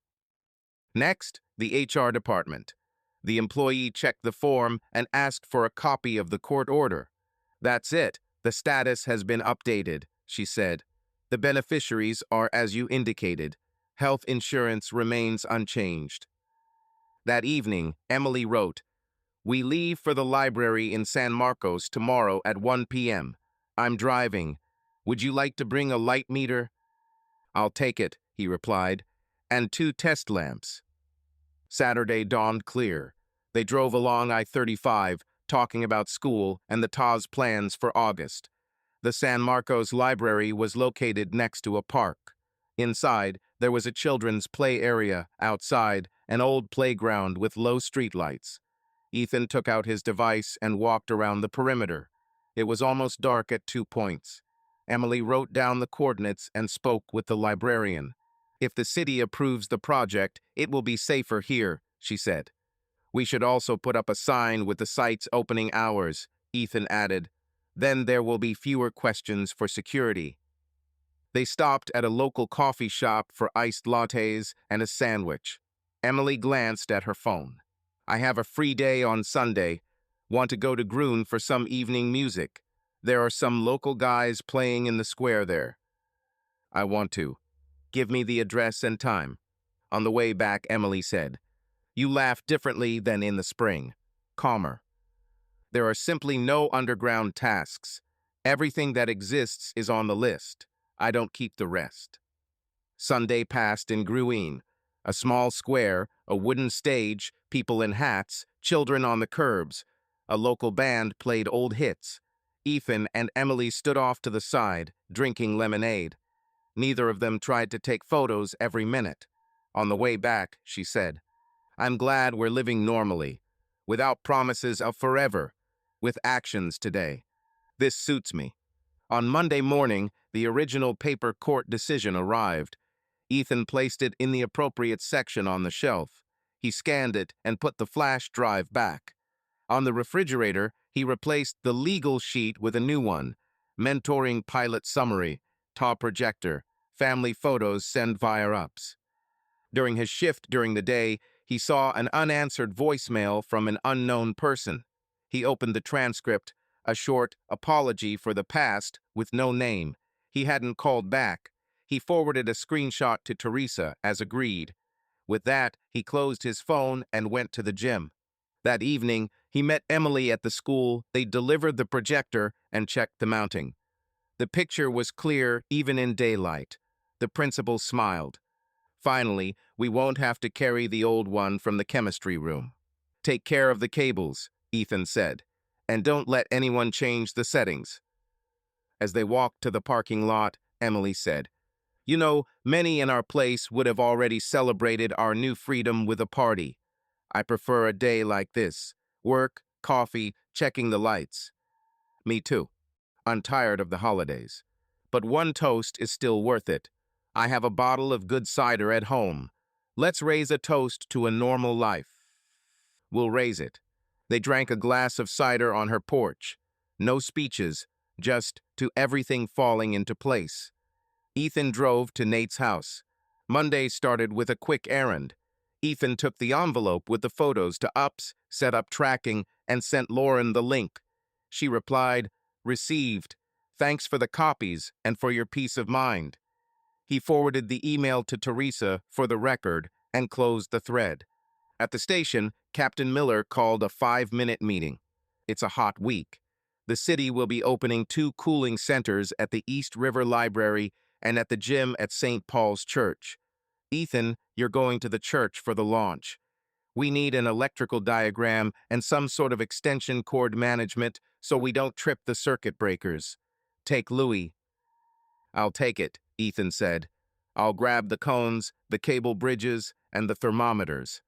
S1: Next, the HR department. The employee checked the form and asked for a copy of the court order. That's it. The status has been updated, she said. The beneficiaries are as you indicated. Health insurance remains unchanged. That evening, Emily wrote, We leave for the library in San Marcos tomorrow at 1 p.m. I'm driving. Would you like to bring a light meter? I'll take it, he replied, and 2 test lamps. Saturday dawned clear. They drove along I-35, talking about school and the TA's plans for August. The San Marcos Library was located next to a park. Inside, there was a children's play area, outside, an old playground with low streetlights. Ethan took out his device and walked around the perimeter. It was almost dark at 2 points. Emily wrote down the coordinates and spoke with the librarian. If the city approves the project, it will be safer here, she said. We should also put up a sign with the site's opening hours, Ethan added. Then there will be fewer questions for security. They stopped at a local coffee shop for iced lattes and a sandwich. Emily glanced at her phone. I have a free day on Sunday. Want to go to Groon for some evening music. There are some local guys playing in the square there. I want to. Give me the address and time. On the way back, Emily said, You laugh differently than in the spring. Calmer. There are simply no underground tasks. Everything that exists is on the list. I don't keep the rest. Sunday passed in Gruin. A small square, a wooden stage, people in hats, children on the curbs. A local band played old hits. Ethan and Emily stood off to the side, drinking lemonade. Neither of them tried to take photos every minute. On the way back, she said, I'm glad we're living normally, without promises of forever, with actions today. This suits me. On Monday morning, the original paper court decision arrived. Ethan placed it in the appropriate section on the shelf. He scanned it and put the flash drive back. On the refrigerator, he replaced the legal sheet with a new one, Mentoring Pilot Summary, tall projector, family photos sent via ups. During his shift during the day, he saw an unanswered voicemail from an unknown person. He opened the transcript, a short apology for the past with no name. He hadn't called back. He forwarded a screenshot to Teresa as agreed. With that, he closed his phone and went to the gym. That evening, he met Emily at the school. They delivered the projector and checked the mounting. The picture was clear even in daylight. The principal smiled. Finally, we won't have to carry the old one from the chemistry room. Take care of the cables, Ethan said, and don't let anyone change the settings. As they walked to the parking lot, Emily said, "You know, many in our place would have already celebrated our new freedom with a party. I prefer a day like this. Work, coffee, checking the lights." Me too. I'm tired of the holidays. But one toast is still worth it. I have a bottle of good cider at home. Let's raise a toast to a normal life. We'll raise it. They drank a glass of cider on her porch. No speeches, just to everything falling into place. Ethan drove to Nate's house. Monday started with a quick errand. Ethan took the envelope with the photos to UPS, set up tracking, and sent Lauren the link. She replied, "Received. Thanks for the copies and for your peace of mind." He forwarded the email to Teresa for the record and closed the thread. At the station, Captain Miller called a 5-minute meeting. It's a hot week. The city will be opening 2 cooling centers at the East River Library and at the gym at St. Paul's Church. Ethan, you're going to the church for the launch. We need an electrical diagram and some sort of extension cord management so we don't trip the circuit breakers. Take Louis. I'll take it, Ethan said. I'll grab the cones, the cable bridges, and the thermometers.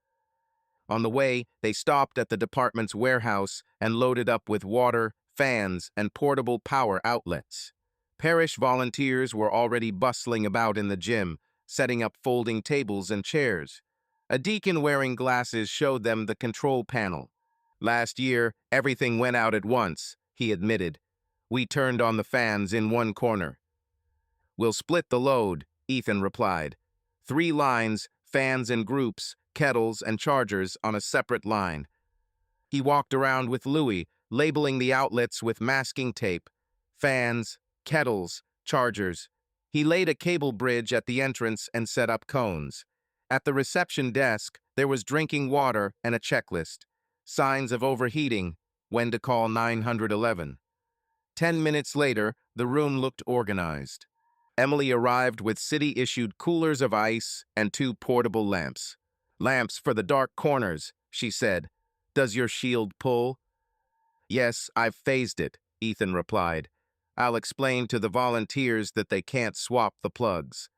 S1: On the way, they stopped at the department's warehouse and loaded up with water, fans, and portable power outlets. Parish volunteers were already bustling about in the gym, setting up folding tables and chairs. A deacon wearing glasses showed them the control panel. Last year, everything went out at once, he admitted. We turned on the fans in one corner. We'll split the load, Ethan replied. 3 lines, fans in groups, kettles and chargers on a separate line. He walked around with Louis, labeling the outlets with masking tape. Fans, kettles, chargers. He laid a cable bridge at the entrance and set up cones. At the reception desk, there was drinking water and a checklist. Signs of overheating, when to call 911. 10 minutes later, the room looked organized. Emily arrived with city-issued coolers of ice and 2 portable lamps. Lamps for the dark corners, she said. Does your shield pull? Yes, I've phased it, Ethan replied. I'll explain to the volunteers that they can't swap the plugs.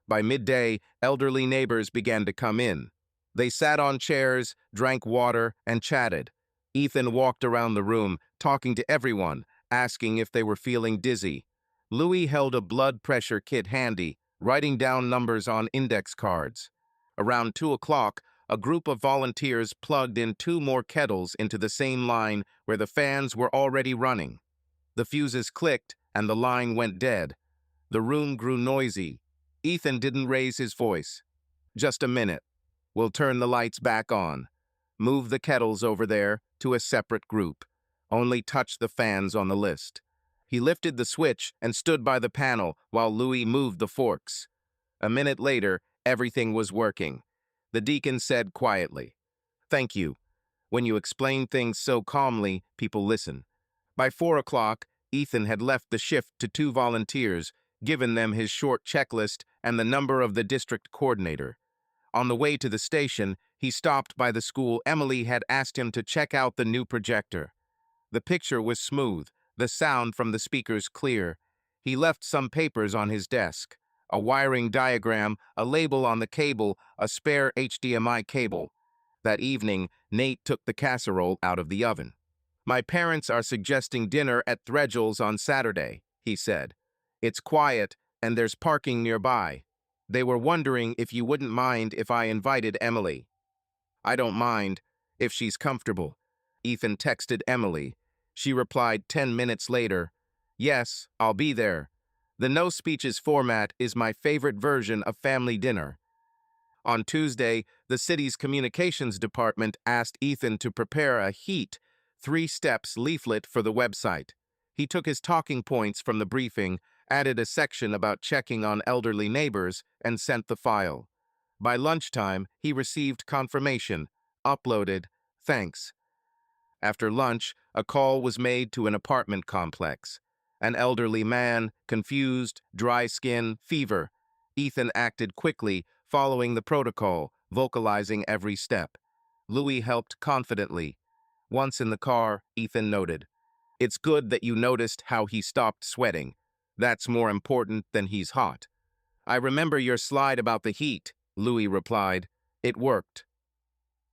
S1: By midday, elderly neighbors began to come in. They sat on chairs, drank water, and chatted. Ethan walked around the room, talking to everyone, asking if they were feeling dizzy. Louis held a blood pressure kit handy, writing down numbers on index cards. Around 2 o'clock, a group of volunteers plugged in 2 more kettles into the same line where the fans were already running. The fuses clicked and the line went dead. The room grew noisy. Ethan didn't raise his voice. Just a minute. We'll turn the lights back on. Move the kettles over there to a separate group. Only touch the fans on the list. He lifted the switch and stood by the panel while Louis moved the forks. A minute later, everything was working. The deacon said quietly, "Thank you. When you explain things so calmly, people listen." By 4 o'clock, Ethan had left the shift to 2 volunteers, given them his short checklist and the number of the district coordinator. On the way to the station, he stopped by the school Emily had asked him to check out the new projector. The picture was smooth, the sound from the speakers clear. He left some papers on his desk. A wiring diagram, a label on the cable, a spare HDMI cable. That evening, Nate took the casserole out of the oven. "My parents are suggesting dinner at Threadgill's on Saturday," he said. "It's quiet, and there's parking nearby. They were wondering if you wouldn't mind if I invited Emily." "I don't mind, if she's comfortable." Ethan texted Emily. She replied 10 minutes later, "Yes, I'll be there. The no speeches format is my favorite version of family dinner. On Tuesday, the city's communications department asked Ethan to prepare a HEAT, 3 steps leaflet for the website. He took his talking points from the briefing, added a section about checking on elderly neighbors, and sent the file. By lunchtime, he received confirmation. Uploaded. Thanks. After lunch, a call was made to an apartment complex. An elderly man, confused, dry skin, fever. Ethan acted quickly, following the protocol, vocalizing every step. Louis helped confidently. Once in the car, Ethan noted, "It's good that you noticed how he stopped sweating. That's more important than he's hot." "I remember your slide about the heat," Louis replied. "It worked."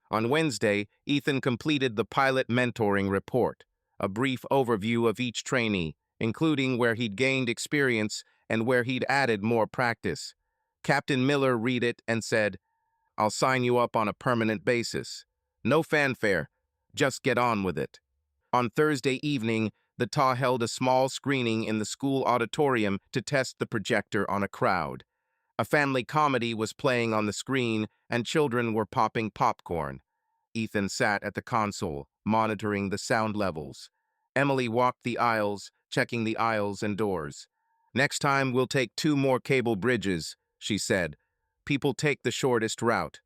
S1: On Wednesday, Ethan completed the pilot mentoring report, a brief overview of each trainee, including where he'd gained experience and where he'd added more practice. Captain Miller read it and said, "I'll sign you up on a permanent basis. No fanfare, just get on with it." On Thursday evening, the TA held a small screening in the school auditorium to test the projector on a crowd. A family comedy was playing on the screen, and children were popping popcorn. Ethan sat at the console, monitoring the sound levels. Emily walked the aisles, checking the aisles and doors. "Next time, we'll take 2 more cable bridges," she said. "People take the shortest route."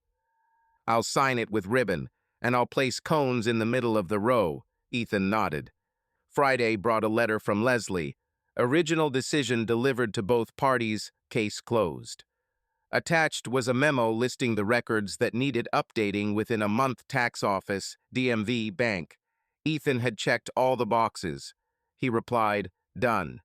S1: "I'll sign it with ribbon, and I'll place cones in the middle of the row," Ethan nodded. Friday brought a letter from Leslie. Original decision delivered to both parties, case closed. Attached was a memo listing the records that needed updating within a month: tax office, DMV, bank. Ethan had checked all the boxes. He replied, "Done."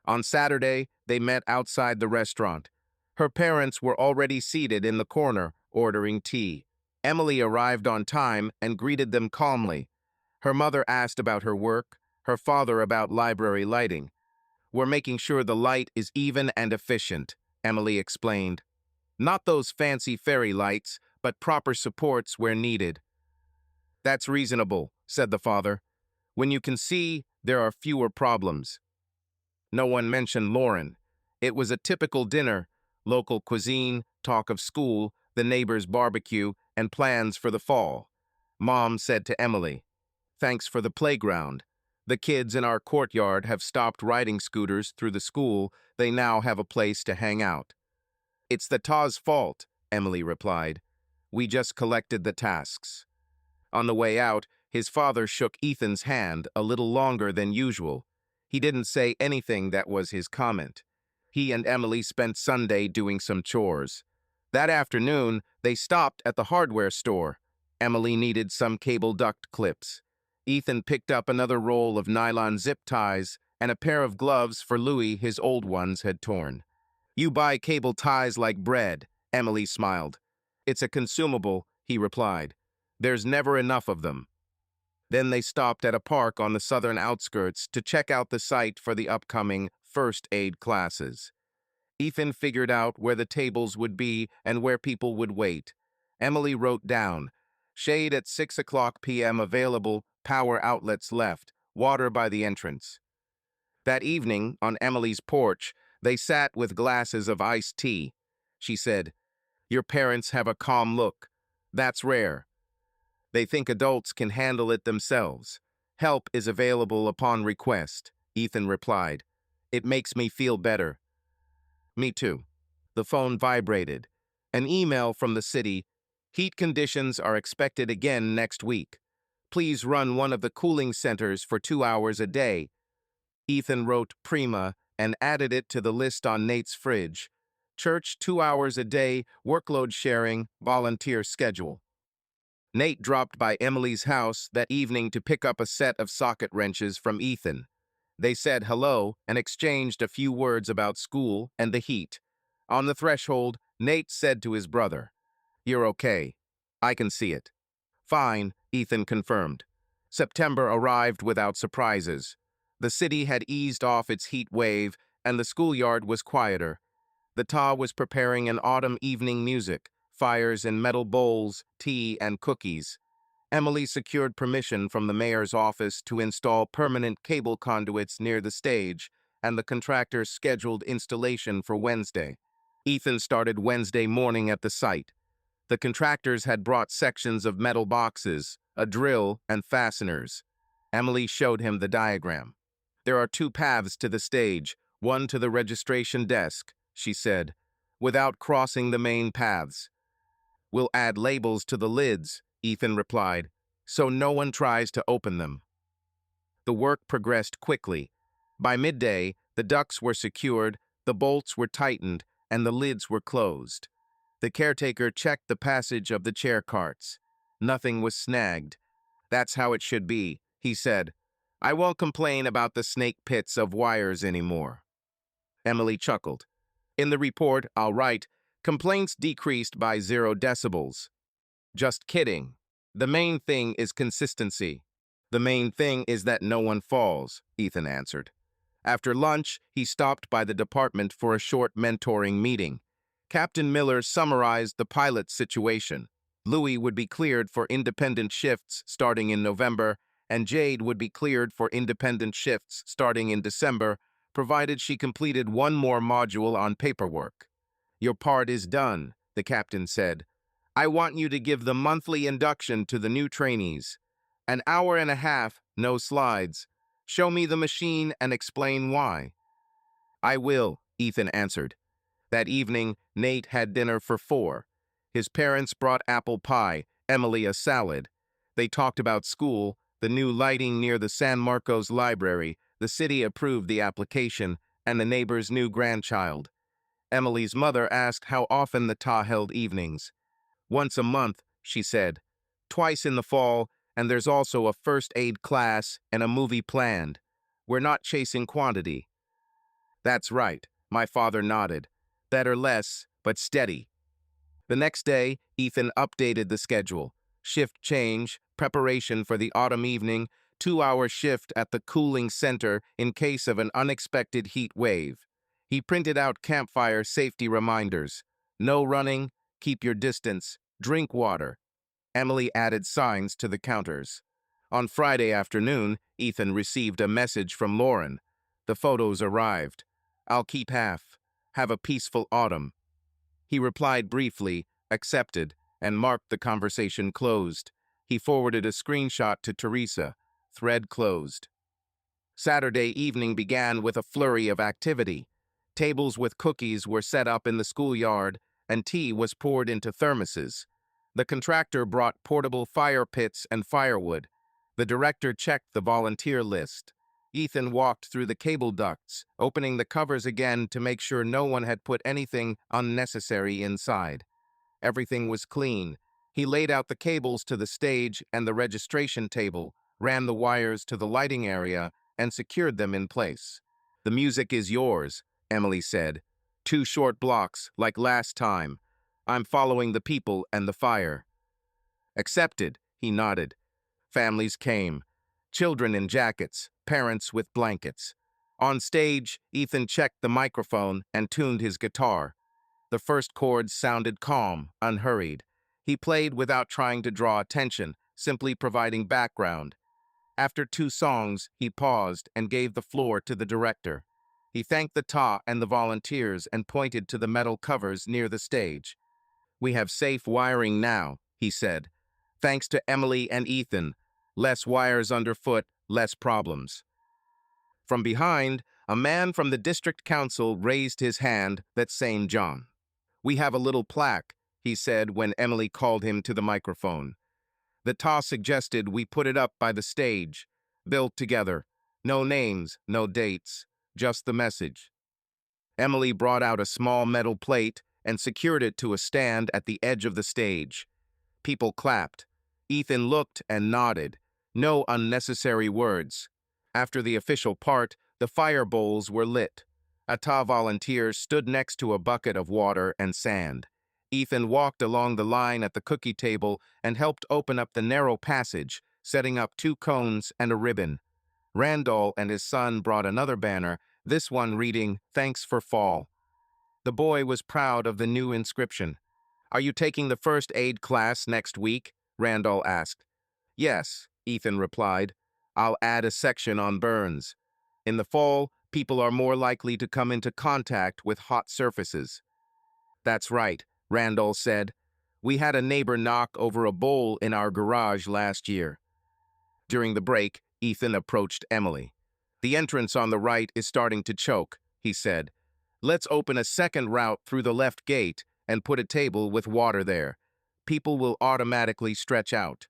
S1: On Saturday, they met outside the restaurant. Her parents were already seated in the corner, ordering tea. Emily arrived on time and greeted them calmly. Her mother asked about her work, her father about library lighting. "We're making sure the light is even and efficient," Emily explained. "Not those fancy fairy lights, but proper supports where needed." "That's reasonable," said the father. "When you can see, there are fewer problems." No one mentioned Lauren. It was a typical dinner: local cuisine, talk of school, the neighbor's barbecue, and plans for the fall. Mom said to Emily, "Thanks for the playground. The kids in our courtyard have stopped riding scooters through the school. They now have a place to hang out." "It's the TA's fault," Emily replied. "We just collected the tasks." On the way out, his father shook Ethan's hand a little longer than usual. He didn't say anything that was his comment. He and Emily spent Sunday doing some chores. That afternoon, they stopped at the hardware store. Emily needed some cable duct clips. Ethan picked up another roll of nylon zip ties and a pair of gloves for Louis. His old ones had torn. "You buy cable ties like bread," Emily smiled. "It's a consumable," he replied. "There's never enough of them." Then they stopped at a park on the southern outskirts to check out the site for the upcoming first aid classes. Ethan figured out where the tables would be and where people would wait. Emily wrote down, "Shade at 6 p.m. available, power outlets left, water by the entrance." That evening, on Emily's porch, they sat with glasses of iced tea. She said, "Your parents have a calm look. That's rare. They think adults can handle it themselves. Help is available upon request," Ethan replied. "It makes me feel better." "Me too." The phone vibrated. An email from the city. "Heat conditions are expected again next week. Please run one of the cooling centers for 2 hours a day." Ethan wrote "Prima" and added it to the list on Nate's fridge. Church 2 hours a day, workload sharing, volunteer schedule. Nate dropped by Emily's house that evening to pick up a set of socket wrenches from Ethan. They said hello and exchanged a few words about school and the heat. On the threshold, Nate said to his brother, "You're okay. I can see it." "Fine," Ethan confirmed. September arrived without surprises. The city had eased off its heat wave, and the schoolyard was quieter. The TA was preparing an autumn evening music, fires in metal bowls, tea, and cookies. Emily secured permission from the mayor's office to install permanent cable conduits near the stage, and the contractor scheduled installation for Wednesday. Ethan started Wednesday morning at the site. The contractors had brought sections of metal boxes, a drill, and fasteners. Emily showed him the diagram. "There are two paths to the stage, one to the registration desk," she said, "without crossing the main paths. We'll add labels to the lids," Ethan replied, "so no one tries to open them." The work progressed quickly. By midday, the ducts were secured, the bolts were tightened, and the lids were closed. The caretaker checked the passage of the chair carts. Nothing was snagged. "That's how it should be," he said. "I won't complain about the snake pits of wires anymore." Emily chuckled. "In the report, I'll write, complaints decreased by 0 decibels. Just kidding. The main thing is consistency." "The main thing is that no one falls," Ethan answered. After lunch, he stopped by the department for a short mentoring meeting. Captain Miller summarized the pilot's situation. Louis would be cleared for independent shifts starting in November, and Jade would be cleared for independent shifts starting in December, provided she completed one more module on paperwork. "Your part is done," the captain said. "I want you to give the monthly induction to the new trainees. An hour and a half, no slides. Show me the machine and explain why." "I will," Ethan answered. That evening, Nate had dinner for 4. His parents brought apple pie, Emily a salad. They talked about school, the new lighting near the San Marcos library, the city approved the application, and the neighbor's new grandchild. Emily's mother asked how often the TA held evenings. "Once a month," she said. "Twice in the fall, and there's also a first aid class and a movie planned. We're not chasing quantity." "That's right," my father nodded. "Better less, but steady." The next day, Ethan updated the schedule. Shift change, preparation for the autumn evening, 2-hour shift at the cooling center in case of an unexpected heat wave. He printed out campfire safety reminders. "No running, keep your distance, drink water." Emily added signs to the counters. On Friday afternoon, Ethan received a message from Lauren. The photos arrived. "I'll keep half. Have a peaceful autumn." He replied briefly, accepted, and marked the conversation closed. He forwarded a screenshot to Teresa. Thread closed. Saturday evening began with a flurry of activity. Tables with cookies were set up in the schoolyard, and tea was poured into thermoses. The contractor brought portable fire pits and firewood. The director checked the volunteer list. Ethan walked through the cable ducts, opening the covers again to make sure no one had put anything unnecessary inside. Everything was clean. He laid out the cables to the stage and the registration table, ran the wires to the lighting area, and secured them in place. "The music is yours," Emily said. "2 short blocks, like last time. I'm following the people and the fire." "Accepted," he nodded. Families came. Children in jackets, parents with blankets. On stage, Ethan checked the microphone and tuned his guitar. The first chords sounded calm, unhurried. He played without trying to draw attention, simply providing background. After 2 songs, he paused and gave the floor to the director. He thanked the TA and the volunteers and pointed to the metal covers near the stage. "We have safe wiring now," he said. "Thanks to Emily and Ethan. Less wires underfoot, less problems." From behind, a man from the district council raised his hand that same John. "We have a little plaque," he said when Emily called him to the microphone. "The TA suggested we put it up by the stage. Built together. No names, no dates, just the message." Emily brought out a small metal plate and secured it to a stand at the edge of the stage. People clapped. Ethan looked and nodded. No unnecessary words. After the official part, the fire bowls were lit. A TA volunteer stood next to a bucket of water and sand. Ethan walked along the line at the cookie table and helped open up the narrow passage, setting up 2 cones and a ribbon. Randall and his son brought another banner, this one reading, "Thanks for fall." The boy was proud of the new inscription. "Are you taking the first aid class next week?" Randall asked. "Yes," Ethan replied. "I'll add a section on burns. In the fall, People are more likely to come into contact with hot surfaces. That's right, Randall said. We had a neighbor knock over a bowl in our garage last year. During the break, Ethan approached Emily. The entrance on the right is starting to choke, he said. Let's open a second route through the left gate and put a table with water there. People will automatically stretch out.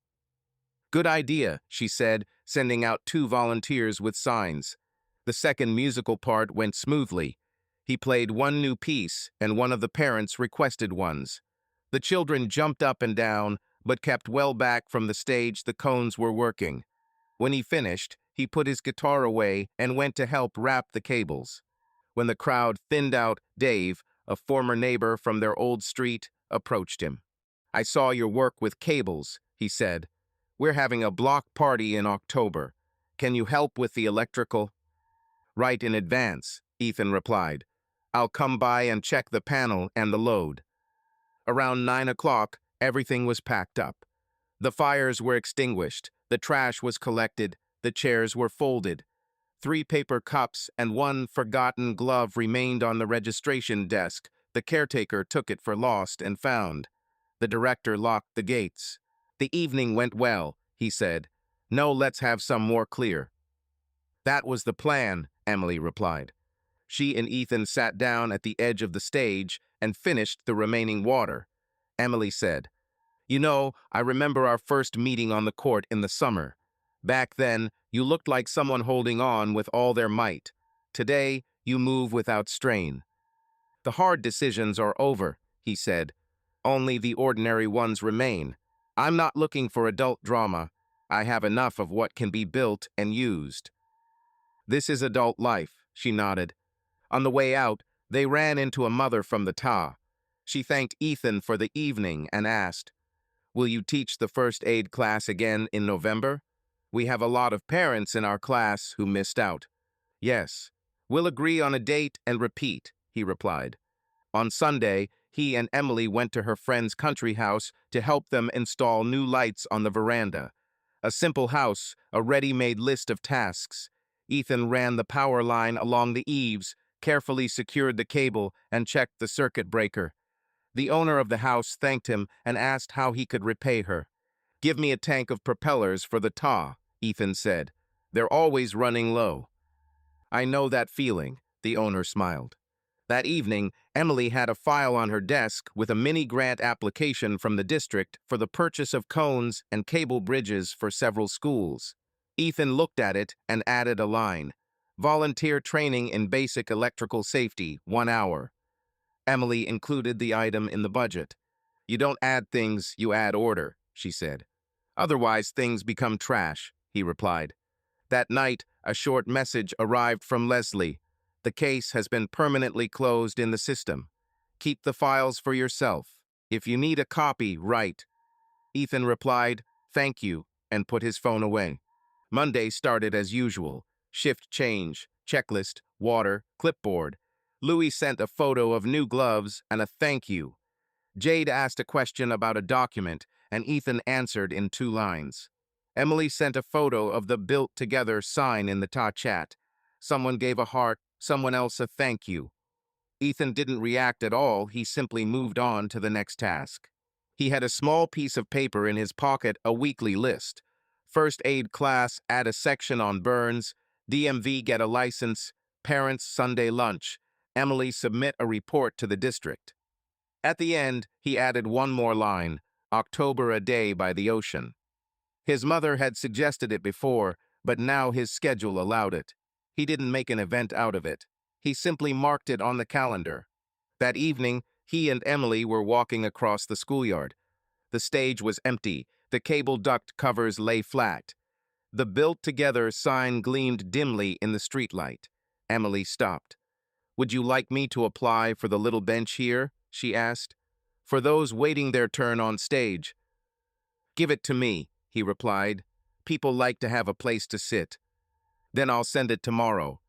S1: Good idea, she said, sending out 2 volunteers with signs. The second musical part went smoothly. He played one new piece, and one of the parents requested ones. The children jumped up and down, but kept well back from the stage the cones were working. When he finished, he put his guitar away and went to help wrap the cables. When the crowd thinned out, Dave, a former neighbor from their old street, approached him. I saw your work with cables, he said. We're having a block party in October. Can you help with the electrical? Right in advance, Ethan replied. I'll come by and check the panel and the load. Around 9 o'clock, everything was packed up. The fires were extinguished, the trash was collected, the chairs were folded. 3 paper cups and 1 forgotten glove remained on the registration desk. The caretaker took it for lost and found. The director locked the gates. The evening went well, he said. No, let's have some more clear. That was the plan, Emily replied. She and Ethan sat down at the edge of the stage and finished the remaining water. Emily said, You know, I remember our first meeting on the court in the summer. Back then, you looked like someone holding on with all their might. Today, you move without strain. The hard decisions are over, he said. Only the ordinary ones remain. I'm not looking for adult drama. I have enough of what can be built and used. This is adult life, she nodded. On the way out, they ran into a mother from the TA. She thanked Ethan for the evening and asked, Will you teach the first aid class again in November? We have a lot of parents in our class who missed out. Yes, we'll agree on a date and repeat, he replied. On Sunday, he and Emily went to her friend's country house to help them install new lights on the veranda. A simple house, a ready-made list of tasks. Ethan ran the power line along the eaves, carefully secured the cable, and checked the circuit breaker. The owner of the house thanked him and asked how he could repay her. Give me a tank of propellers for the TA, Ethan said. They're always running low. I know that feeling, the owner smiled. That evening, Emily had a file on her desk with a mini-grant application from the district for the purchase of cones and cable bridges for several schools. Ethan looked at it and added a line. Volunteer training in basic electrical safety, 1 hour. Emily included the item in the budget. You don't add things, you add order, she said. Otherwise, things become trash, he replied. That night, a short message arrived from Leslie. The case has been permanently closed in the system. Keep the files for yourself. If you need a copy, write. Ethan replied, Thank you, and put his phone away. Monday started as usual. Shift change, checklist, water, clipboard. Louis sent a photo of new gloves and a thank you. Jade asked a question about a document, and Ethan answered in 2 lines. Emily sent a photo of the built-together sign in the TA chat. Someone gave a heart, someone else a thank you. Ethan didn't react at all, he simply moved on to the next task. He had a small piece of paper in his pocket, a weekly list. First aid class, add a section on burns. DMV, get a license. Parents, Sunday lunch. Emily, submit a report to the district. At the end, he added one more line, October, a day by the ocean. His mother had suggested it before, but now his schedule allowed it. He didn't make an event out of it. He simply marked it on the calendar. That evening, he and Emily were walking across the schoolyard. The stage was empty. The cable duct covers lay flat. The built-together sign gleamed dimly in the streetlight. Emily stopped. Would you like me to apply for the little bench here? She asked. For those waiting their turn on stage. Give it to me, he replied. People like to have a place to sit. Then I'll send it tomorrow.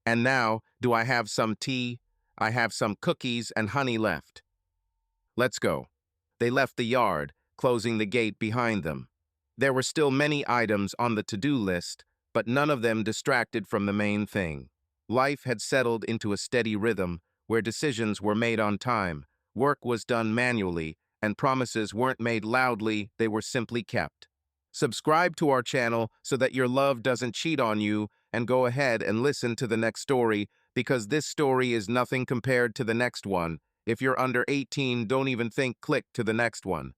S1: And now, do I have some tea? I have some cookies and honey left. Let's go. They left the yard, closing the gate behind them. There were still many items on the to-do list, but none of them distracted from the main thing. Life had settled into a steady rhythm where decisions were made on time, work was done manually, and promises weren't made loudly, they were simply kept. Subscribe to our channel so that your love doesn't cheat on you, and go ahead and listen to the next story, because this story is nothing compared to the next one. If you're under 18, don't even think click to the next one.